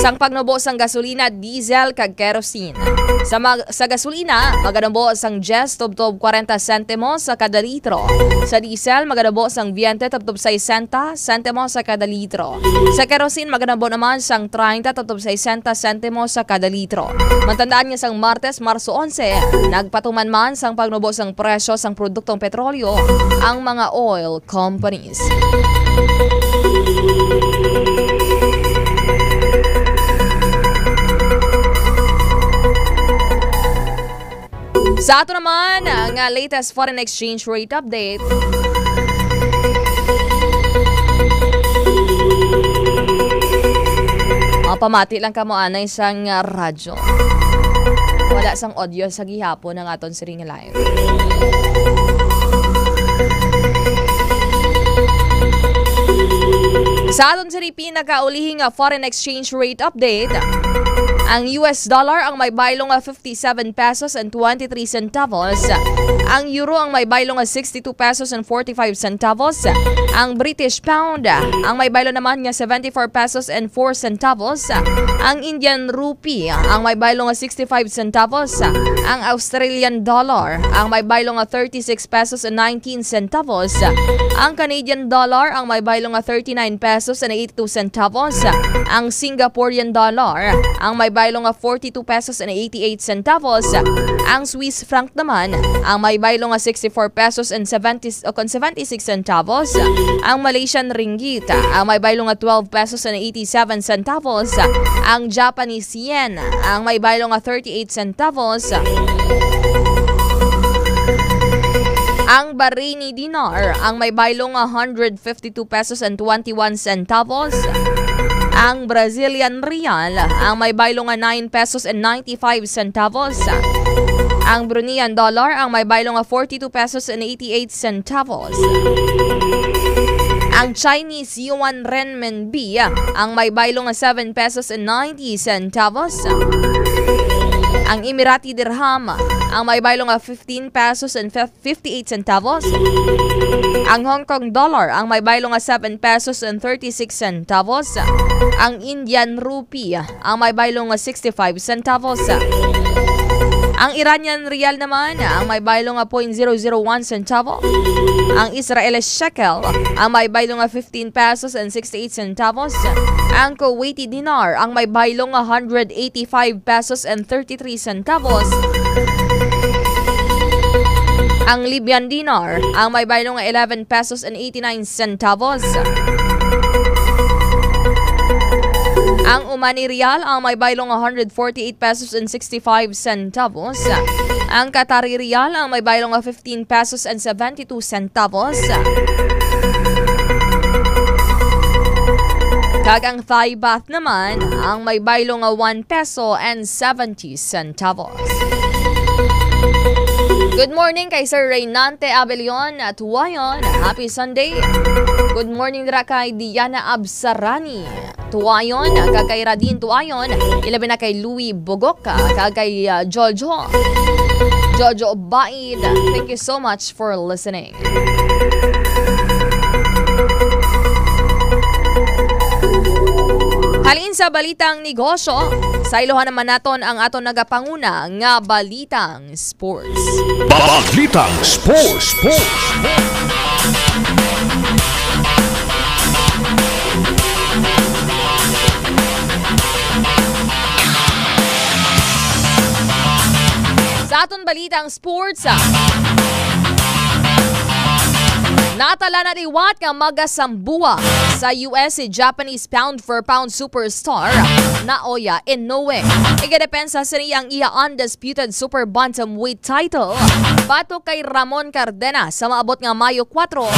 sang pagnubo sang gasolina, diesel kag kerosene. Sa gasolina, maganubo sang 10 tubtob 40 sentimos sa kada litro. Sa diesel, maganubo sang 20 tubtob 60 sentimos sa kada litro. Sa kerosene, maganubo naman sang 30 tubtob 60 sentimos sa kada litro. Mantandaan niya sang Martes, Marso 11, nagpatuman man sang pagnubo sang presyo sang produktong petrolyo ang mga oil companies. Sa ato naman, ang latest foreign exchange rate update. Pamati lang ka mo anay sang radyo. Wala sang audio sa gihapon ng aton siring live. Sa aton siri pinakaulihing foreign exchange rate update. Ang US dollar ang may baylong 57 pesos and 23 centavos. Ang euro ang may baylong 62 pesos and 45 centavos. Ang British pound ang may baylong naman nga 74 pesos and 4 centavos. Ang Indian rupee ang may baylong 65 centavos. Ang Australian dollar ang may baylong 36 pesos and 19 centavos. Ang Canadian dollar ang may baylong 39 pesos and 82 centavos. Ang Singaporean dollar ang may baylong 42 pesos and 88 centavos. Ang Swiss franc naman ang may baylong 64 pesos and 76 centavos. Ang Malaysian ringgit ang may baylong 12 pesos and 87 centavos. Ang Japanese yen ang may baylong 38 centavos. Ang Bahraini dinar ang may baylong 152 pesos and 21 centavos. Ang Brazilian real ang may baylong 9 pesos and 95 centavos. Ang Bruneian dollar ang may baylong 42 pesos and 88 centavos. Ang Chinese yuan renminbi ang may baylong 7 pesos and 90 centavos. Ang Emirati dirham ang may baylong 15 pesos and 58 centavos. Ang Hong Kong dollar ang may baylong 7 pesos and 36 centavos. Ang Indian rupee ang may baylong 65 centavos. Ang Iranian rial naman ang may baylong 0.001 centavo. Ang Israeli shekel ang may baylong 15 pesos and 68 centavos. Ang Kuwaiti dinar ang may baylong 185 pesos and 33 centavos. Ang Libyan dinar ang may baylong 11 pesos and 89 centavos. Ang Omani Rial ang may baylong 148 pesos and 65 centavos. Ang Qatari Rial ang may baylong 15 pesos and 72 centavos. Kag ang Thai baht naman ang may baylong 1 peso and 70 centavos. Good morning kay Sir Reynante Abelion at Tuwayon. Happy Sunday. Good morning dira kay Diana Absarani. Tuwayon, kay Radin Tuwayon. Ilabi na kay Louie Bogok, kay Jojo Baid. Thank you so much for listening. Halin sa balitang negosyo, sa iluhan naman naton ang aton nagapanguna nga balitang sports. Balitang Sports. Sa aton balitang sports, natala na riwat nga magasambuwa sa US si Japanese pound-for-pound superstar Naoya Inoue. Igadepensa sa niyang iya undisputed super bantamweight title batok kay Ramon Cardenas sa maabot nga Mayo 4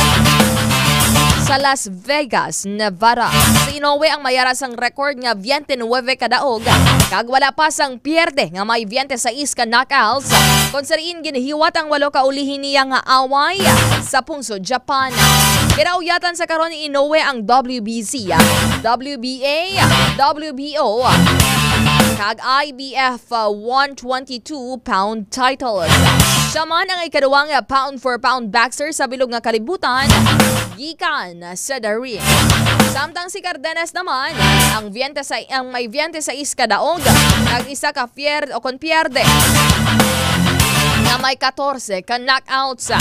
sa Las Vegas, Nevada. Si Inoue ang mayara sang record nga 29 kadaog kag wala pa sang pierde nga may 26 ka knockouts kung sariin ginahiwat ang 8 ka ulihin niya nga away sa Pungsod, Japan. Kinauyatan sa karon ni Inoue ang WBC, WBA, WBO kag IBF 122-pound titles. Siya man ang ikaduwang pound-for-pound boxer sa bilog nga kalibutan gikan sa the ring. Samtang si Cardenas naman ang may 26 kadaog kag isa ka pierde na may 14 ka knockouts.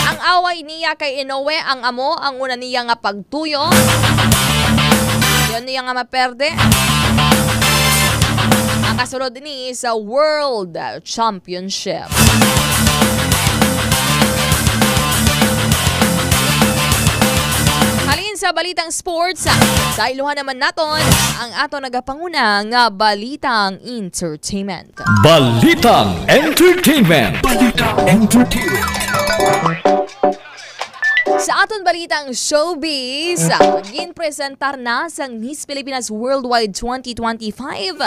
Ang away niya kay Inoue ang amo ang una niya nga pagtuyo. Yun niya nga maperde. Ang kasunod ni sa World Championship. Halin sa balitang sports, sa iluhan naman naton ang ato nagapanguna nga balitang entertainment. Balitang Entertainment. Sa aton balitang showbiz, ginpresentar na sang Miss Pilipinas Worldwide 2025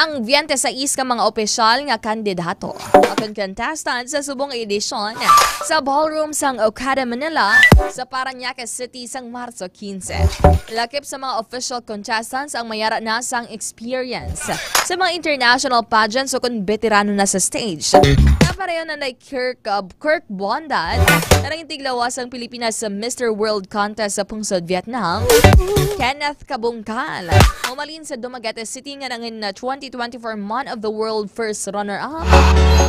ang 26 ka mga opisyal nga kandidato. Aton contestant sa subong edisyon sa ballroom sang Okada, Manila sa Parañaque City sang Marso 15. Lakip sa mga official contestants ang mayara na sang experience sa mga international pageants o kung veterano na sa stage. Napareho na Kirk Bondat na tiglawas ang Pilipinas sa Mr. World Contest sa Pungsod, Vietnam. Kenneth Kabungkal umalin sa Dumaguete City nga nangin na 2024 Man of the World First Runner-Up.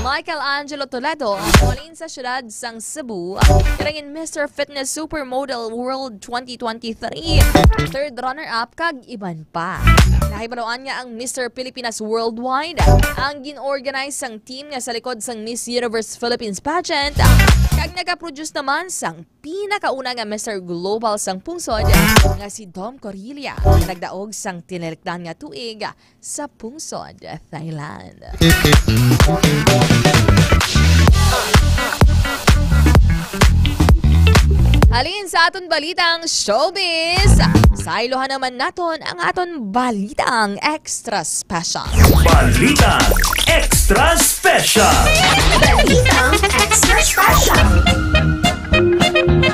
Michael Angelo Toledo umalin sa syudad sang Cebu nangin Mr. Fitness Supermodel World 2023 Third Runner-Up kag iban pa. Nahibaluan nga ang Mr. Pilipinas Worldwide ang gin-organize sang team nga sa likod sang Miss Universe Philippines pageant kag nagaproduce naman sang pinakauna nga Mr. Global sang Pungsod nga si Dom Corilla nagdaog sang tinilikdan nga tuig sa Pungsod, Thailand. Halin sa aton balitang showbiz, sa iluhan naman naton ang aton balitang extra special. Balitang Extra Special. Balitang Extra Special.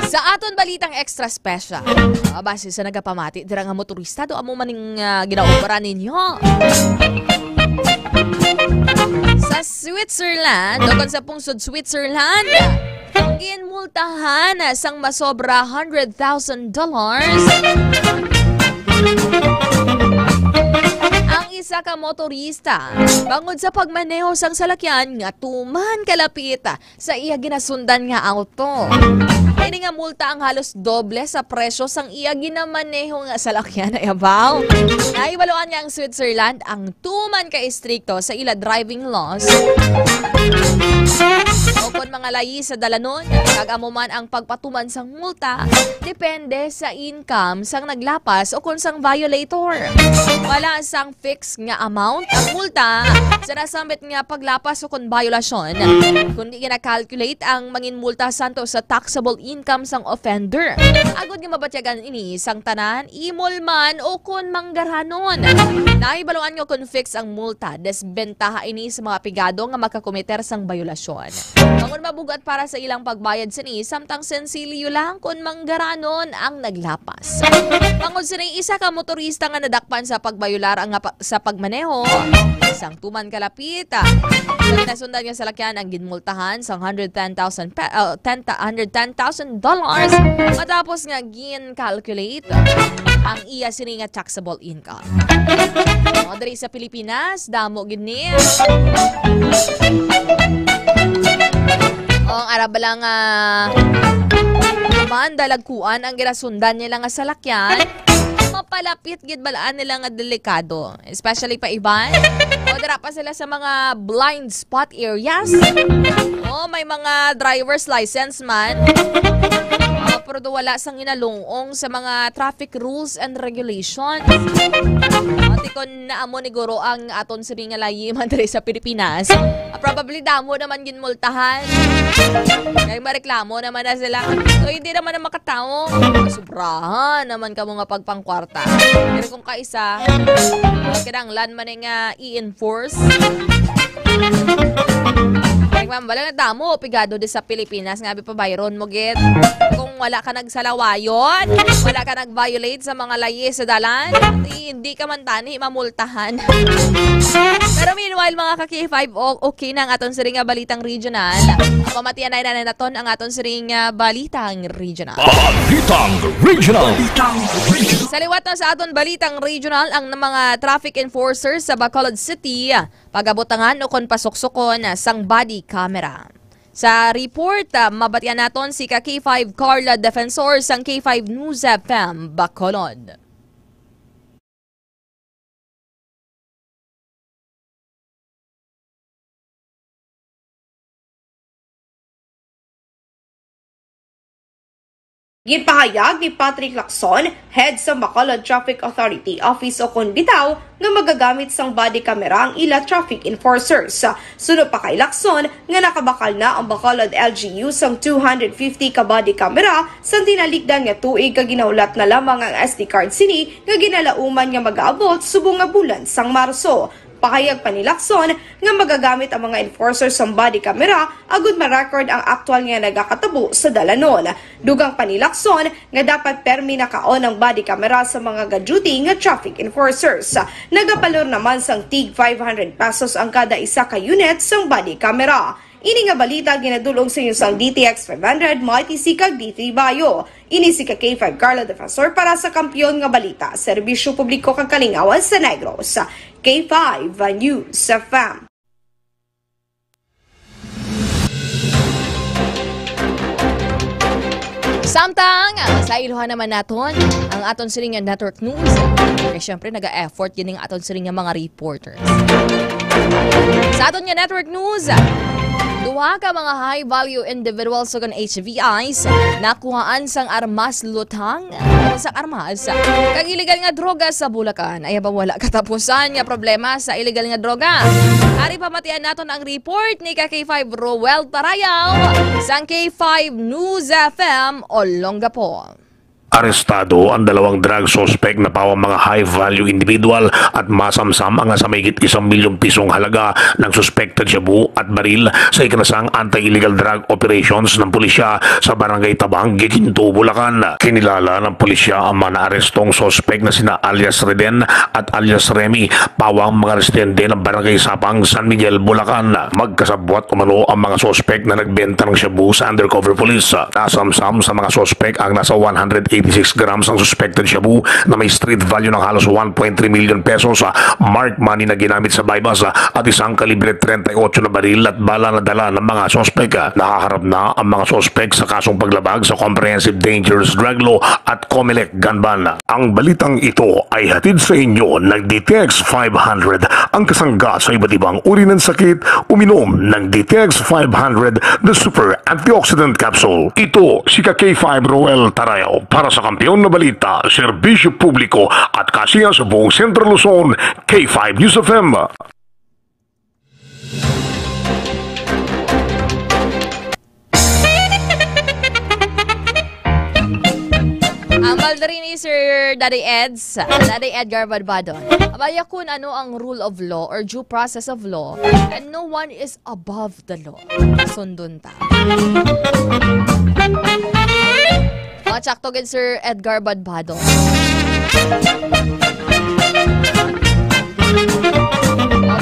Sa aton balitang extra special, base sa nagapamati, dira nga motorista do amo maning ginaobra ninyo. Sa Switzerland, doon sa Pungsod, Switzerland, ang ginmultahan sang masobra $100,000 ang isa ka motorista bangod sa pagmaneho sang salakyan nga tuman kalapit sa iya ginasundan nga auto. Ini nga multa ang halos doble sa presyo sang iya ginamaneho nga salakyan na yabaw. Naibaluan nga ang Switzerland ang tuman ka istrikto sa ila driving laws. O kung mga layi sa dalanon, kagamo man ang pagpatuman sang multa, depende sa income sang naglapas o kung sang violator. Wala sang fixed nga amount ang multa sa nasambit nga paglapas o kung violasyon. Kundi gina-calculate ang mangin multa santo sa taxable income sang offender. Agod nga mabatyagan ini sang tanan, imol man o kung manggaranon. Naibaluan nga kung fix ang multa, desbentaha ini sa mga pigado nga makakomiter sang violasyon. Mangun mabugat para sa ilang pagbayad sini, samtang sensilyo lang kung manggaranon ang naglapas. Mangun sini isa ka motorista nga nadakpan sa pagbayular ang sa pagmaneho, isang tuman kalapit. Sa nasundan nga salakyan ang ginmultahan sang $110,000 matapos nga gin-calculate ang iya sini nga taxable income. O, diri sa Pilipinas, damo gini. O, ang araba lang dalagkuan ang girasundan nila nga salakyan. Mapalapit gid balaan nila nga delikado, especially pa iban. O dira pa sila sa mga blind spot areas. O may mga driver's license man. Pero wala sang inalungong sa mga traffic rules and regulations. Ati kon naamo ni Guro ang aton siri nga layi man diri sa Pilipinas. Probably damo naman ginmultahan. Kaya mareklamo naman na sila. So hindi naman na makatao. Sobrahan naman ka mga pagpangkwarta. Pero kung kaisa, kinanglan man nga i-enforce. Ma'am, wala na damo, pigado di sa Pilipinas, ngabi pa bayron mo, git. Kung wala ka nagsalawayon, wala ka nag-violate sa mga layi sa dalan, hindi ka man tani mamultahan. Pero meanwhile, mga ka-K5, okay na ang aton siring balitang regional. Pamatian na naton ang aton siring balitang regional. Balitang regional. Sa liwat na sa aton balitang regional, ang mga traffic enforcers sa Bacolod City, pagabutangan o kon pasuksukon sang body camera. Sa report, mabatian naton si K5 Carla Defensor sang K5 News FM Bacolod. Gipahayag ni Patrick Lacson, head sa Bacolod Traffic Authority Office o kon bitaw, nga magagamit sang body camera ang ila traffic enforcers. Sunod pa kay Lacson nga nakabakal na ang Bacolod LGU sang 250 ka body camera sang tinalikdan nga tuig ka ginaulat na lamang ang SD card sini nga ginalauman nga mag-aabot subong nga bulan sang Marso. Pahayag pa ni Lacson nga magagamit ang mga enforcers sa body camera agud ma-record ang aktual nga nagakatabo sa dalanon. Dugang pa ni Lacson nga dapat permi naka-on ang body camera sa mga ga-duty nga traffic enforcers. Nagapalor naman sang tig 500 pesos ang kada isa ka unit sang body camera. Ini nga balita ginadulong sa inyo sang DTX 500 MITC kag D3 Bayo. Ini si K5 Carla Defensor para sa Kampiyon nga Balita, Serbisyo Publiko kag Kalingawan sa Negros. K5 News FM. Samtang, sa iluhan naman naton ang aton siring nga network news. Kaya syempre naga-effort yun ang aton siring nga mga reporters. Sa aton nga network news, duha ka mga high-value individuals sa HVIs nakuhaan sang armas lutang sa armas. Kag illegal nga droga sa Bulacan. Ay ba wala katapusan nga problema sa illegal nga droga. Ari pamatian naton ang report ni K5 Roel Tarayaw sang K5 News FM Olongapo. Arestado ang dalawang drug suspect na pawang mga high-value individual at masamsam ang sa mahigit 1 milyong pisong halaga ng suspected shabu at baril sa ikinasang anti-illegal drug operations ng pulisya sa Barangay Tabang, Giginto, Bulacan. Kinilala ng pulisya ang mga naarestong suspect na sina alias Reden at alias Remy, pawang mga residente ng Barangay Sapang, San Miguel, Bulacan. Magkasabwat umano ang mga suspect na nagbenta ng shabu sa undercover police. Nasamsam sa mga suspect ang nasa 186 grams ang suspected shabu na may street value ng halos 1.3 million pesos, mark money na ginamit sa bypass at isang kalibre 38 na baril at bala na dala ng mga suspect. Nakaharap na ang mga suspect sa kasong paglabag sa Comprehensive Dangerous Drug Law at COMELEC gun ban. Ang balitang ito ay hatid sa inyo ng DTX 500, ang kasangga sa iba't ibang uri ng sakit. Uminom ng DTX 500, the super antioxidant capsule. Ito si K5 Roel Tarayaw para sa Kampiyon na Balita, Serbisyo Publiko at Kasiya sa buong Central Luzon, K5 News FM. Ang baldarin ni Sir Daddy Edgar Barbado. Abaya kung ano ang rule of law or due process of law, and no one is above the law. Sundun ta. Tsakto gid Sir Edgar Badbado.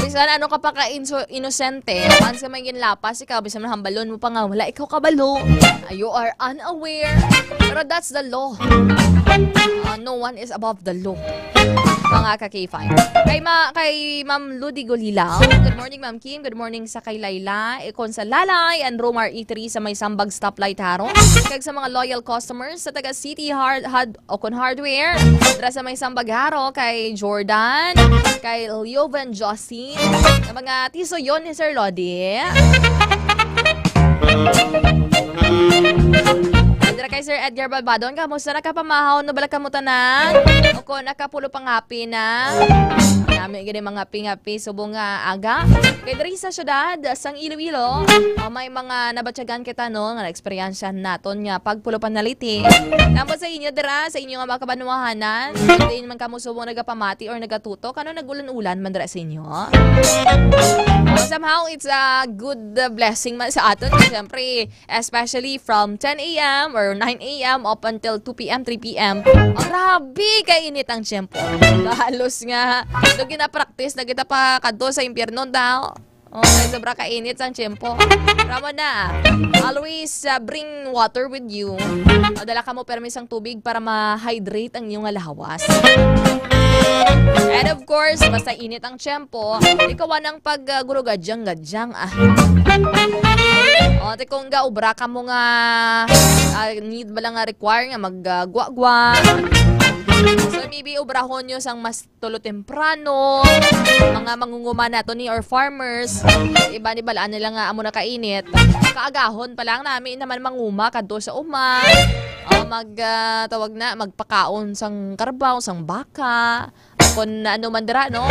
Bisan ano ka pa ka-inosente, once ka may ginlapas, ikaw, bisan na hambalon mo pa nga, wala ikaw kabalo. You are unaware. Pero that's the law. No one is above the law. Mga ka-K5. Kay Ma'am Ludi Golila. Good morning, Ma'am Kim. Good morning sa kay Layla. Ikon sa Lalay and Romar E3 sa may Sambag Stoplight Haro. Kag sa mga loyal customers sa taga City Okon Hardware. Dra sa may Sambag Haro kay Jordan, kay Liovan Justin. Sa mga tiso yon ni Sir Lodi. Dra kay Sir Edgar Balbadon, kamusta na kapamahaw no bala kamuta na? O ko nakapulo pang happy na. Nami gini mga happy subong nga aga. Kay diri sa syudad sang Iloilo, may mga nabatyagan kita no nga eksperyensya naton nga pagpulo panaliti. Tapos sa inyo dira sa inyo nga mga kabanuahanan, hindi man kamo subong nagapamati or nagatuto kano nagulan-ulan man dira sa inyo. Somehow it's a good blessing man sa aton, syempre especially from 10 a.m. or 9 a.m. up until 2 p.m., 3 p.m. Grabe kainit ang tiyempo. Halos nga, doon gina-practice na kita pa kadto sa impyerno daw. Okay, sobra kainit ang tiyempo. Ramo na, always bring water with you. Dala ka mo permisang tubig para ma-hydrate ang iyong lawas. And of course, basta init ang tiyempo, ikaw ng pag-gurugadyang-gadyang kung gaubra ka mo nga need ba lang nga require nga mag-gwa-gwa. So maybe ubrahon nyo sang mas tulo temprano, mga mangunguma nato ni or farmers, iba ni balaan nila nga amo na kainit. Kaagahon pa lang namin naman manguma kadto sa uma. Tawag na magpakaon sang karbaw, sang baka. Kung ano man dira, no?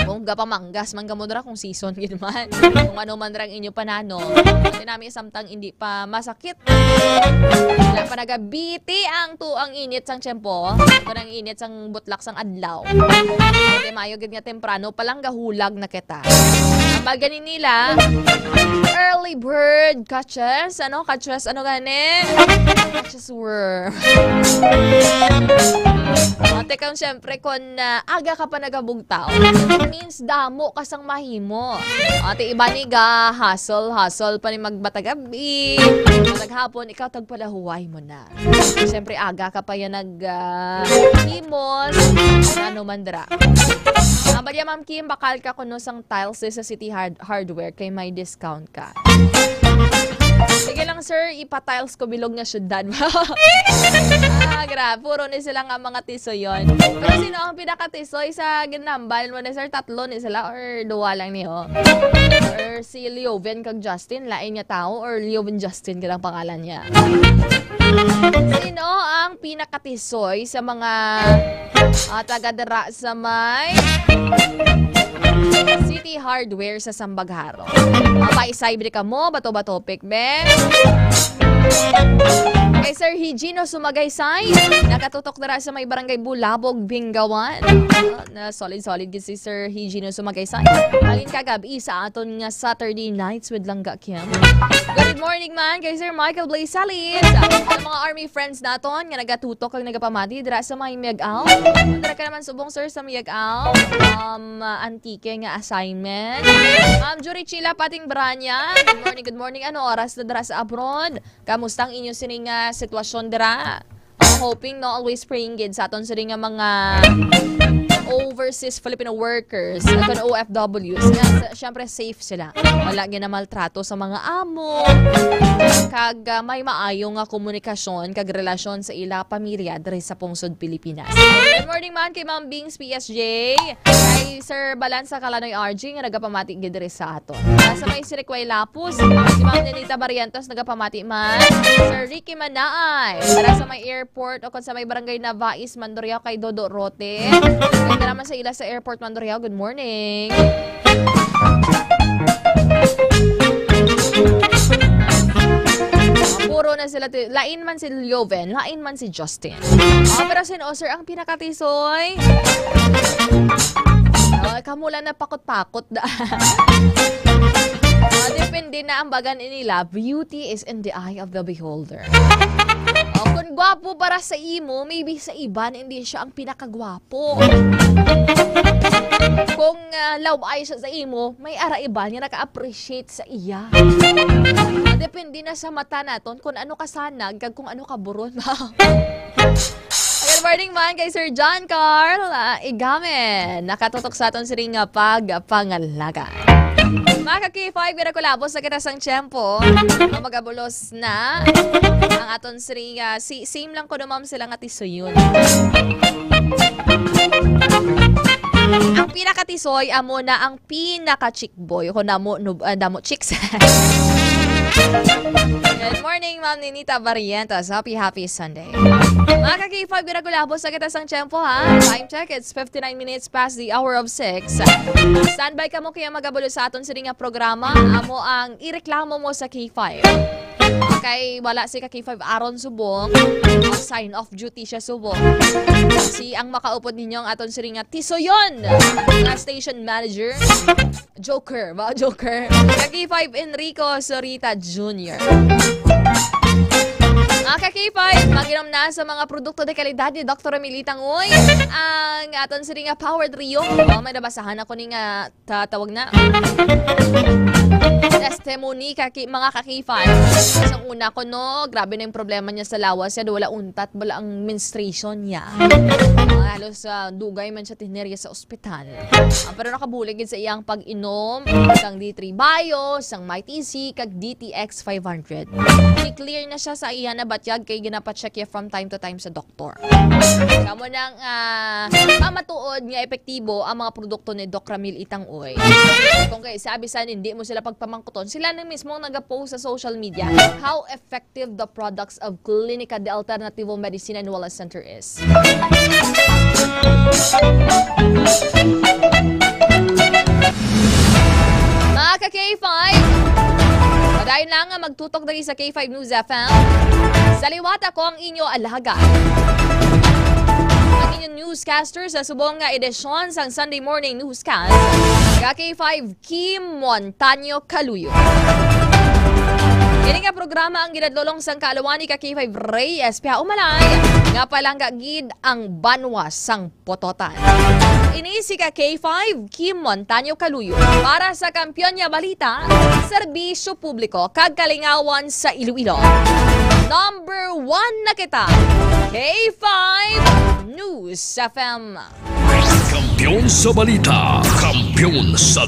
Kung gapamanggas man gamodra kung season gid man. Kung ano man drang inyo panano. Pati namin samtang hindi pa masakit. Wala pa nagabiti ang init sang tiyempo. Kung ang init sang butlak sang adlaw. Pati mayo gid nga temprano palang gahulag na kita. Ang ganin nila, early bird catches. Catches gani? Catches worm. Teka, syempre, kung aga ka pa nagabugtaw, means damo kasang mahimo. Ate, iba ni ga, hustle pa ni magbatagabi. Maghapon, ikaw tagpalahuway mo na. Syempre, aga ka pa yan nag-himos. Ano mandra. Balya, Ma'am Kim, bakal ka kuno sang tiles sa City Hardware kay may discount ka. Sige lang sir, ipa-tiles ko bilog nga syudad. Grabe, puro ni sila nga mga tiso yon. Pero sino ang pinaka-tisoy sa ginambal mo na sir? Tatlo ni sila or duwa lang niyo? Or si Lioven kag Justin, lain niya tao or Lioven Justin kailang pangalan niya? Sino ang pinaka-tisoy sa mga taga-dara sa may City Hardware sa Sambagharo? Paisaybre ka mo, bato-bato pikbe. Kay Sir Higino Sumagaysay, nakatutok dara sa may barangay Bulabog, Bingawan. Na solid gid si Sir Higino Sumagaysay. Halin kagabi sa aton nga Saturday Nights with Langga Kim. Good morning man kay Sir Michael Blaze Salis. Ang mga army friends naton nga nagatutok kag nagapamati dira sa may Miagaw. Dira ka naman subong sir sa Miagaw. Antike nga assignment. Jury Chila Pating Branya. Good morning. Ano oras na dira sa abroad? Kamusta ang inyong sining sitwasyon dira? Hoping no always praying gid sa aton sining nga mga overseas Filipino workers at OFWs nga syempre safe sila. Wala gina maltrato sa mga amo. Kag may maayo nga komunikasyon kag relasyon sa ila pamilya diri sa pungsod Pilipinas. Good morning man kay Ma'am Bings PSG. Kay Sir Balansa Kalanoy RG nga nagapamati gid diri sa aton. Sa may Sirikway Lapus, si Ma'am Nenita Barrientos nagapamati man. Sir Ricky Manaay, para sa may airport o kung sa may barangay Navais Mandurriao kay Dodo Rote. Ganda naman sa ila sa airport Mandurriao. Good morning. Puro na sila. Lain man si Lioven, lain man si Justin. Pero sir, ang pinakatisoy. Kamula na pakot-pakot da. Depende na ang bagan nila. Beauty is in the eye of the beholder. Kung gwapo para sa imo, maybe sa iban, hindi siya ang pinakagwapo. Kung love ay siya sa imo, may ara iba niya naka-appreciate sa iya. Depende na sa mata naton kung ano kasanag, kag kung ano kaburon. Good morning man kay Sir John Carl Igamen. Nakatutok sa aton siring pagpangalaga. Mga ka-K5, ginakulabos sa kitasang tiyempo. Magabulos na ang aton siring same lang ko naman sila nga tisoy yun. Ang pinakatisoy amo na ang pinaka-chick boy. Kung damo chicks. Good morning, Ma'am Ninita Barrientos. Happy Sunday. Mga ka-K5, ginakulabos sa kitasang tiyempo ha. Time check, it's 59 minutes past the hour of 6. Standby ka mo kaya magabulo sa aton siring nga programa. Amo ang ireklamo mo sa K5. Okay, wala si ka-K5 aron subong. Ang sign off duty siya subong. Si ang makaupod ninyo ang aton siring nga tisoyon nga station manager. Joker, ba? Joker. Ka-K5 Enrico Sorita Jr. Ka-K5, maginom na sa mga produkto de kalidad ni Dr. Emilita Nguy. Ang aton siring nga Power Trio. May nabasahan ako ni nga tatawag na. Testimony mga ka-K5. Isang una ko no, grabe na yung problema niya sa lawas niya. Wala untat, wala ang menstruation niya. Halos dugay man siya tinerya sa ospital. Pero nakabulig sa iyang pag-inom sang D3 Bio, sang MyTC, kag DTX 500. I-clear na siya sa iya na batyag kay ginapacheck niya from time to time sa doktor. Kamo nang mamatuod nga epektibo ang mga produkto ni Doc Ramil Itang-Uy. Kung kayo sabisan, hindi mo sila pagpamangkuton, sila na mismo nag-post sa social media how effective the products of Clinica de Alternativo Medicina and Wellness Center is. Mga ka-K5, padayon lang nga magtutok dali sa K5 News FM. Sa liwat ako ang inyo alaga. Ang inyong newscaster sa subong nga edisyon sang Sunday Morning Newscast, K5 Kim Montaño Caluyo. Kini nga programa ang ginadlolong sang kaalawan ni K5 Reyes Piha Umalay nga palangga gid ang banwas sang pototan. Ini si K5 Kim Montaño Caluyo para sa Kampiyon nga Balita, serbisyo publiko kag kalingawan sa Iloilo. Number 1 na kita, K5 News FM. Kampiyon sa balita, kampiyon sa